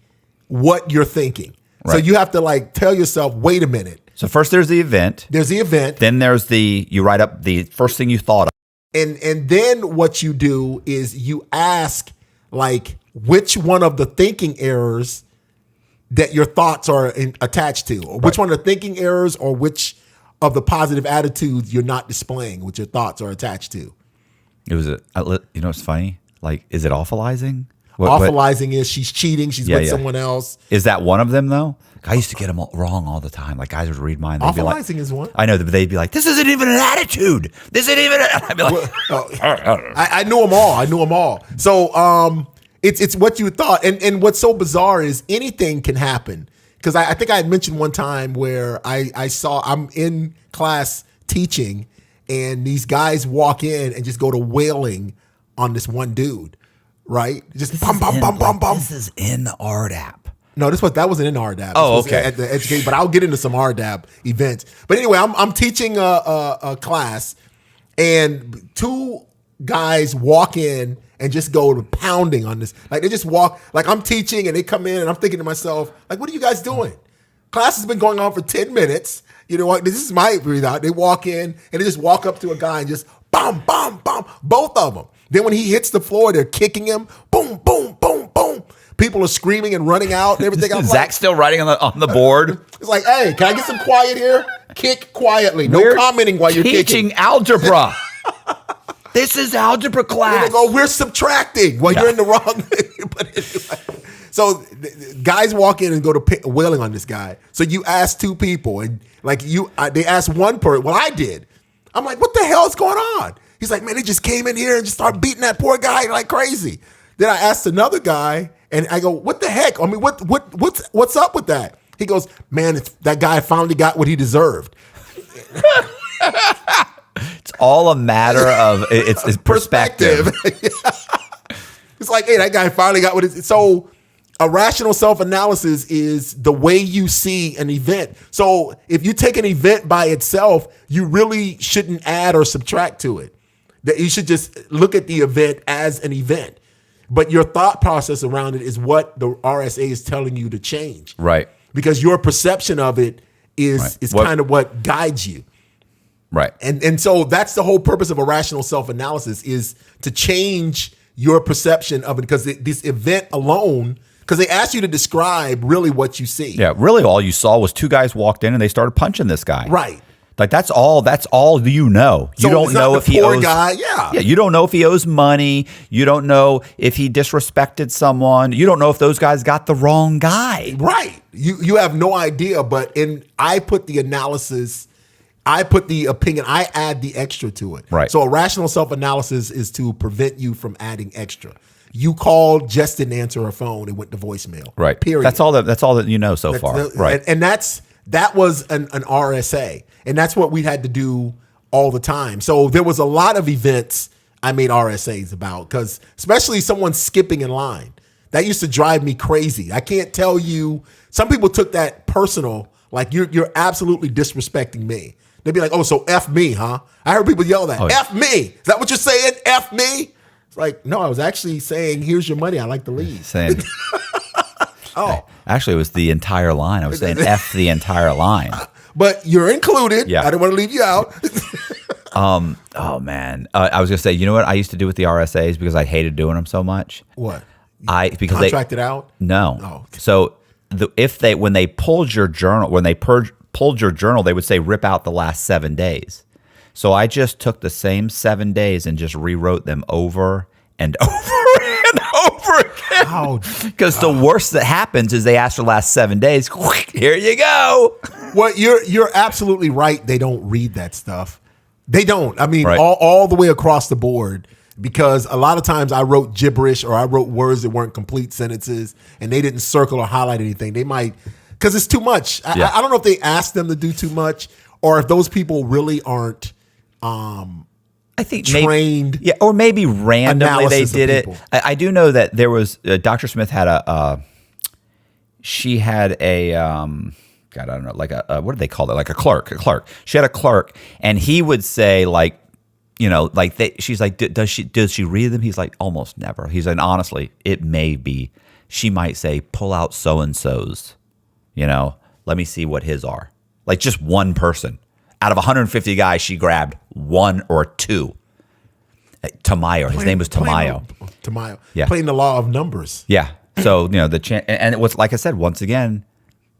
what you're thinking. Right. So you have to like tell yourself, wait a minute. So first there's the event. There's the event. Then there's you write up the first thing you thought of. And then what you do is you ask like which one of the thinking errors that your thoughts are attached to, or which one of the thinking errors or which of the positive attitudes you're not displaying, which your thoughts are attached to. It was it's funny. Like, is it awfulizing? Awfulizing is she's cheating. She's with someone else. Is that one of them though? I used to get them wrong all the time. Like guys would read mine. Awfulizing is one. I know, but they'd be like, "This isn't even an attitude. This isn't even." I'd be like, I knew them all. I knew them all. So it's what you thought, and what's so bizarre is anything can happen. Because I think I had mentioned one time where I'm in class teaching, and these guys walk in and just go to wailing on this one dude. Right? Just bum, bum, bum, bum, bum. This is in the RDAP. No, that wasn't in RDAP. Oh, okay. At the education, but I'll get into some RDAP events. But anyway, I'm teaching a class, and two guys walk in and just go to pounding on this. Like they just walk, like I'm teaching, and they come in, and I'm thinking to myself, like, what are you guys doing? Class has been going on for 10 minutes. You know what? This is my breathe out. They walk in, and they just walk up to a guy and just bum, bum, bum, both of them. Then when he hits the floor, they're kicking him. Boom, boom, boom, boom. People are screaming and running out and everything. Zach's still writing on the board. It's like, hey, can I get some quiet here? Kick quietly. No commenting while you're kicking. Teaching algebra. This is algebra class. We're subtracting while you're in the wrong. But anyway, so guys walk in and go to wailing on this guy. So you ask two people, and like they asked one person. Well, I did. I'm like, what the hell is going on? He's like, man, they just came in here and just started beating that poor guy like crazy. Then I asked another guy, and I go, what the heck? I mean, what's up with that? He goes, man, that guy finally got what he deserved. It's all a matter of it's perspective. It's like, hey, that guy finally got what it. So a rational self-analysis is the way you see an event. So if you take an event by itself, you really shouldn't add or subtract to it. That you should just look at the event as an event. But your thought process around it is what the RSA is telling you to change. Right. Because your perception of it is kind of what guides you. Right. And so that's the whole purpose of a rational self-analysis is to change your perception of it. Because this event alone, because they ask you to describe really what you see. Yeah, really all you saw was two guys walked in and they started punching this guy. Right. Like that's all you know. You don't know if he owes guy, you don't know if he owes money. You don't know if he disrespected someone. You don't know if those guys got the wrong guy. Right. You have no idea, but I put the analysis, I put the opinion, I add the extra to it. Right. So a rational self-analysis is to prevent you from adding extra. You called, Jess didn't answer her phone, it went to voicemail. Right. Period. That's all that you know so far. Right. And that was an RSA. And that's what we had to do all the time. So there was a lot of events I made RSAs about, because especially someone skipping in line. That used to drive me crazy. I can't tell you. Some people took that personal, like you're absolutely disrespecting me. They'd be like, "Oh, so F me, huh?" I heard people yell that. F me. Is that what you're saying? F me? It's like, no, I was actually saying, here's your money. I like to leave. Saying, actually, it was the entire line. I was saying F the entire line. But you're included. Yeah. I didn't want to leave you out. Oh man, I was gonna say, you know what I used to do with the RSAs because I hated doing them so much. What? Because contracted out? No. Oh, okay. So when they pulled your journal, pulled your journal, they would say rip out the last 7 days. So I just took the same 7 days and just rewrote them over and over and over again. Because the worst that happens is they ask for the last 7 days. Here you go. Well, you're absolutely right. They don't read that stuff. They don't. I mean, Right. all the way across the board. Because a lot of times I wrote gibberish or I wrote words that weren't complete sentences and they didn't circle or highlight anything. They might, because it's too much. Yeah. I don't know if they asked them to do too much or if those people really aren't I think trained. Maybe, or maybe randomly they analysis of did it. people. I do know that there was Dr. Smith had she had a God, I don't know, like a what do they call it? Like a clerk. She had a clerk, and he would say like, you know, like she's like, does she read them? He's like, almost never. He's like, honestly, it may be. She might say, pull out so and so's. You know, let me see what his are. Like just one person. Out of 150 guys, she grabbed one or two. Tamayo. His name was Tamayo. Tamayo. Yeah. Playing the law of numbers. Yeah. So, you know, and it was, like I said, once again,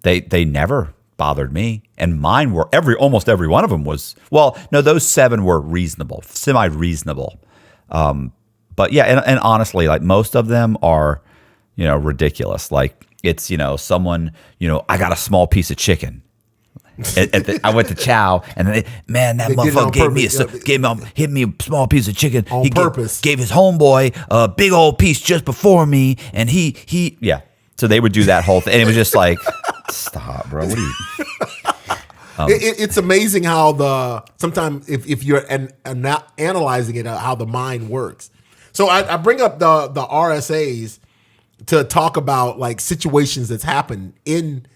they never bothered me. And mine were almost every one of them was, well, no, those 7 were reasonable, semi-reasonable. But yeah, and honestly, like most of them are, you know, ridiculous. Like it's, you know, someone, you know, I got a small piece of chicken. I went to chow, and that motherfucker hit me a small piece of chicken on purpose. Gave his homeboy a big old piece just before me, and he yeah. So they would do that whole thing, and it was just like, stop, bro. What are you? It's amazing how sometimes if you're analyzing it, how the mind works. So I bring up the RSAs to talk about like situations that's happened in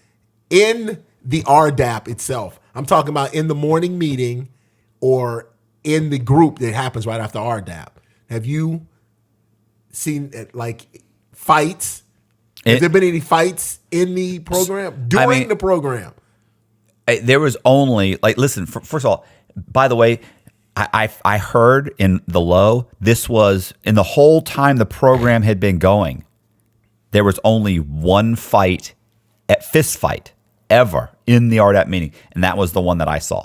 the RDAP itself. I'm talking about in the morning meeting or in the group that happens right after RDAP. Have you seen like fights? Has there been any fights in the program during the program? There was only like, listen, first of all, by the way, I heard in the low, this was in the whole time the program had been going, there was only one fight, fist fight ever in the RDAP meeting, and that was the one that I saw.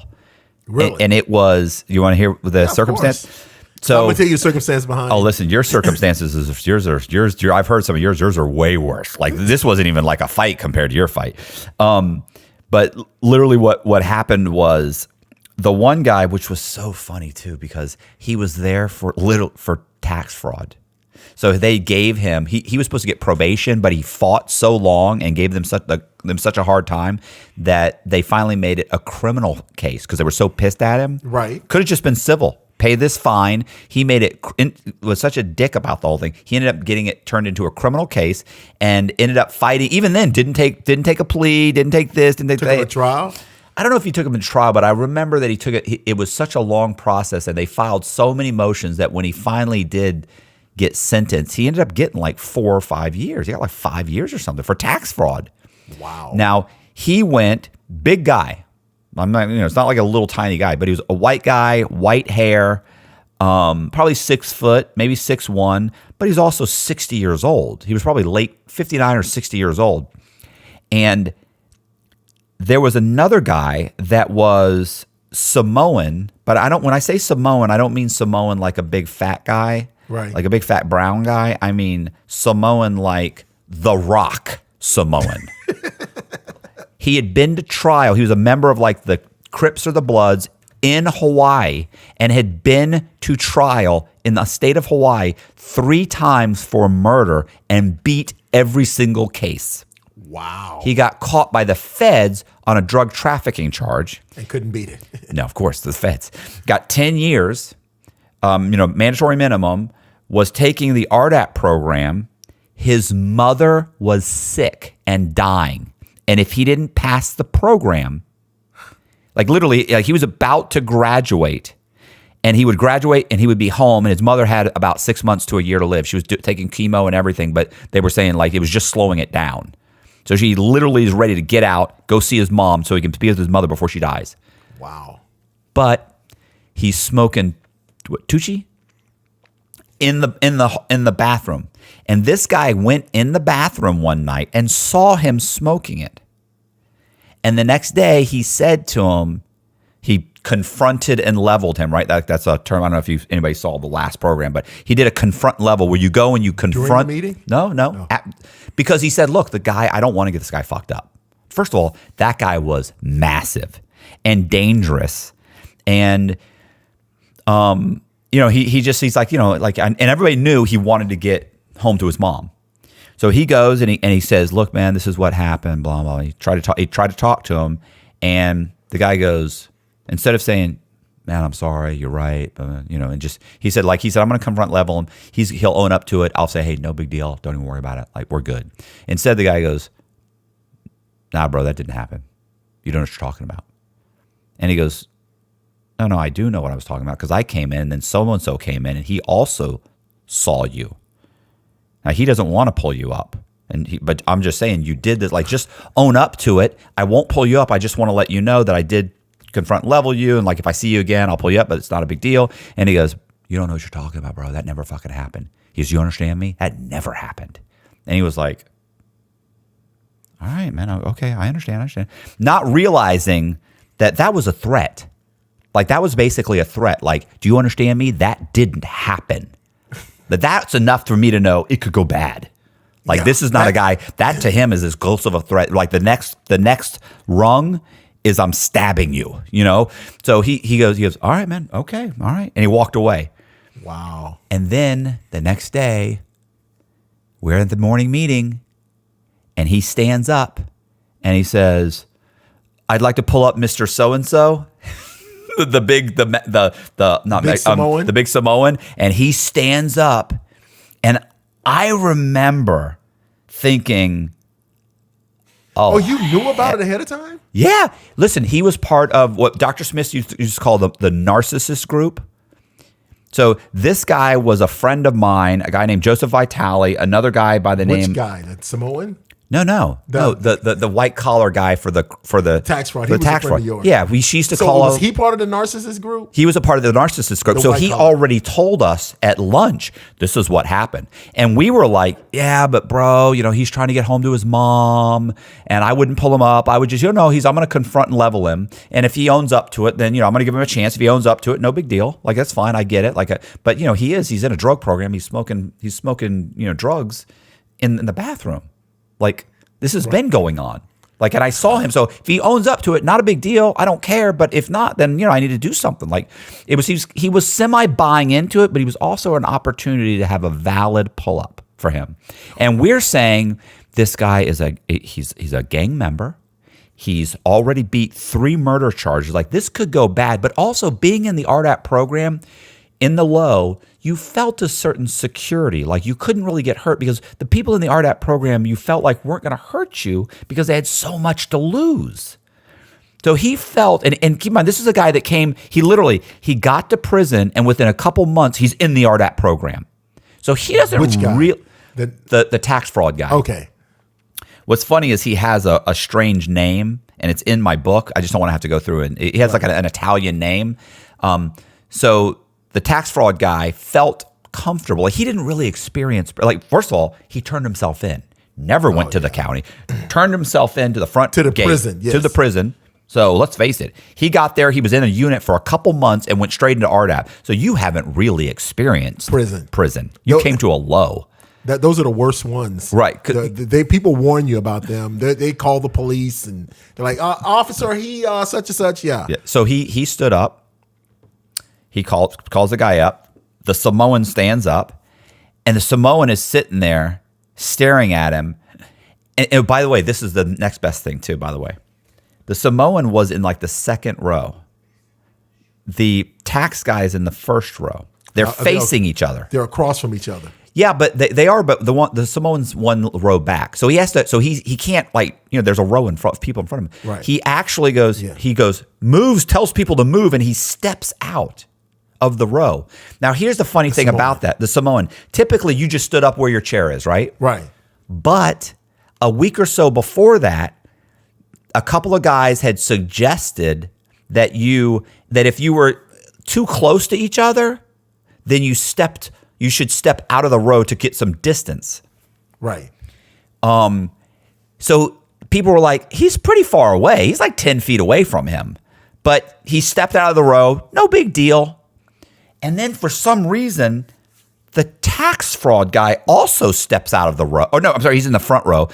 Really? And it was, you want to hear the circumstance? So I'm gonna tell you the circumstance behind it. Oh, listen, your circumstances is yours. I've heard some of yours. Yours are way worse. Like this wasn't even like a fight compared to your fight. But literally, what happened was the one guy, which was so funny too, because he was there for tax fraud. So they gave him, he was supposed to get probation, but he fought so long and gave them such a hard time that they finally made it a criminal case because they were so pissed at him. Right. Could have just been civil. Pay this fine. He made it, was such a dick about the whole thing. He ended up getting it turned into a criminal case and ended up fighting. Even then, didn't take a plea, didn't take this, didn't take that. Took him to trial? I don't know if he took him to trial, but I remember that he took it. It was such a long process, and they filed so many motions that when he finally did get sentenced, he ended up getting like 4 or 5 years. He got like 5 years or something for tax fraud. Wow. Now he went big guy. I'm not, it's not like a little tiny guy, but he was a white guy, white hair, probably 6 foot, maybe 6'1", but he's also 60 years old. He was probably late 59 or 60 years old. And there was another guy that was Samoan, but when I say Samoan, I don't mean Samoan like a big fat guy. Right. Like a big fat brown guy. I mean Samoan like The Rock Samoan. He had been to trial. He was a member of like the Crips or the Bloods in Hawaii and had been to trial in the state of Hawaii 3 times for murder and beat every single case. Wow. He got caught by the feds on a drug trafficking charge. And couldn't beat it. No, of course, the feds. Got 10 years. Mandatory minimum, was taking the RDAP program. his mother was sick and dying. And if he didn't pass the program, like literally, like he was about to graduate, and he would graduate and he would be home, and his mother had about 6 months to a year to live. She was taking chemo and everything, but they were saying like it was just slowing it down. So she literally is ready to get out, go see his mom so he can be with his mother before she dies. Wow. But he's smoking Tucci in the bathroom. And this guy went in the bathroom one night and saw him smoking it. And the next day he said to him, he confronted and leveled him, right? That's a term. I don't know if anybody saw the last program, but he did a confront level where you go and you confront. During the meeting? No. Because he said, look, the guy, I don't want to get this guy fucked up. First of all, that guy was massive and dangerous. And, he's like, and everybody knew he wanted to get home to his mom. So he goes and he says, look, man, this is what happened, blah, blah. He tried to talk to him. And the guy goes, instead of saying, man, I'm sorry, you're right, he said, I'm going to confront level him. He'll own up to it. I'll say, hey, no big deal. Don't even worry about it. Like, we're good. Instead, the guy goes, nah, bro, that didn't happen. You don't know what you're talking about. And he goes, no, I do know what I was talking about because I came in and then so-and-so came in and he also saw you. Now, he doesn't want to pull you up. But I'm just saying you did this. Like, just own up to it. I won't pull you up. I just want to let you know that I did confront level you. And like, if I see you again, I'll pull you up, but it's not a big deal. And he goes, you don't know what you're talking about, bro. That never fucking happened. He goes, you understand me? That never happened. And he was like, all right, man. Okay, I understand. Not realizing that was a threat. Like, that was basically a threat. Like, do you understand me? That didn't happen. That's enough for me to know it could go bad. Like, this is not a guy that to him is as close of a threat. Like, the next rung is I'm stabbing you, So he goes, all right, man. Okay. All right. And he walked away. Wow. And then the next day we're at the morning meeting and he stands up and he says, I'd like to pull up Mr. So-and-so. The big Samoan, and he stands up, and I remember thinking, oh, you knew about it ahead of time? Yeah. Listen, he was part of what Dr. Smith used to call the narcissist group. So this guy was a friend of mine, a guy named Joseph Vitale, another guy by the name. Which guy? That Samoan? No. The white collar guy for the tax fraud. He was tax fraud. Yeah, she used to call. Was he part of the narcissist group? He was a part of the narcissist group. So he already told us at lunch, this is what happened. And we were like, yeah, but bro, he's trying to get home to his mom, and I wouldn't pull him up. I would just, I'm going to confront and level him. And if he owns up to it, then I'm going to give him a chance. If he owns up to it, no big deal. Like, that's fine. I get it. But he's in a drug program. He's smoking drugs in the bathroom. Like, this has been going on. Like, and I saw him. So if he owns up to it, not a big deal. I don't care. But if not, then, I need to do something. Like, he was semi buying into it, but he was also an opportunity to have a valid pull up for him. And we're saying this guy is he's a gang member. He's already beat 3 murder charges. Like, this could go bad. But also being in the RDAP program, in the low, you felt a certain security. Like, you couldn't really get hurt because the people in the RDAP program you felt like weren't going to hurt you because they had so much to lose. So he felt, and keep in mind, this is a guy that came, he got to prison, and within a couple months, he's in the RDAP program. So he doesn't really, the tax fraud guy. Okay. What's funny is he has a strange name, and it's in my book. I just don't want to have to go through it. He has like an Italian name. So the tax fraud guy felt comfortable. Like, he didn't really experience, like, first of all, he turned himself in. Never went to the county. Turned himself in to the front to the gate, prison. Yes. To the prison. So let's face it. He got there. He was in a unit for a couple months and went straight into RDAP. So you haven't really experienced prison. You came to a low. Those are the worst ones. Right. People warn you about them. They call the police and they're like, officer, he such and such. Yeah. So he stood up. He calls the guy up. The Samoan stands up, and the Samoan is sitting there staring at him. And by the way, this is the next best thing too, by the way. The Samoan was in like the second row. The tax guy is in the first row. They're facing each other. They're across from each other. Yeah, but they are. But the Samoan's one row back, so he has to. So he can't there's a row in front of people in front of him. Right. He actually goes. Yeah. He goes moves, tells people to move, and he steps out of the row. Now here's the funny thing about that. The Samoan. Typically, you just stood up where your chair is, right? Right. But a week or so before that, a couple of guys had suggested that if you were too close to each other, then you should step out of the row to get some distance. Right. So people were like, he's pretty far away. He's like 10 feet away from him. But he stepped out of the row. No big deal. And then for some reason, the tax fraud guy also steps out of the row. Oh, no, I'm sorry. He's in the front row.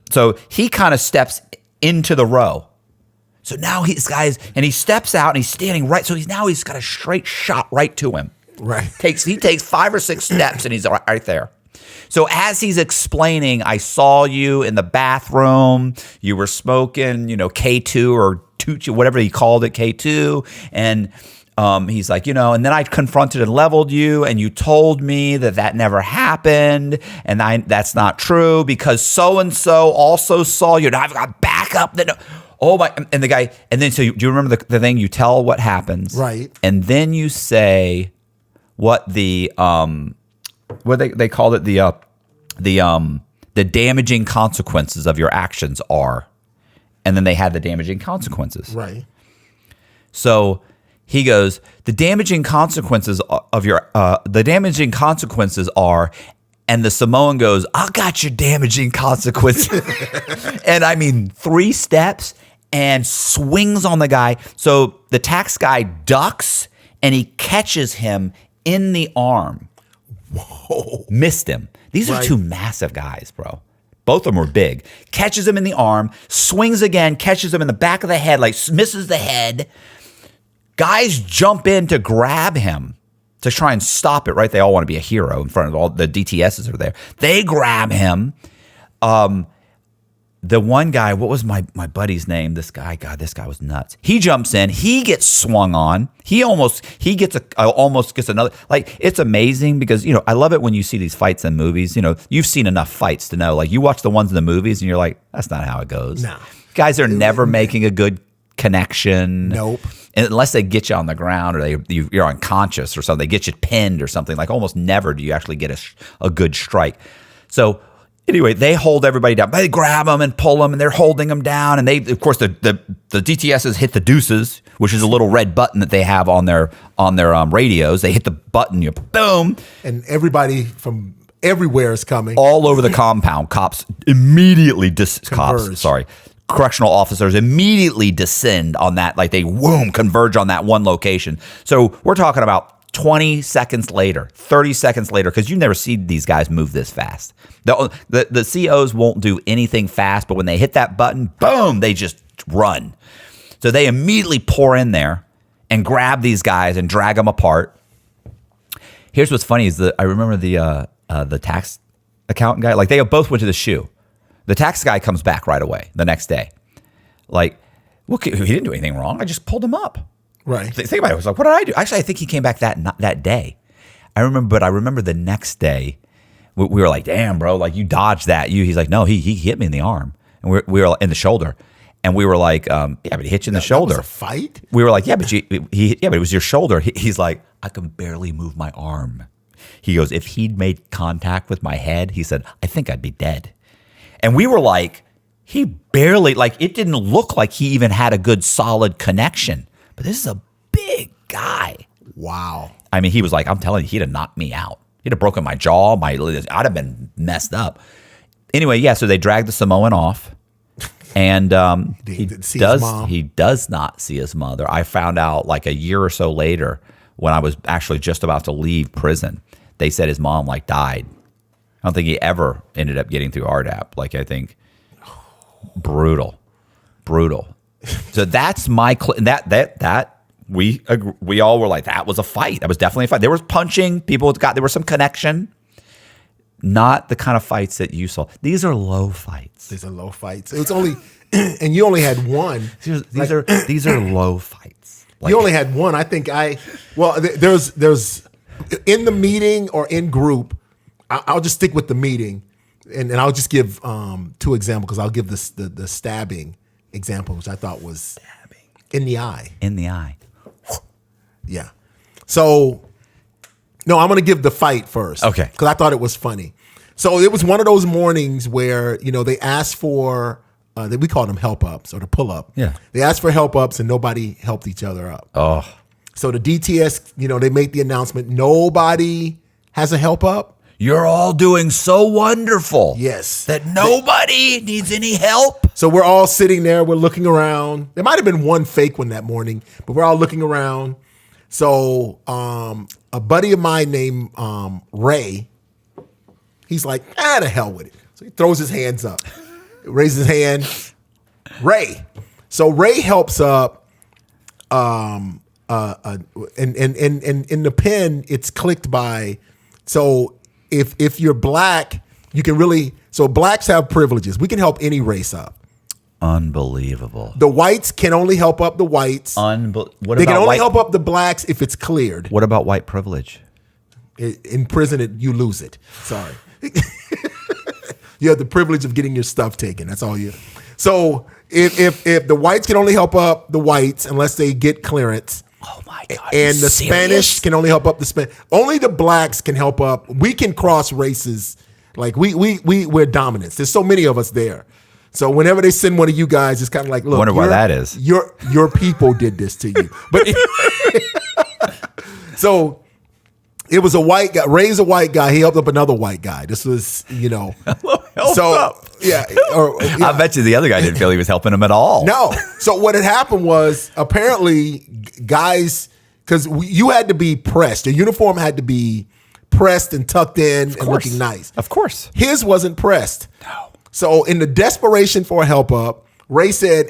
So he kind of steps into the row. So now he steps out and he's standing right. So he's got a straight shot right to him. Right. He takes 5 or 6 steps and he's right there. So as he's explaining, I saw you in the bathroom. You were smoking, K2 or Tucci, whatever he called it, K2. And he's like, and then I confronted and leveled you, and you told me that never happened, and that's not true because so and so also saw you. And I've got backup. Oh my! And the guy, and then so do you remember the thing? You tell what happens, right? And then you say what they called it the damaging consequences of your actions are, and then they had the damaging consequences, right? So he goes, the damaging consequences of the damaging consequences are, and the Samoan goes, I got your damaging consequences. And I mean, 3 steps and swings on the guy. So the tax guy ducks and he catches him in the arm. Whoa. Missed him. These are 2 massive guys, bro. Both of them were big. Catches him in the arm, swings again, catches him in the back of the head, misses the head. Guys jump in to grab him to try and stop it, right? They all want to be a hero in front of all the DTSs are there. They grab him. The one guy, what was my buddy's name? This guy was nuts. He jumps in. He gets swung on. He almost gets another. It's amazing because, I love it when you see these fights in movies. You've seen enough fights to know, you watch the ones in the movies and you're like, that's not how it goes. No. Guys are never making a good connection. Nope. Unless they get you on the ground or you're unconscious or something, they get you pinned or something. Almost never do you actually get a good strike. So anyway, they hold everybody down. They grab them and pull them, and they're holding them down. And of course, the DTSs hit the deuces, which is a little red button that they have on their radios. They hit the button, boom, and everybody from everywhere is coming all over the compound. Cops immediately correctional officers immediately descend on that, they converge on that one location. So we're talking about 20 seconds later, 30 seconds later, because you never see these guys move this fast. The COs won't do anything fast, but when they hit that button, boom, they just run. So they immediately pour in there and grab these guys and drag them apart. Here's what's funny is that I remember the tax accountant guy, they both went to the shoe. The tax guy comes back right away the next day. He didn't do anything wrong. I just pulled him up. Right. Think about it. I was like, what did I do? Actually, I think he came back that day. I remember the next day, we were like, damn, bro, you dodged that. He's like, no, he hit me in the arm. And we were in the shoulder. And we were like, yeah, but he hit you in the shoulder. That was a fight? We were like, yeah, but it was your shoulder. He's like, I can barely move my arm. He goes, if he'd made contact with my head, he said, I think I'd be dead. And we were like, he barely, it didn't look like he even had a good solid connection. But this is a big guy. Wow. I mean, he was like, I'm telling you, he'd have knocked me out. He'd have broken my jaw. I'd have been messed up. Anyway, yeah, so they dragged the Samoan off. And he does not see his mother. I found out a year or so later when I was actually just about to leave prison. They said his mom died. I don't think he ever ended up getting through RDAP. I think brutal. So that's my we all were like, that was a fight. That was definitely a fight. There was punching. There was some connection. Not the kind of fights that you saw. These are low fights. It was only, and you only had one. These are low fights. You only had one. I think there's in the meeting or in group, I'll just stick with the meeting, and I'll just give 2 examples because I'll give the stabbing example, which I thought was in the eye. In the eye. Yeah. So, no, I'm going to give the fight first. Okay. Because I thought it was funny. So it was one of those mornings where, they asked for, we call them help ups or the pull up. Yeah. They asked for help ups and nobody helped each other up. Oh. So the DTS, they make the announcement, nobody has a help up. You're all doing so wonderful. Yes. That nobody needs any help. So we're all sitting there. We're looking around. There might have been one fake one that morning, but we're all looking around. So a buddy of mine named Ray, he's like, the hell with it. So he throws his hands up, raises his hand. Ray. So Ray helps up. And in the pen, it's clicked by. So if you're black, you can really. So blacks have privileges. We can help any race up. Unbelievable. The whites can only help up the whites. What They can about only white? help up the blacks if it's cleared. What about white privilege? In prison, you lose it. Sorry. You have the privilege of getting your stuff taken. That's all you. So if the whites can only help up the whites unless they get clearance. Oh my God. And the Spanish can only help up the Spanish. Only the blacks can help up. We can cross races. Like we're dominants. There's so many of us there. So whenever they send one of you guys, it's kind of like, look, wonder why that is. Your people did this to you. But so it was a white guy. Ray's a white guy. He helped up another white guy. This was, Up. yeah. I bet you the other guy didn't feel he was helping him at all. No. So what had happened was apparently guys, because you had to be pressed. Your uniform had to be pressed and tucked in and looking nice. Of course. His wasn't pressed. No. So in the desperation for a help up, Ray said,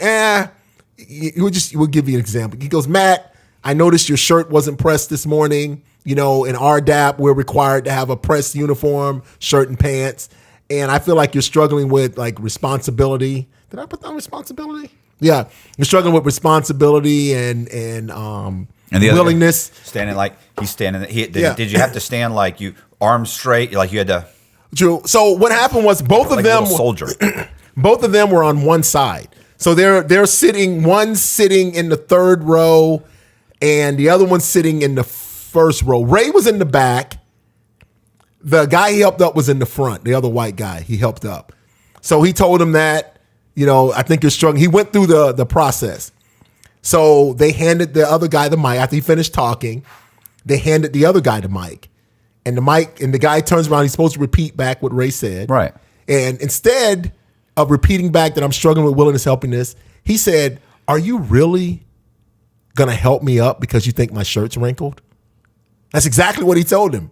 we'll give you an example. He goes, Matt, I noticed your shirt wasn't pressed this morning. In RDAP, we're required to have a pressed uniform, shirt and pants. And I feel like you're struggling with like responsibility. Did I put down responsibility? Yeah. You're struggling with responsibility and the willingness. Standing like he's standing. Did you have to stand like you arms straight? Like you had to. True. So what happened was both of them, soldier. Both of them were on one side. So they're sitting, one's sitting in the third row and the other one's sitting in the first row. Ray was in the back. The guy he helped up was in the front. The other white guy he helped up. So he told him that, I think you're struggling. He went through the process. So they handed the other guy the mic. After he finished talking, they handed the other guy the mic. And the guy turns around. He's supposed to repeat back what Ray said. Right. And instead of repeating back that I'm struggling with willingness, helpingness, he said, "Are you really going to help me up because you think my shirt's wrinkled?" That's exactly what he told him.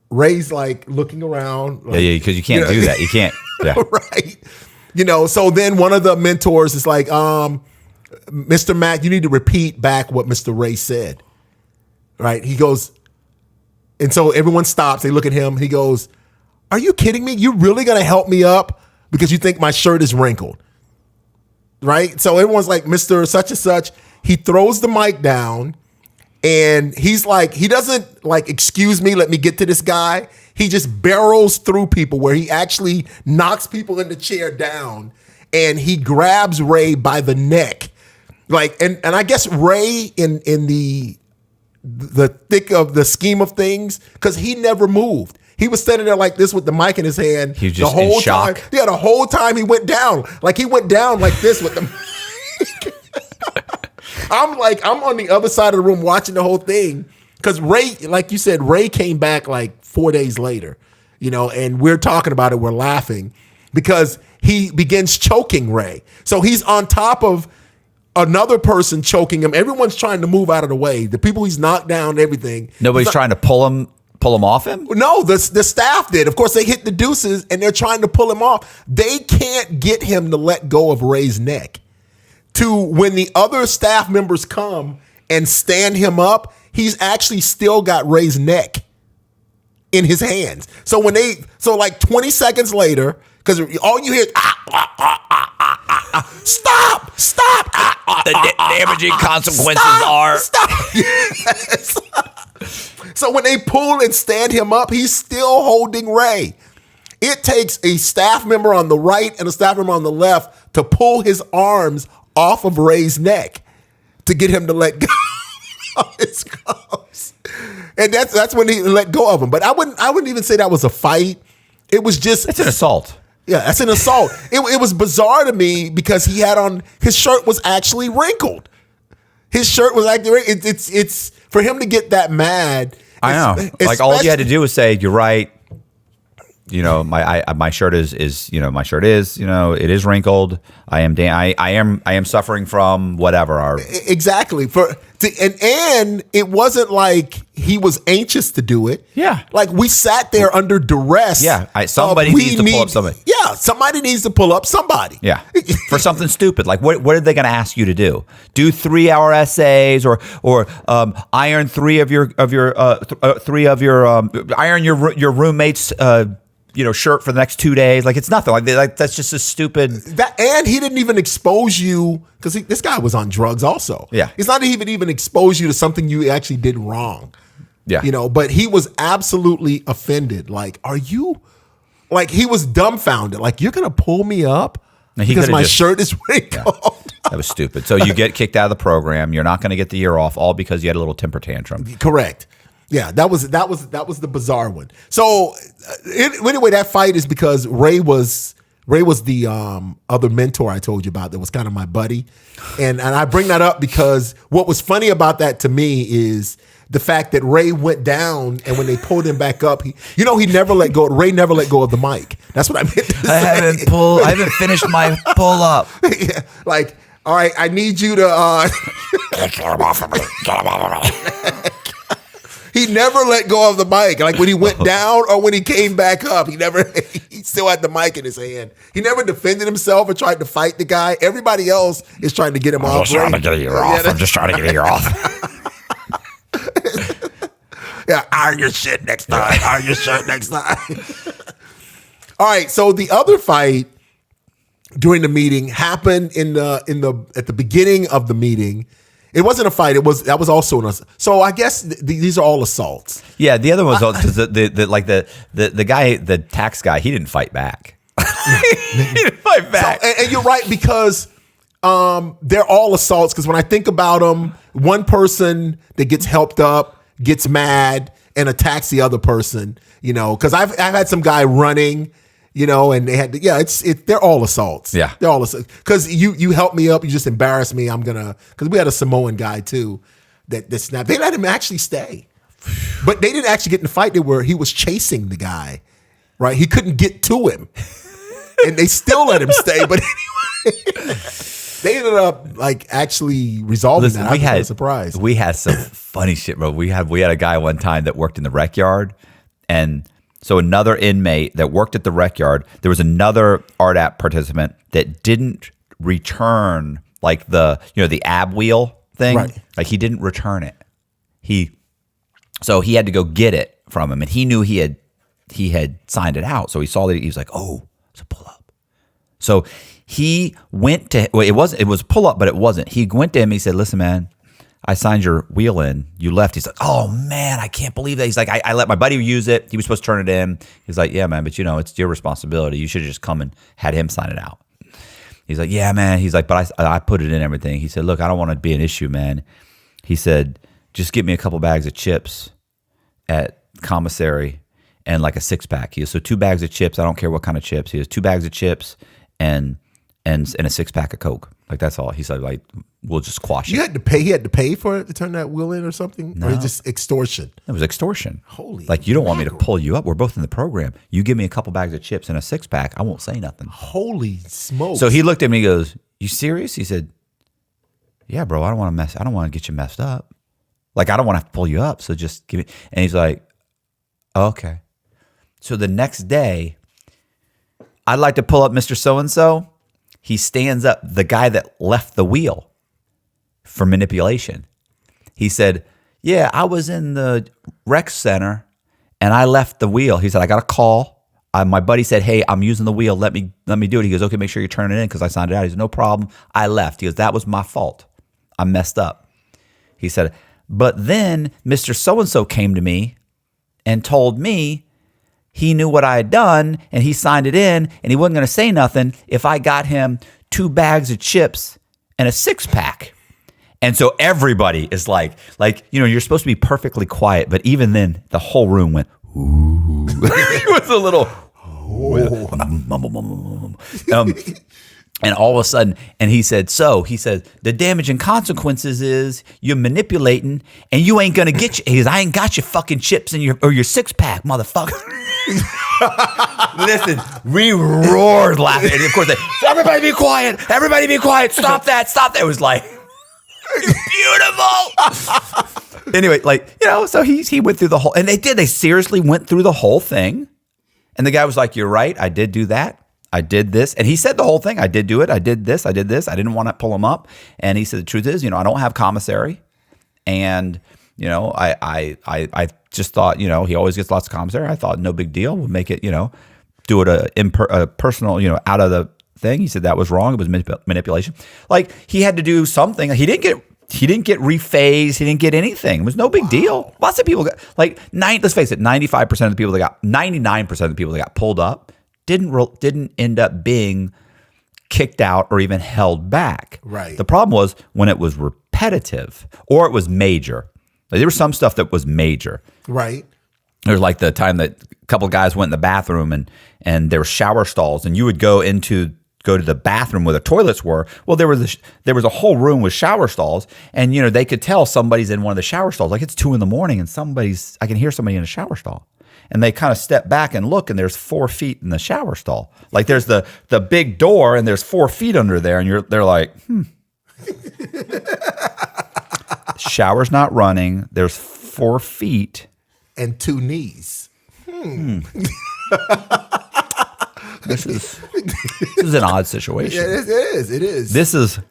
Ray's like looking around. Like, yeah, because you can't do that. You can't. Yeah. Right. So then one of the mentors is like, Mr. Mack, you need to repeat back what Mr. Ray said. Right. He goes, and so everyone stops. They look at him. He goes, "Are you kidding me? You really going to help me up because you think my shirt is wrinkled?" Right? So everyone's like, "Mr. Such and Such." He throws the mic down and he's like, he doesn't like, "Excuse me, let me get to this guy." He just barrels through people where he actually knocks people in the chair down and he grabs Ray by the neck. Like, and I guess Ray in the thick of the scheme of things, because he never moved. He was standing there like this with the mic in his hand. He was just the whole in shock. time. Yeah, the whole time he went down. Like he went down like this with the mic. I'm on the other side of the room watching the whole thing. Because Ray, like you said, Ray came back like 4 days later, and we're talking about it. We're laughing because he begins choking Ray. So he's on top of another person choking him. Everyone's trying to move out of the way. The people he's knocked down, everything. Nobody's trying to pull him off him? No, the staff did. Of course, they hit the deuces and they're trying to pull him off. They can't get him to let go of Ray's neck. When the other staff members come and stand him up, he's actually still got Ray's neck in his hands. So like 20 seconds later, because all you hear is stop. The damaging consequences are. Stop. Yes. So when they pull and stand him up, he's still holding Ray. It takes a staff member on the right and a staff member on the left to pull his arms off of Ray's neck to get him to let go of his gloves. And that's when he let go of him. But I wouldn't even say that was a fight. It was just... It's an assault. Yeah, that's an assault. It was bizarre to me because he had on... His shirt was actually wrinkled. His shirt was actually... It's for him to get that mad... I know. Like all you had to do was say, "You're right. My shirt is it is wrinkled. I am suffering from whatever." Exactly. And it wasn't like he was anxious to do it. Yeah. Like we sat there under duress. Yeah. Somebody needs to pull up somebody. Yeah. Somebody needs to pull up somebody. Yeah. For something stupid. Like what are they going to ask you to do? Do 3-hour essays or iron iron your roommate's shirt for the next 2 days. Like it's nothing. Like that's just a stupid. And he didn't even expose you because this guy was on drugs also. Yeah. He's not even expose you to something you actually did wrong. Yeah. But he was absolutely offended. Like, are you? Like he was dumbfounded. Like you're gonna pull me up because my shirt is wrinkled. Yeah. That was stupid. So you get kicked out of the program. You're not going to get the year off, all because you had a little temper tantrum. Correct. Yeah, that was the bizarre one. So anyway, that fight is because Ray was the other mentor I told you about that was kind of my buddy, and I bring that up because what was funny about that to me is the fact that Ray went down, and when they pulled him back up, he never let go. Ray never let go of the mic. That's what I meant to say. I haven't finished my pull up. Yeah, like, all right, I need you to. Get him off of me. Get him off of me. He never let go of the mic. Like when he went down or when he came back up, he still had the mic in his hand. He never defended himself or tried to fight the guy. Everybody else is trying to get him off. I'm just trying to get a year off. I'm just trying to get a year off. Yeah, iron your shit next time. Iron your shirt next time. All right, so the other fight during the meeting happened at the beginning of the meeting. It wasn't a fight. That was also an assault. So I guess these are all assaults. Yeah, the other one was because the guy, the tax guy, he didn't fight back. He didn't fight back. So, and you're right because they're all assaults. Because when I think about them, one person that gets helped up gets mad and attacks the other person. Because I've had some guy running. And they had to, they're all assaults. Yeah. They're all assaults. Because you helped me up, you just embarrassed me. Because we had a Samoan guy too that snapped. They let him actually stay. But they didn't actually get in the fight. He was chasing the guy, right? He couldn't get to him. And they still let him stay. But anyway, they ended up actually resolving that. I was surprised. We had some funny shit, bro. We had a guy one time that worked in the rec yard, and so another inmate that worked at the rec yard, there was another RDAP participant that didn't return the ab wheel thing. Right. Like he didn't return it. So he had to go get it from him, and he knew he had signed it out. So he saw that he was like, "Oh, it's a pull up." So he went to it was a pull up, but it wasn't. He went to him. He said, "Listen, man, I signed your wheel in. You left." He's like, "Oh man, I can't believe that." He's like, I let my buddy use it. He was supposed to turn it in. He's like, "Yeah, man, but it's your responsibility. You should have just come and had him sign it out." He's like, "Yeah, man." He's like, "But I put it in everything." He said, "Look, I don't want to be an issue, man." He said, "Just get me a couple bags of chips at commissary and like a 6-pack." He goes, "So 2 bags of chips. I don't care what kind of chips." He has 2 bags of chips and a 6-pack of Coke. Like that's all. He said, like, we'll just quash it. You had to pay. He had to pay for it to turn that wheel in or something? No. Or just extortion? It was extortion. Holy Like, you don't want me to mackerel. pull you up. We're both in the program. You give me a couple bags of chips and a 6-pack, I won't say nothing. Holy smokes. So he looked at me and he goes, "You serious?" He said, "Yeah, bro, I don't want to get you messed up. Like, I don't want to have to pull you up. So just give me." And he's like, "Oh, okay." So the next day, "I'd like to pull up Mr. So-and-so." He stands up, the guy that left the wheel for manipulation. He said, "Yeah, I was in the rec center and I left the wheel." He said, "I got a call. My buddy said, 'Hey, I'm using the wheel. Let me do it.'" He goes, "Okay, make sure you turn it in because I signed it out." He said, "No problem. I left." He goes, "That was my fault. I messed up." He said, But then Mr. So-and-so came to me and told me he knew what I had done and he signed it in and he wasn't going to say nothing if I got him 2 bags of chips and a 6-pack. And so everybody is like, you're supposed to be perfectly quiet, but even then the whole room went, ooh. It was a little, and all of a sudden, and he said, the damage and consequences is you're manipulating and you ain't going to get you. He goes, I ain't got your fucking chips and your 6-pack, motherfucker. Listen, we roared laughing. And of course, everybody be quiet. Everybody be quiet. Stop that. It was like, beautiful. Anyway, so he went through the whole, and they seriously went through the whole thing. And the guy was like, you're right. I did do that. I did this. And he said the whole thing. I did do it. I did this. I did this. I didn't want to pull him up. And he said, the truth is, I don't have commissary. And, I just thought, he always gets lots of commissary. I thought no big deal. We'll make it, do it a personal, out of the thing. He said that was wrong. It was manipulation. Like he had to do something. He didn't get rephased. He didn't get anything. It was no big deal. Lots of people got let's face it, 99% of the people that got pulled up didn't end up being kicked out or even held back. Right. The problem was when it was repetitive or it was major. There was some stuff that was major. Right. There was like the time that a couple of guys went in the bathroom and there were shower stalls and you would go to the bathroom where the toilets were. Well, there was a whole room with shower stalls, and they could tell somebody's in one of the shower stalls. Like it's 2 a.m. and I can hear somebody in a shower stall, and they kind of step back and look, and there's 4 feet in the shower stall. Like there's the big door, and there's 4 feet under there, and they're like, shower's not running. There's 4 feet and 2 knees. This is an odd situation. Yeah, it is. This is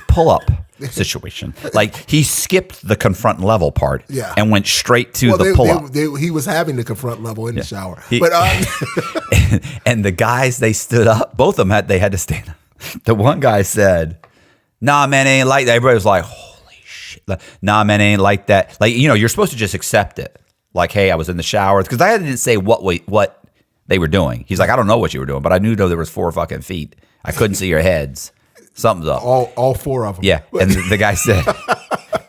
pull up situation. Like he skipped the confront level part and went straight to the pull up. He was having the confront level in the shower. And the guys, they stood up. Both of them had to stand up. The one guy said, "Nah, man, it ain't like that." Everybody was like, "Holy shit!" Nah, man, it ain't like that. Like you're supposed to just accept it. Like, hey, I was in the shower because I didn't say what they were doing. He's like, I don't know what you were doing, but I knew there was 4 fucking feet. I couldn't see your heads. Something's up. All 4 of them. Yeah. And the guy said,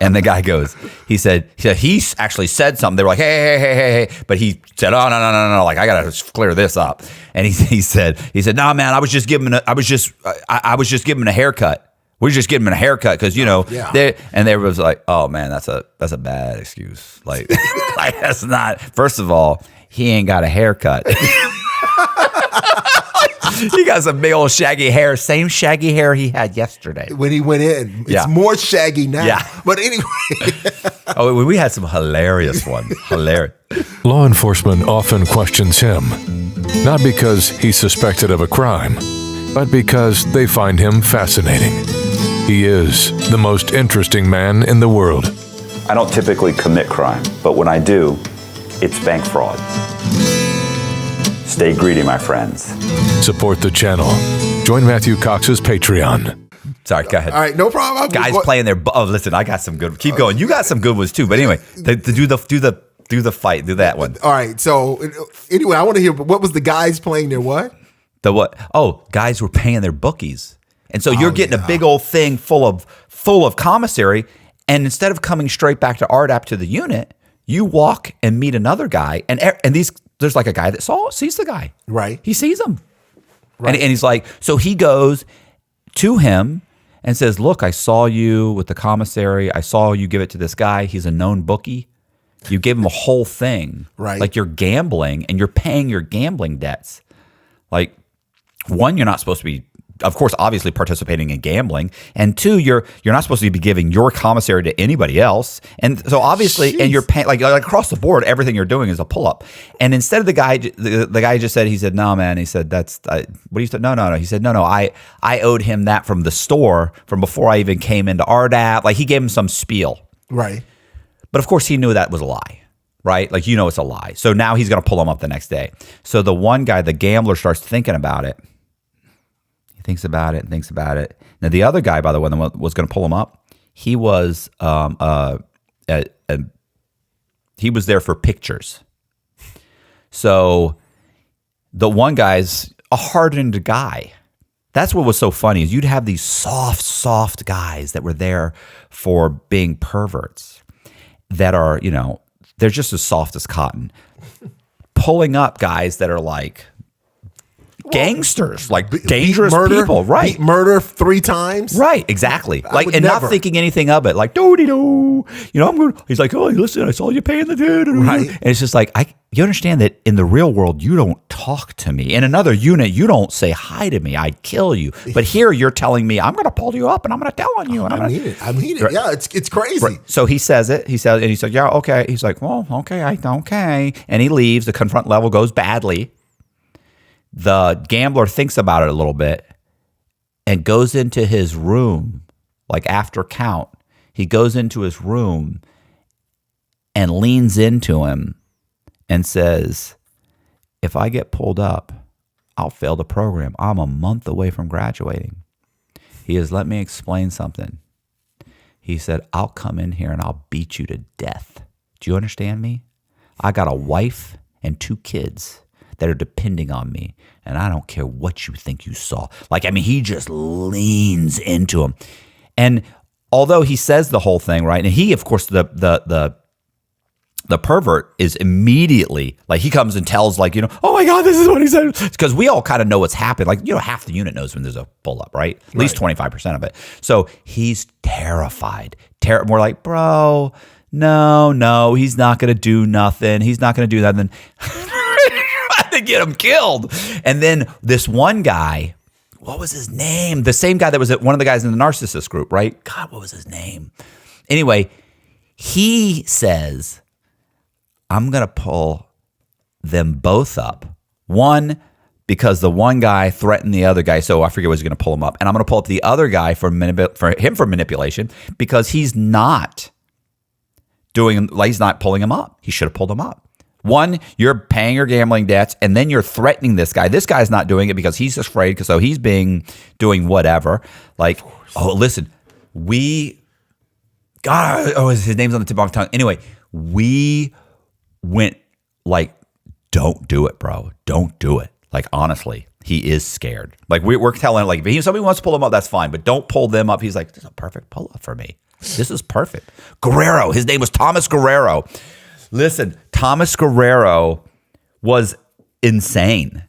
and the guy goes, he said he actually said something. They were like, hey. But he said, oh, no. Like, I got to clear this up. And he said, nah, man, I was just giving him a haircut. We just giving him a haircut because, they was like, oh man, that's a bad excuse. Like that's not, first of all, he ain't got a haircut. He got some big old shaggy hair, same shaggy hair he had yesterday. When he went in. It's more shaggy now. Yeah. But anyway. We had some hilarious ones. Hilarious. Law enforcement often questions him, not because he's suspected of a crime, but because they find him fascinating. He is the most interesting man in the world. I don't typically commit crime, but when I do, it's bank fraud. Stay greedy, my friends. Support the channel. Join Matthew Cox's Patreon. Sorry, go ahead. All right, no problem. Guys playing their. Oh, listen, I got some good. Keep going. You got some good ones too. But anyway, do the fight. Do that one. All right. So anyway, I want to hear what was the guys playing their what? The what? Oh, guys were paying their bookies, and so you're getting a big old thing full of commissary, and instead of coming straight back to RDAP to the unit, you walk and meet another guy, and there's like a guy that sees the guy. Right. He sees him. Right. And he's like, so he goes to him and says, look, I saw you with the commissary. I saw you give it to this guy. He's a known bookie. You gave him a whole thing. Right. Like you're gambling and you're paying your gambling debts. Like, one, you're not supposed to be, of course, obviously participating in gambling, and 2, you're not supposed to be giving your commissary to anybody else, and so obviously, and you're paying like across the board, everything you're doing is a pull up. And instead of the guy just said, he said, no, man, he said that's what he said, no, he said, no, I owed him that from the store from before I even came into RDAP. Like he gave him some spiel, right? But of course, he knew that was a lie. Right? Like, it's a lie. So now he's going to pull him up the next day. So the one guy, the gambler, starts thinking about it. Thinks about it. Now, the other guy, by the way, was going to pull him up. He was he was there for pictures. So the one guy's a hardened guy. That's what was so funny is you'd have these soft guys that were there for being perverts that are, they're just as soft as cotton, pulling up guys that are like gangsters, like dangerous people, right? Beat murder 3 times, right? Exactly. Like, and never. not thinking anything of it, like do. I'm good. He's like, oh, listen, I saw you paying the dude, right? And it's just like, you understand that in the real world, you don't talk to me. In another unit, you don't say hi to me. I'd kill you. But here, you're telling me I'm going to pull you up and I'm going to tell on you. And I mean it. Yeah, it's crazy. Right. So he says it. He says, and he's like, yeah, okay. He's like, well, okay, okay. And he leaves. The confront level goes badly. The gambler thinks about it a little bit and goes into his room, like after count. He goes into his room and leans into him and says, if I get pulled up, I'll fail the program. I'm a month away from graduating. He has let me explain something. He said, I'll come in here and I'll beat you to death. Do you understand me? I got a wife and 2 kids that are depending on me, and I don't care what you think you saw. He just leans into him. And although he says the whole thing, right, and he, of course, the pervert is immediately, like, he comes and tells, like, oh my God, this is what he said. Because we all kind of know what's happened. Like, half the unit knows when there's a pull-up, right? At least 25% of it. So he's terrified. We're like, bro, no, he's not going to do nothing. He's not going to do nothing. To get him killed. And then this one guy, what was his name? The same guy that was one of the guys in the narcissist group, right? God, what was his name? Anyway, he says, I'm going to pull them both up. One, because the one guy threatened the other guy, so I forget what he's going to pull him up. And I'm going to pull up the other guy for manipulation because he's not he's not pulling him up. He should have pulled him up. One, you're paying your gambling debts, and then you're threatening this guy. This guy's not doing it because he's afraid, so he's doing whatever. Like, oh, listen, his name's on the tip of my tongue. Anyway, we went like, don't do it, bro. Don't do it. Like, honestly, he is scared. Like, we're telling, like, if somebody wants to pull him up, that's fine, but don't pull them up. He's like, this is a perfect pull-up for me. This is perfect. Guerrero, his name was Thomas Guerrero. Listen, Thomas Guerrero was insane.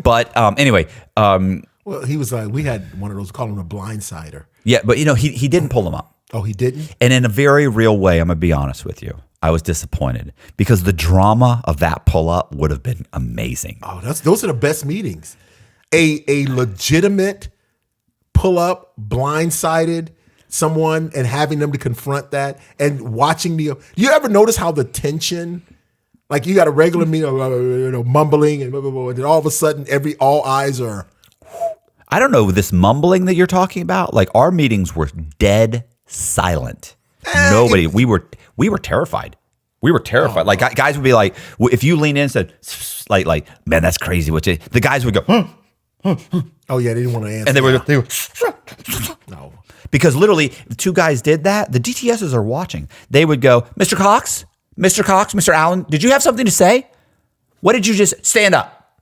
But anyway. Well, he was like, we had one of those, call him a blindsider. Yeah, but he didn't pull him up. Oh, he didn't? And in a very real way, I'm going to be honest with you. I was disappointed because the drama of that pull-up would have been amazing. Oh, those are the best meetings. A legitimate pull-up, blindsided someone and having them to confront that and watching you ever notice how the tension, like you got a regular meeting, mumbling and blah, blah, blah, and then all of a sudden all eyes are. I don't know this mumbling that you're talking about. Like our meetings were dead silent. Nobody. We were terrified. We were terrified. Oh, like guys would be like, if you lean in and said, like, man, that's crazy. The guys would go, oh yeah, they didn't want to answer. And they were no. Because literally, the 2 guys did that. The DTSs are watching. They would go, Mr. Cox, Mr. Allen, did you have something to say? What did you just stand up?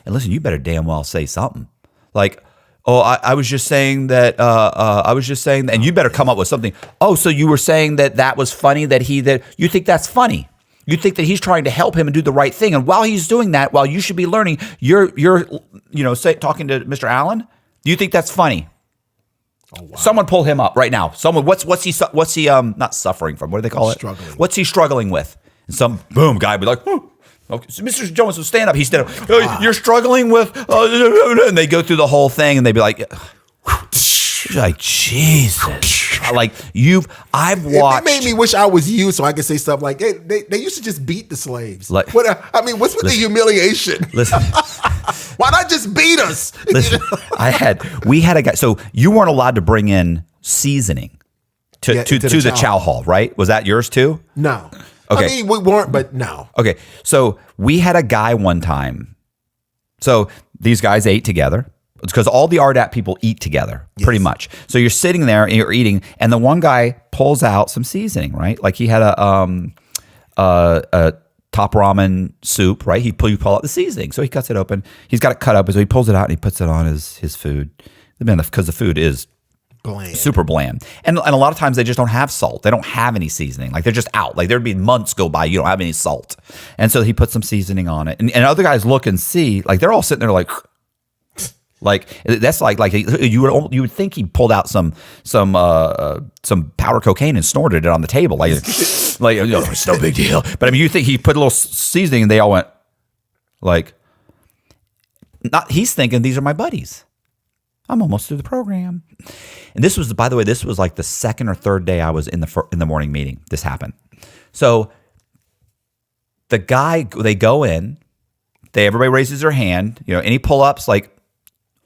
And listen, you better damn well say something. Like, oh, I was just saying that. And you better come up with something. Oh, so you were saying that was funny. That you think that's funny. You think that he's trying to help him and do the right thing. And while he's doing that, while you should be learning, you're talking to Mr. Allen. Do you think that's funny? Oh, wow. Someone pull him up right now. Someone, what's he not suffering from? What do they call it? Struggling. What's he struggling with? And some boom guy would be like, okay, so Mr. Jones will stand up. He stand up. Wow. You're struggling with, and they go through the whole thing, and they'd be like, Jesus, like I've watched. It made me wish I was you, so I could say stuff like, hey, they used to just beat the slaves. Like, what's with the humiliation? Listen. Why not just beat us? Listen, we had a guy. So you weren't allowed to bring in seasoning to the chow hall, right? Was that yours too? No. Okay. I mean, we weren't, but no. Okay. So we had a guy one time. So these guys ate together. because all the RDAP people eat together pretty much. So you're sitting there and you're eating, and the one guy pulls out some seasoning, right? Like he had a top ramen soup, right? You pull out the seasoning. So he cuts it open. He's got it cut up. So he pulls it out and he puts it on his food. Because the food is bland. Super bland. And a lot of times they just don't have salt. They don't have any seasoning. Like they're just out. Like there'd be months go by, you don't have any salt. And so he puts some seasoning on it. And other guys look and see, like they're all sitting there like that's like you would think he pulled out some powder cocaine and snorted it on the table. Like it's no big deal. But I mean, you think he put a little seasoning and they all went like, he's thinking these are my buddies. I'm almost through the program. And this was, by the way, this was like the second or third day I was in the morning meeting. This happened. So the guy, they go in, everybody raises their hand, any pull-ups, like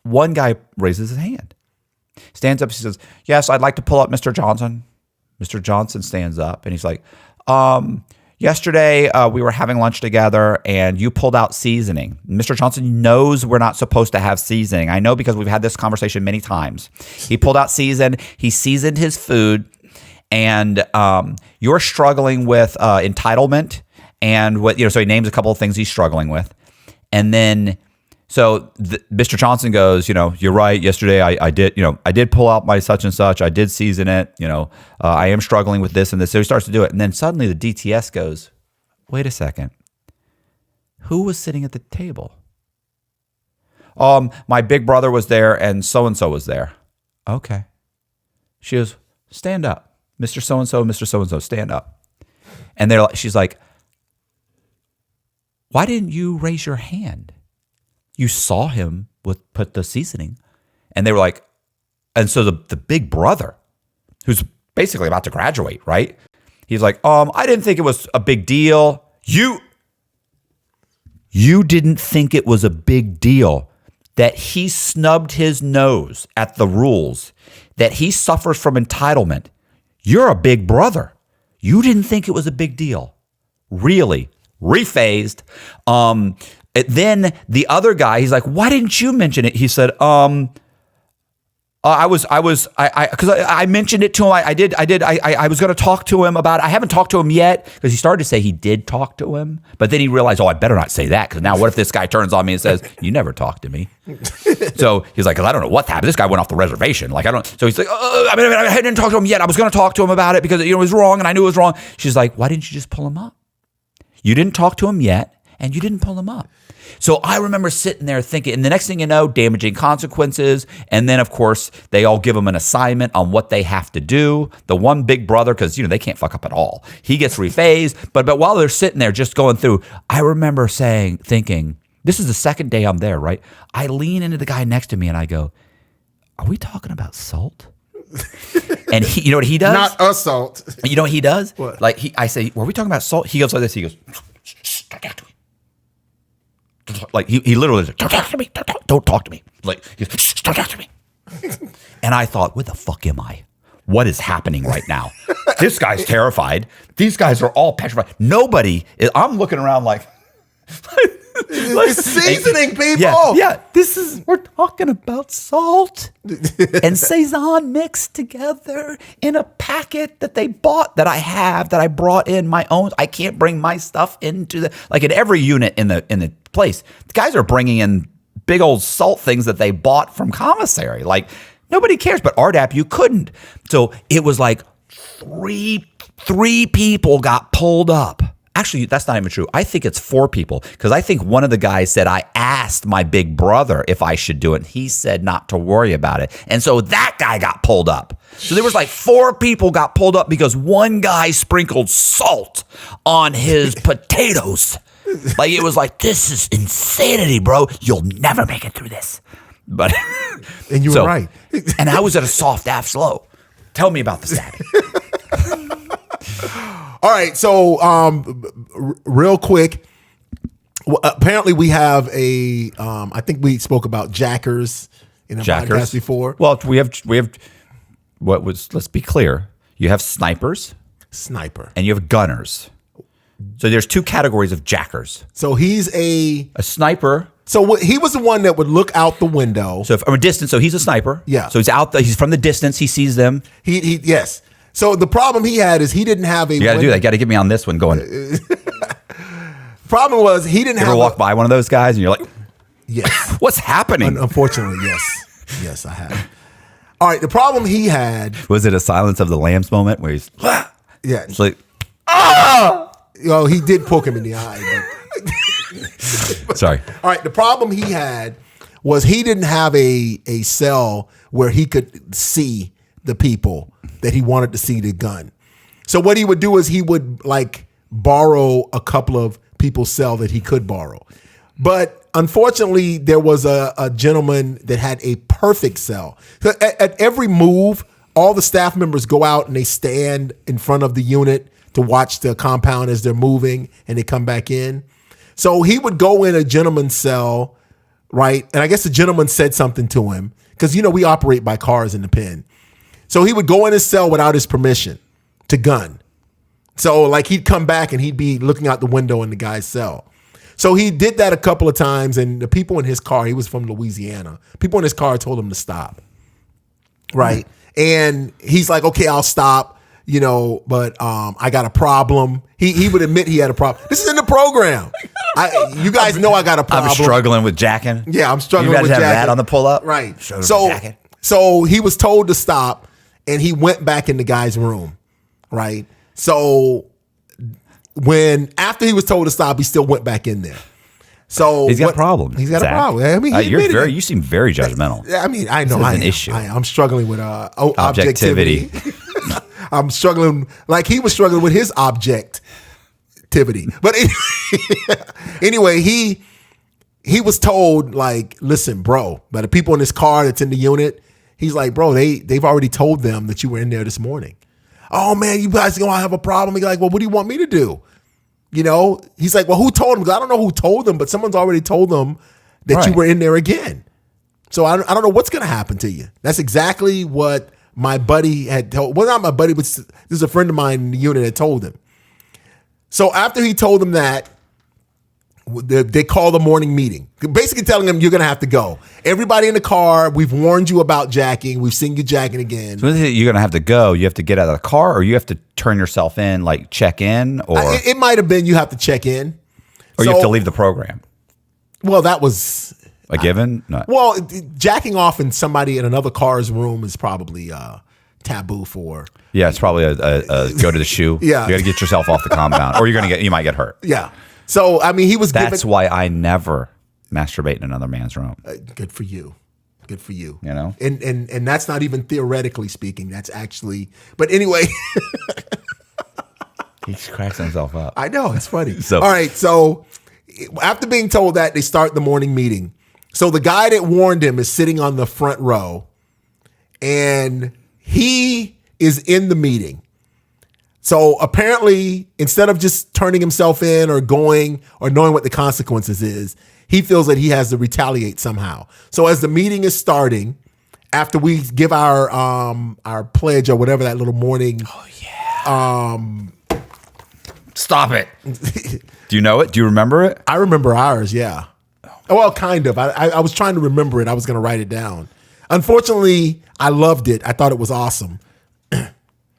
one guy raises his hand, stands up, he says, yes, I'd like to pull up Mr. Johnson. Mr. Johnson stands up and he's like, yesterday we were having lunch together and you pulled out seasoning. Mr. Johnson knows we're not supposed to have seasoning. I know because we've had this conversation many times. He pulled out he seasoned his food, and you're struggling with entitlement and what, so he names a couple of things he's struggling with. And then so Mr. Johnson goes, you're right. Yesterday I did pull out my such and such. I did season it. I am struggling with this and this. So he starts to do it. And then suddenly the DTS goes, wait a second. Who was sitting at the table? My big brother was there and so-and-so was there. Okay. She goes, stand up. Mr. So-and-so, stand up. And she's like, why didn't you raise your hand? You saw him put the seasoning. And they were like, and so the big brother, who's basically about to graduate, right? He's like, I didn't think it was a big deal. You didn't think it was a big deal that he snubbed his nose at the rules, that he suffers from entitlement. You're a big brother. You didn't think it was a big deal. Really? Rephased. Then the other guy, he's like, why didn't you mention it? He said, because I mentioned it to him. I was going to talk to him about it. I haven't talked to him yet, because he started to say he did talk to him, but then he realized, I better not say that, because now what if this guy turns on me and says, you never talked to me? So he's like, because I don't know what happened. This guy went off the reservation. So he's like, I didn't talk to him yet. I was going to talk to him about it because it was wrong and I knew it was wrong. She's like, why didn't you just pull him up? You didn't talk to him yet and you didn't pull him up. So I remember sitting there thinking, and the next thing you know, damaging consequences. And then, of course, they all give them an assignment on what they have to do. The one big brother, because, they can't fuck up at all. He gets rephased. But while they're sitting there just going through, I remember thinking, this is the second day I'm there, right? I lean into the guy next to me and I go, are we talking about salt? And he, you know what he does? Not assault. You know what he does? What? I say, were we talking about salt? He goes like this. He goes, don't talk to me. Like he literally said, don't talk to me. Don't talk to me. Like, don't talk to me. And I thought, where the fuck am I? What is happening right now? This guy's terrified. These guys are all petrified. I'm looking around like seasoning, people. Yeah. We're talking about salt and Saison mixed together in a packet that they bought, that I brought in my own. I can't bring my stuff into in every unit in the place. The guys are bringing in big old salt things that they bought from commissary. Like, nobody cares, but RDAP, you couldn't. So it was like three people got pulled up. Actually, that's not even true. I think it's 4 people, because I think one of the guys said, I asked my big brother if I should do it. And he said not to worry about it. And so that guy got pulled up. So there was 4 people got pulled up because one guy sprinkled salt on his potatoes. It was like, this is insanity, bro. You'll never make it through this. But and you were right. And I was at a soft half slow. Tell me about the stabbing. All right, so real quick, apparently we have a. I think we spoke about jackers in a podcast before. Well, we have. What was? Let's be clear. You have snipers, and you have gunners. So there's 2 categories of jackers. So he's a sniper. So he was the one that would look out the window. So from a distance, so he's a sniper. Yeah. So he's out. He's from the distance. He sees them. Yes. So the problem he had is he didn't have a. You got to do that. You got to get me on this one. Going. Problem was he didn't You have. ever walk by one of those guys and you're like, Yes. what's happening? Unfortunately, yes. Yes, I have. All right. The problem he had. Was it a Silence of the Lambs moment where he's? Yeah. It's like, He did poke him in the eye. But sorry. all right. The problem he had was he didn't have a cell where he could see the people that he wanted to see the gun. So what he would do is he would like borrow a couple of people's cell that he could borrow. But unfortunately, there was a gentleman that had a perfect cell. So at every move, all the staff members go out and they stand in front of the unit to watch the compound as they're moving, and they come back in. So he would go in a gentleman's cell, right? And I guess the gentleman said something to him because, we operate by cars in the pen. So he would go in his cell without his permission to gun. So like he'd come back and he'd be looking out the window in the guy's cell. So he did that a couple of times, and the people in his car, he was from Louisiana, people in his car told him to stop, right? And he's like, okay, I'll stop. But I got a problem. He would admit he had a problem. This is in the program. You guys know I got a problem. I'm struggling with jacking. Yeah, I'm struggling with with have jacking. that on the pull up. Right. So he was told to stop, and he went back in the guy's room. Right. So after he was told to stop, he still went back in there. So he's got a problem. He's got Zach. a problem. I mean, you seem very judgmental. I mean, I know This is I an am. issue. I'm struggling with objectivity. I'm struggling like he was struggling with his objectivity. But anyway, he was told like, listen, bro, by the people in this car that's in the unit, he's like, bro, they've already told them that you were in there this morning. Oh man, you guys gonna have a problem. He's like, well, what do you want me to do? He's like, well, who told him? I don't know who told them, but someone's already told them that you were in there again. So I don't know what's going to happen to you. That's exactly what my buddy had told. Well, not my buddy, but this is a friend of mine in the unit that told him. So after he told them that, they called a morning meeting, basically telling him you're going to have to go. Everybody in the car, we've warned you about jacking. We've seen you jacking again. So you're going to have to go. You have to get out of the car, or you have to turn yourself in, like check in, or it might have been you have to check in. or you have to leave the program. Well, that was A given? No. Well, jacking off in somebody in another car's room is probably taboo for. Yeah, it's probably a go to the shoe. Yeah. You got to get yourself off the compound, or you might get hurt. Yeah. So I mean, he was. That's why I never masturbate in another man's room. Good for you. Good for you. You know, and that's not even theoretically speaking. That's actually. But anyway. He cracks himself up. I know, it's funny. So all right, so after being told that, they start the morning meeting. So the guy that warned him is sitting on the front row, and he is in the meeting. So apparently, instead of just turning himself in or going or knowing what the consequences is, he feels that he has to retaliate somehow. So as the meeting is starting, after we give our pledge or whatever that little morning, stop it. Do you know it? Do you remember it? I remember ours, yeah. Well, kind of. I was trying to remember it. I was going to write it down. Unfortunately, I loved it. I thought it was awesome.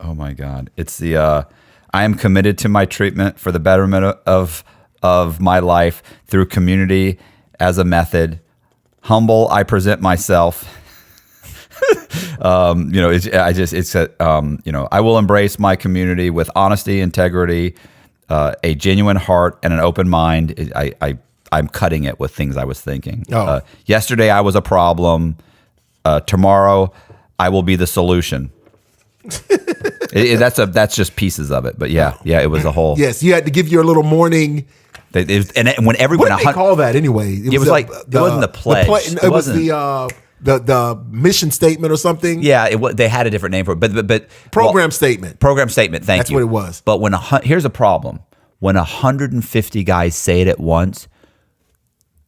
Oh my God. It's the I am committed to my treatment for the betterment of my life through community as a method. Humble, I present myself. I will embrace my community with honesty, integrity, a genuine heart, and an open mind. I'm cutting it with things I was thinking. Yesterday I was a problem. Tomorrow I will be the solution. That's just pieces of it, but yeah, it was a whole. Yes, you had to give your little morning. When everyone, What did they call that anyway? It was like it wasn't the pledge. It was the mission statement or something. Yeah, they had a different name for it, but program statement. Program statement. Thank That's you. what it was. But here's a problem: when 150 guys say it at once,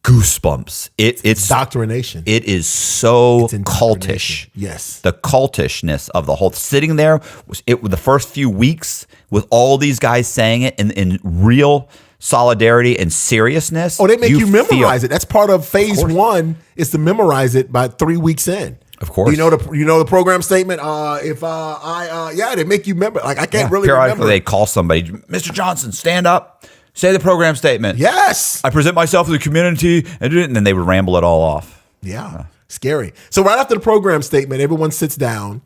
goosebumps. It's indoctrination. It is so It's cultish. Yes. The cultishness of the whole sitting there was the first few weeks with all these guys saying it in real solidarity and seriousness. Oh, they make you memorize feel, it. That's part of phase 1 is to memorize it by 3 weeks in. Of course. You know the program statement. They make you remember. Like I can't really periodically remember. they call somebody, Mr. Johnson, stand up, say the program statement. Yes. I present myself to the community, and then they would ramble it all off. Yeah. Scary. So right after the program statement, everyone sits down,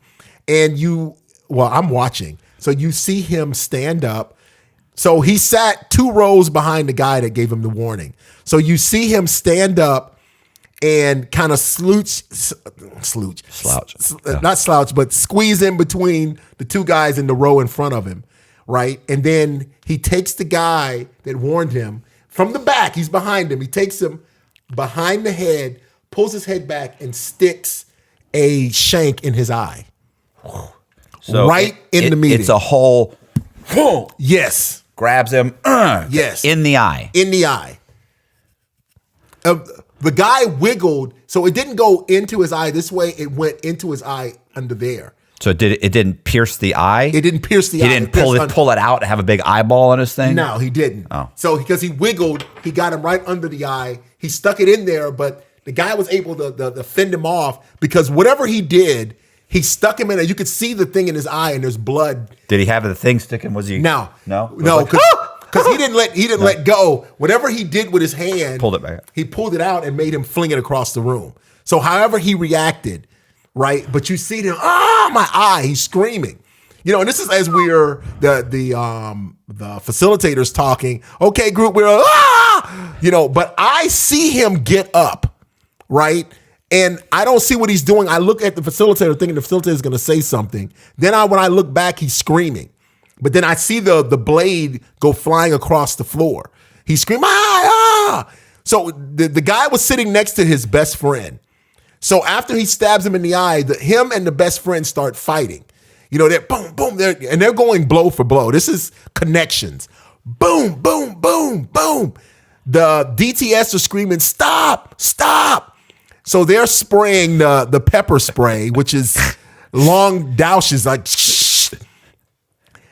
and I'm watching. So you see him stand up. So he sat 2 rows behind the guy that gave him the warning. So you see him stand up and kind of slouch, not slouch, but squeeze in between the 2 guys in the row in front of him, right? And then he takes the guy that warned him from the back. He's behind him. He takes him behind the head, pulls his head back, and sticks a shank in his eye. So in the meeting. It's a whole. Yes. Grabs him. Yes. In the eye. In the eye. The guy wiggled, so it didn't go into his eye this way. It went into his eye under there. So it didn't pierce the eye? It didn't pierce the eye. He didn't pull it out and have a big eyeball on his thing? No, he didn't. Oh. So because he wiggled, he got him right under the eye. He stuck it in there, but the guy was able to fend him off because whatever he did, he stuck him in there. You could see the thing in his eye and there's blood. Did he have the thing sticking? Was he? No. No? Because he didn't let go. Whatever he did with his hand, Pulled it back. He pulled it out and made him fling it across the room. So however he reacted, right? But you see him, my eye, he's screaming. And this is as we're the facilitators talking. Okay, group, we're but I see him get up, right? And I don't see what he's doing. I look at the facilitator thinking the facilitator is going to say something. Then when I look back, he's screaming. But then I see the blade go flying across the floor. He's screaming, ah! So the guy was sitting next to his best friend. So after he stabs him in the eye, him and the best friend start fighting. They're boom, boom, they're going blow for blow. This is connections. Boom, boom, boom, boom. The DTS are screaming, stop, stop. So they're spraying the pepper spray, which is long douches, like shh.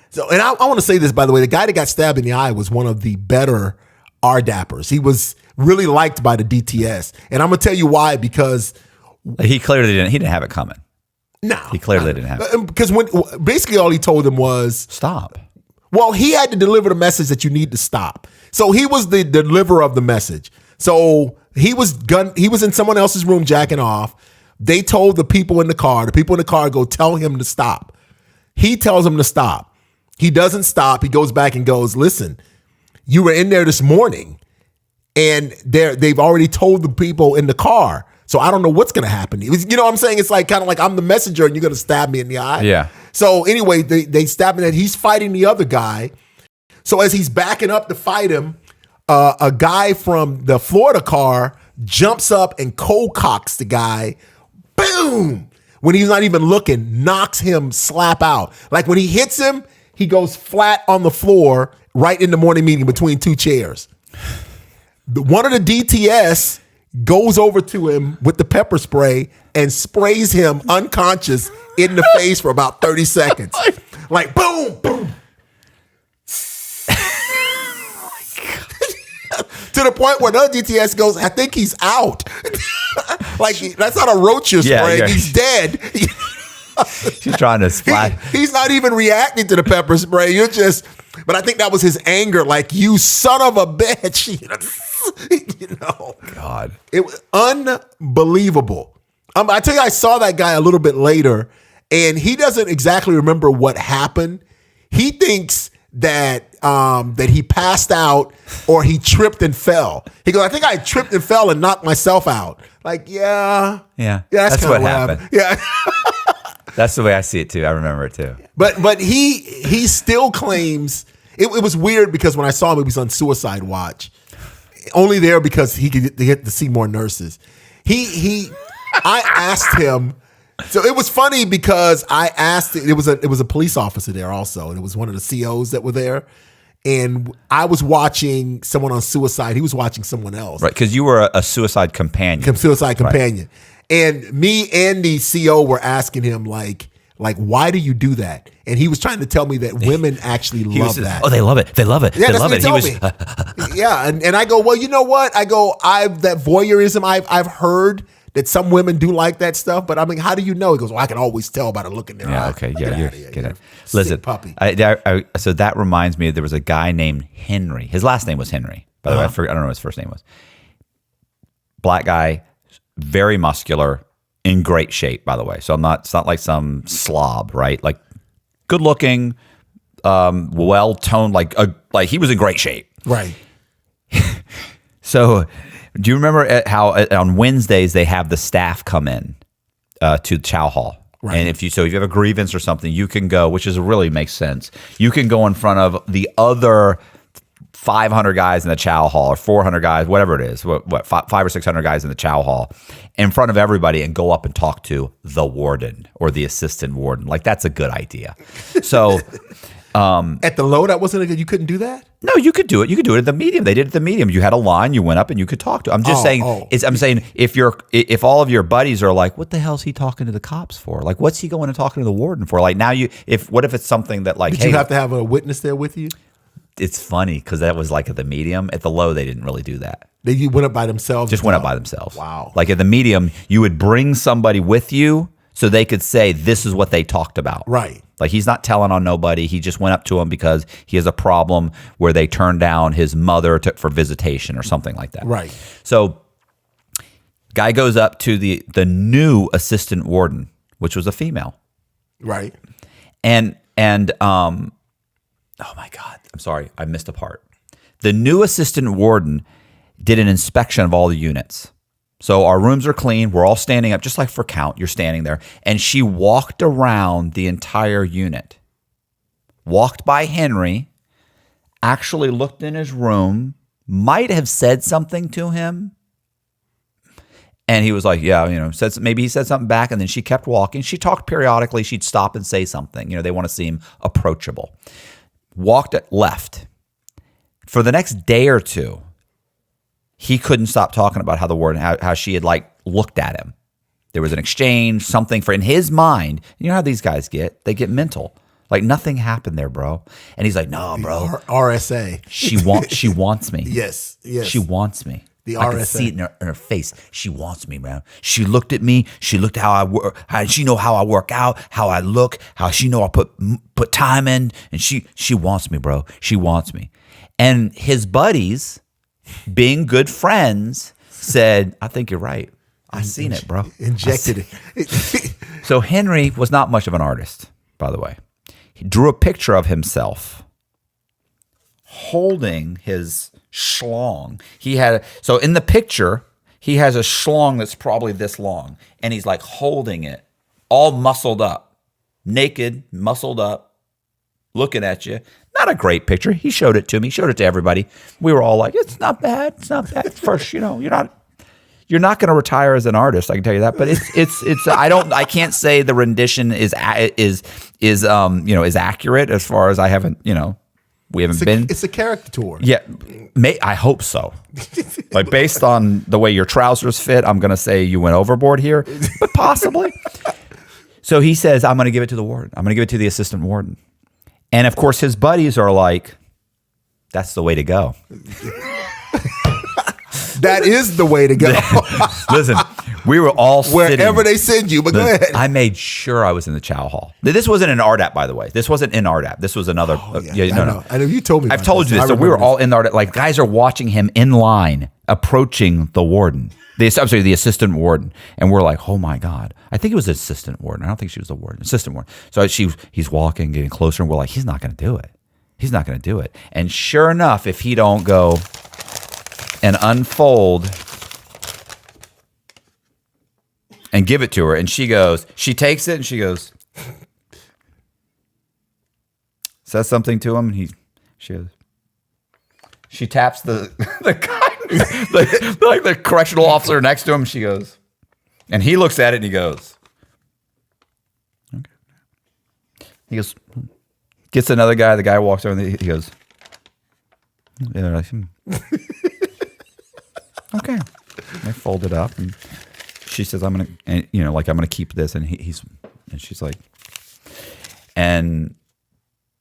So, and I want to say this, by the way, the guy that got stabbed in the eye was one of the better RDAPers. He was really liked by the DTS. And I'm going to tell you why, because he clearly didn't have it coming. No. He clearly didn't have it. Because basically all he told them was stop. Well, he had to deliver the message that you need to stop. So he was the deliverer of the message. So he was in someone else's room jacking off. They told the people in the car. The people in the car go tell him to stop. He tells them to stop. He doesn't stop. He goes back and goes, listen, you were in there this morning and they've already told the people in the car. So I don't know what's going to happen. You know what I'm saying? It's like kind of like I'm the messenger and you're going to stab me in the eye. Yeah. So anyway, they stab him and he's fighting the other guy. So as he's backing up to fight him, a guy from the Florida car jumps up and cold cocks the guy. Boom! When he's not even looking, knocks him slap out. Like when he hits him, he goes flat on the floor right in the morning meeting between 2 chairs. One of the DTS goes over to him with the pepper spray and sprays him unconscious in the face for about 30 seconds. Like boom, boom. To the point where another DTS goes, I think he's out. Like that's not a roach you're spraying. Yeah. He's dead. She's trying to splat. He's not even reacting to the pepper spray. But I think that was his anger. Like, you son of a bitch. God. It was unbelievable. I tell you, I saw that guy a little bit later, and he doesn't exactly remember what happened. He thinks that he passed out or he tripped and fell. He goes, I think I tripped and fell and knocked myself out. Like, yeah. That's what happened. Yeah. That's the way I see it too. I remember it too. But he still claims it was weird because when I saw him, he was on suicide watch. Only there because he could get to see more nurses. I asked him. So it was funny because I asked it was a police officer there also, and it was one of the COs that were there. And I was watching someone on suicide. He was watching someone else. Right, because you were a suicide companion. Suicide companion. And me and the CO were asking him, like, Like, why do you do that? And he was trying to tell me that women actually love that. Oh, they love it. They love it. Yeah, they that's love what it. he told me. Yeah, and I go, well, you know what? I go, that voyeurism. I've heard that some women do like that stuff, but I mean, how do you know? He goes, well, I can always tell by the look in their eye. Okay, Get yeah, outta you're here, get it. sick Listen, puppy. So that reminds me, there was a guy named Henry. His last name was Henry. By the way, I don't know what his first name was. Black guy, very muscular, in great shape. By the way, so it's not like some slob, right? Like good looking, well toned, like he was in great shape. Right. So, do you remember how on Wednesdays they have the staff come in to chow hall? Right. And if you have a grievance or something, you can go, which really makes sense. You can go in front of the other 500 guys in the chow hall, or 400 guys, whatever it is, 500 or 600 guys in the chow hall, in front of everybody, and go up and talk to the warden or the assistant warden. Like, that's a good idea. So. At the low, that wasn't a good. You couldn't do that. No, you could do it. You could do it at the medium. They did it at the medium. You had a line. You went up and you could talk to. I'm just saying. I'm saying if all of your buddies are like, what the hell is he talking to the cops for? Like, what's he going and talking to the warden for? Like, now what if it's something that like, Did you have to have a witness there with you? It's funny because that was like at the medium. At the low, they didn't really do that. They went up by themselves. Just went up by themselves. Wow. Like at the medium, you would bring somebody with you so they could say this is what they talked about. Right. Like he's not telling on nobody. He just went up to him because he has a problem where they turned down his mother for visitation or something like that. Right. So guy goes up to the new assistant warden, which was a female. Right. And oh my God, I'm sorry, I missed a part. The new assistant warden did an inspection of all the units. So our rooms are clean. We're all standing up, just like for count. You're standing there. And she walked around the entire unit, walked by Henry, actually looked in his room, might have said something to him. And he was like, yeah, maybe he said something back. And then she kept walking. She talked periodically. She'd stop and say something. They want to seem approachable. Left. For the next day or two, he couldn't stop talking about how the warden, how she had like looked at him. There was an exchange, something in his mind. You know how these guys get? They get mental. Like nothing happened there, bro. And he's like, no, bro. RSA. She wants me. Yes. She wants me. The I can RSA. see it in her face. She wants me, man. She looked at me. She looked at how I work. How she know how I work out, how I look, how she know I put time in, and she wants me, bro. She wants me. And his buddies, being good friends, said, I think you're right. I seen it, bro. Injected it. So Henry was not much of an artist, by the way. He drew a picture of himself holding his schlong. So in the picture, he has a schlong that's probably this long, and he's like holding it, all muscled up, naked, muscled up, looking at you. Not a great picture. He showed it to me, showed it to everybody. We were all like, it's not bad. It's not bad. First, you're not going to retire as an artist. I can tell you that, but it's. I can't say the rendition is accurate as far as I haven't. We haven't been. It's a character tour. Yeah, I hope so. Like based on the way your trousers fit, I'm going to say you went overboard here, but possibly. So he says, I'm going to give it to the warden. I'm going to give it to the assistant warden. And of course, his buddies are like, that's the way to go. That is the way to go. Listen, we were all wherever they send you, but go ahead. I made sure I was in the chow hall. This wasn't in RDAP, by the way. This wasn't in RDAP. This was another. No. I know you told me. I've told you this. So we were all in the RDAP. Like guys are watching him in line, approaching the warden. The assistant warden, and we're like, oh my God. I think it was the assistant warden. I don't think she was the warden. Assistant warden. So he's walking, getting closer, and we're like, he's not going to do it. He's not going to do it. And sure enough, if he don't go and unfold and give it to her, and she takes it and she goes, says something to him, and she taps the guy, like the correctional officer next to him. She goes, and he looks at it and he goes, okay. He goes, gets another guy. The guy walks over and he goes, yeah, okay. They fold it up, and she says, "I'm gonna keep this." And she's like, and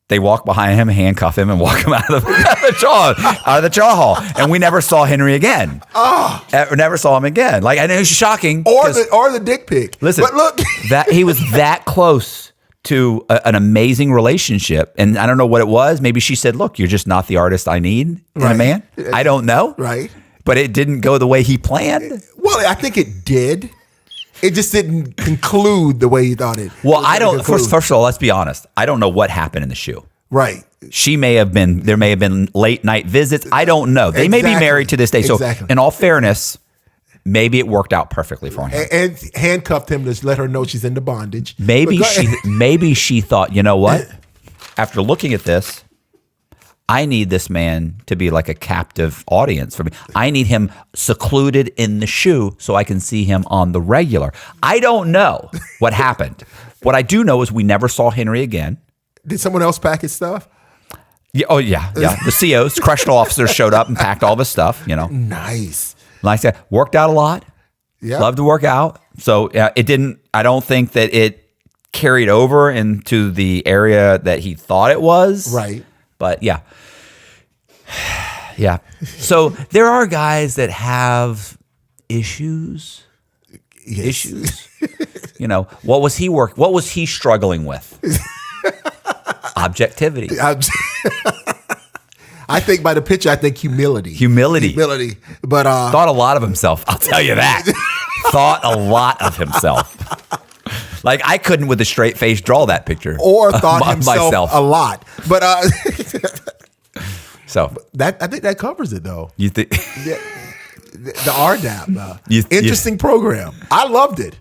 they walk behind him, handcuff him, and walk him out of the jaw hall. And we never saw Henry again. Oh, never saw him again. Like, I know it's shocking. Or the dick pic. Listen, but look, that he was that close to an amazing relationship, and I don't know what it was. Maybe she said, "Look, you're just not the artist I need in a man." I don't know. Right. But it didn't go the way he planned. Well, I think it did. It just didn't conclude the way he thought it. Well, I don't. First of all, let's be honest. I don't know what happened in the shoe. Right. There may have been late night visits. I don't know. They may be married to this day. So, in all fairness, maybe it worked out perfectly for him. And handcuffed him to let her know she's into bondage. Maybe she thought, you know what? After looking at this, I need this man to be like a captive audience for me. I need him secluded in the shoe so I can see him on the regular. I don't know what happened. What I do know is we never saw Henry again. Did someone else pack his stuff? Yeah. Oh, yeah. The COs, correctional officers showed up and packed all of his stuff, Nice. Like I said, worked out a lot. Yeah. Loved to work out. So it didn't, I don't think that it carried over into the area that he thought it was. Right. But yeah. Yeah. So there are guys that have issues. Yes. Issues. What was he struggling with? Objectivity. I think by the picture, I think humility. But thought a lot of himself. I'll tell you that. Thought a lot of himself. Like, I couldn't with a straight face draw that picture. Or thought himself a lot. But so that, I think that covers it, though. You think the RDAP, interesting program. I loved it.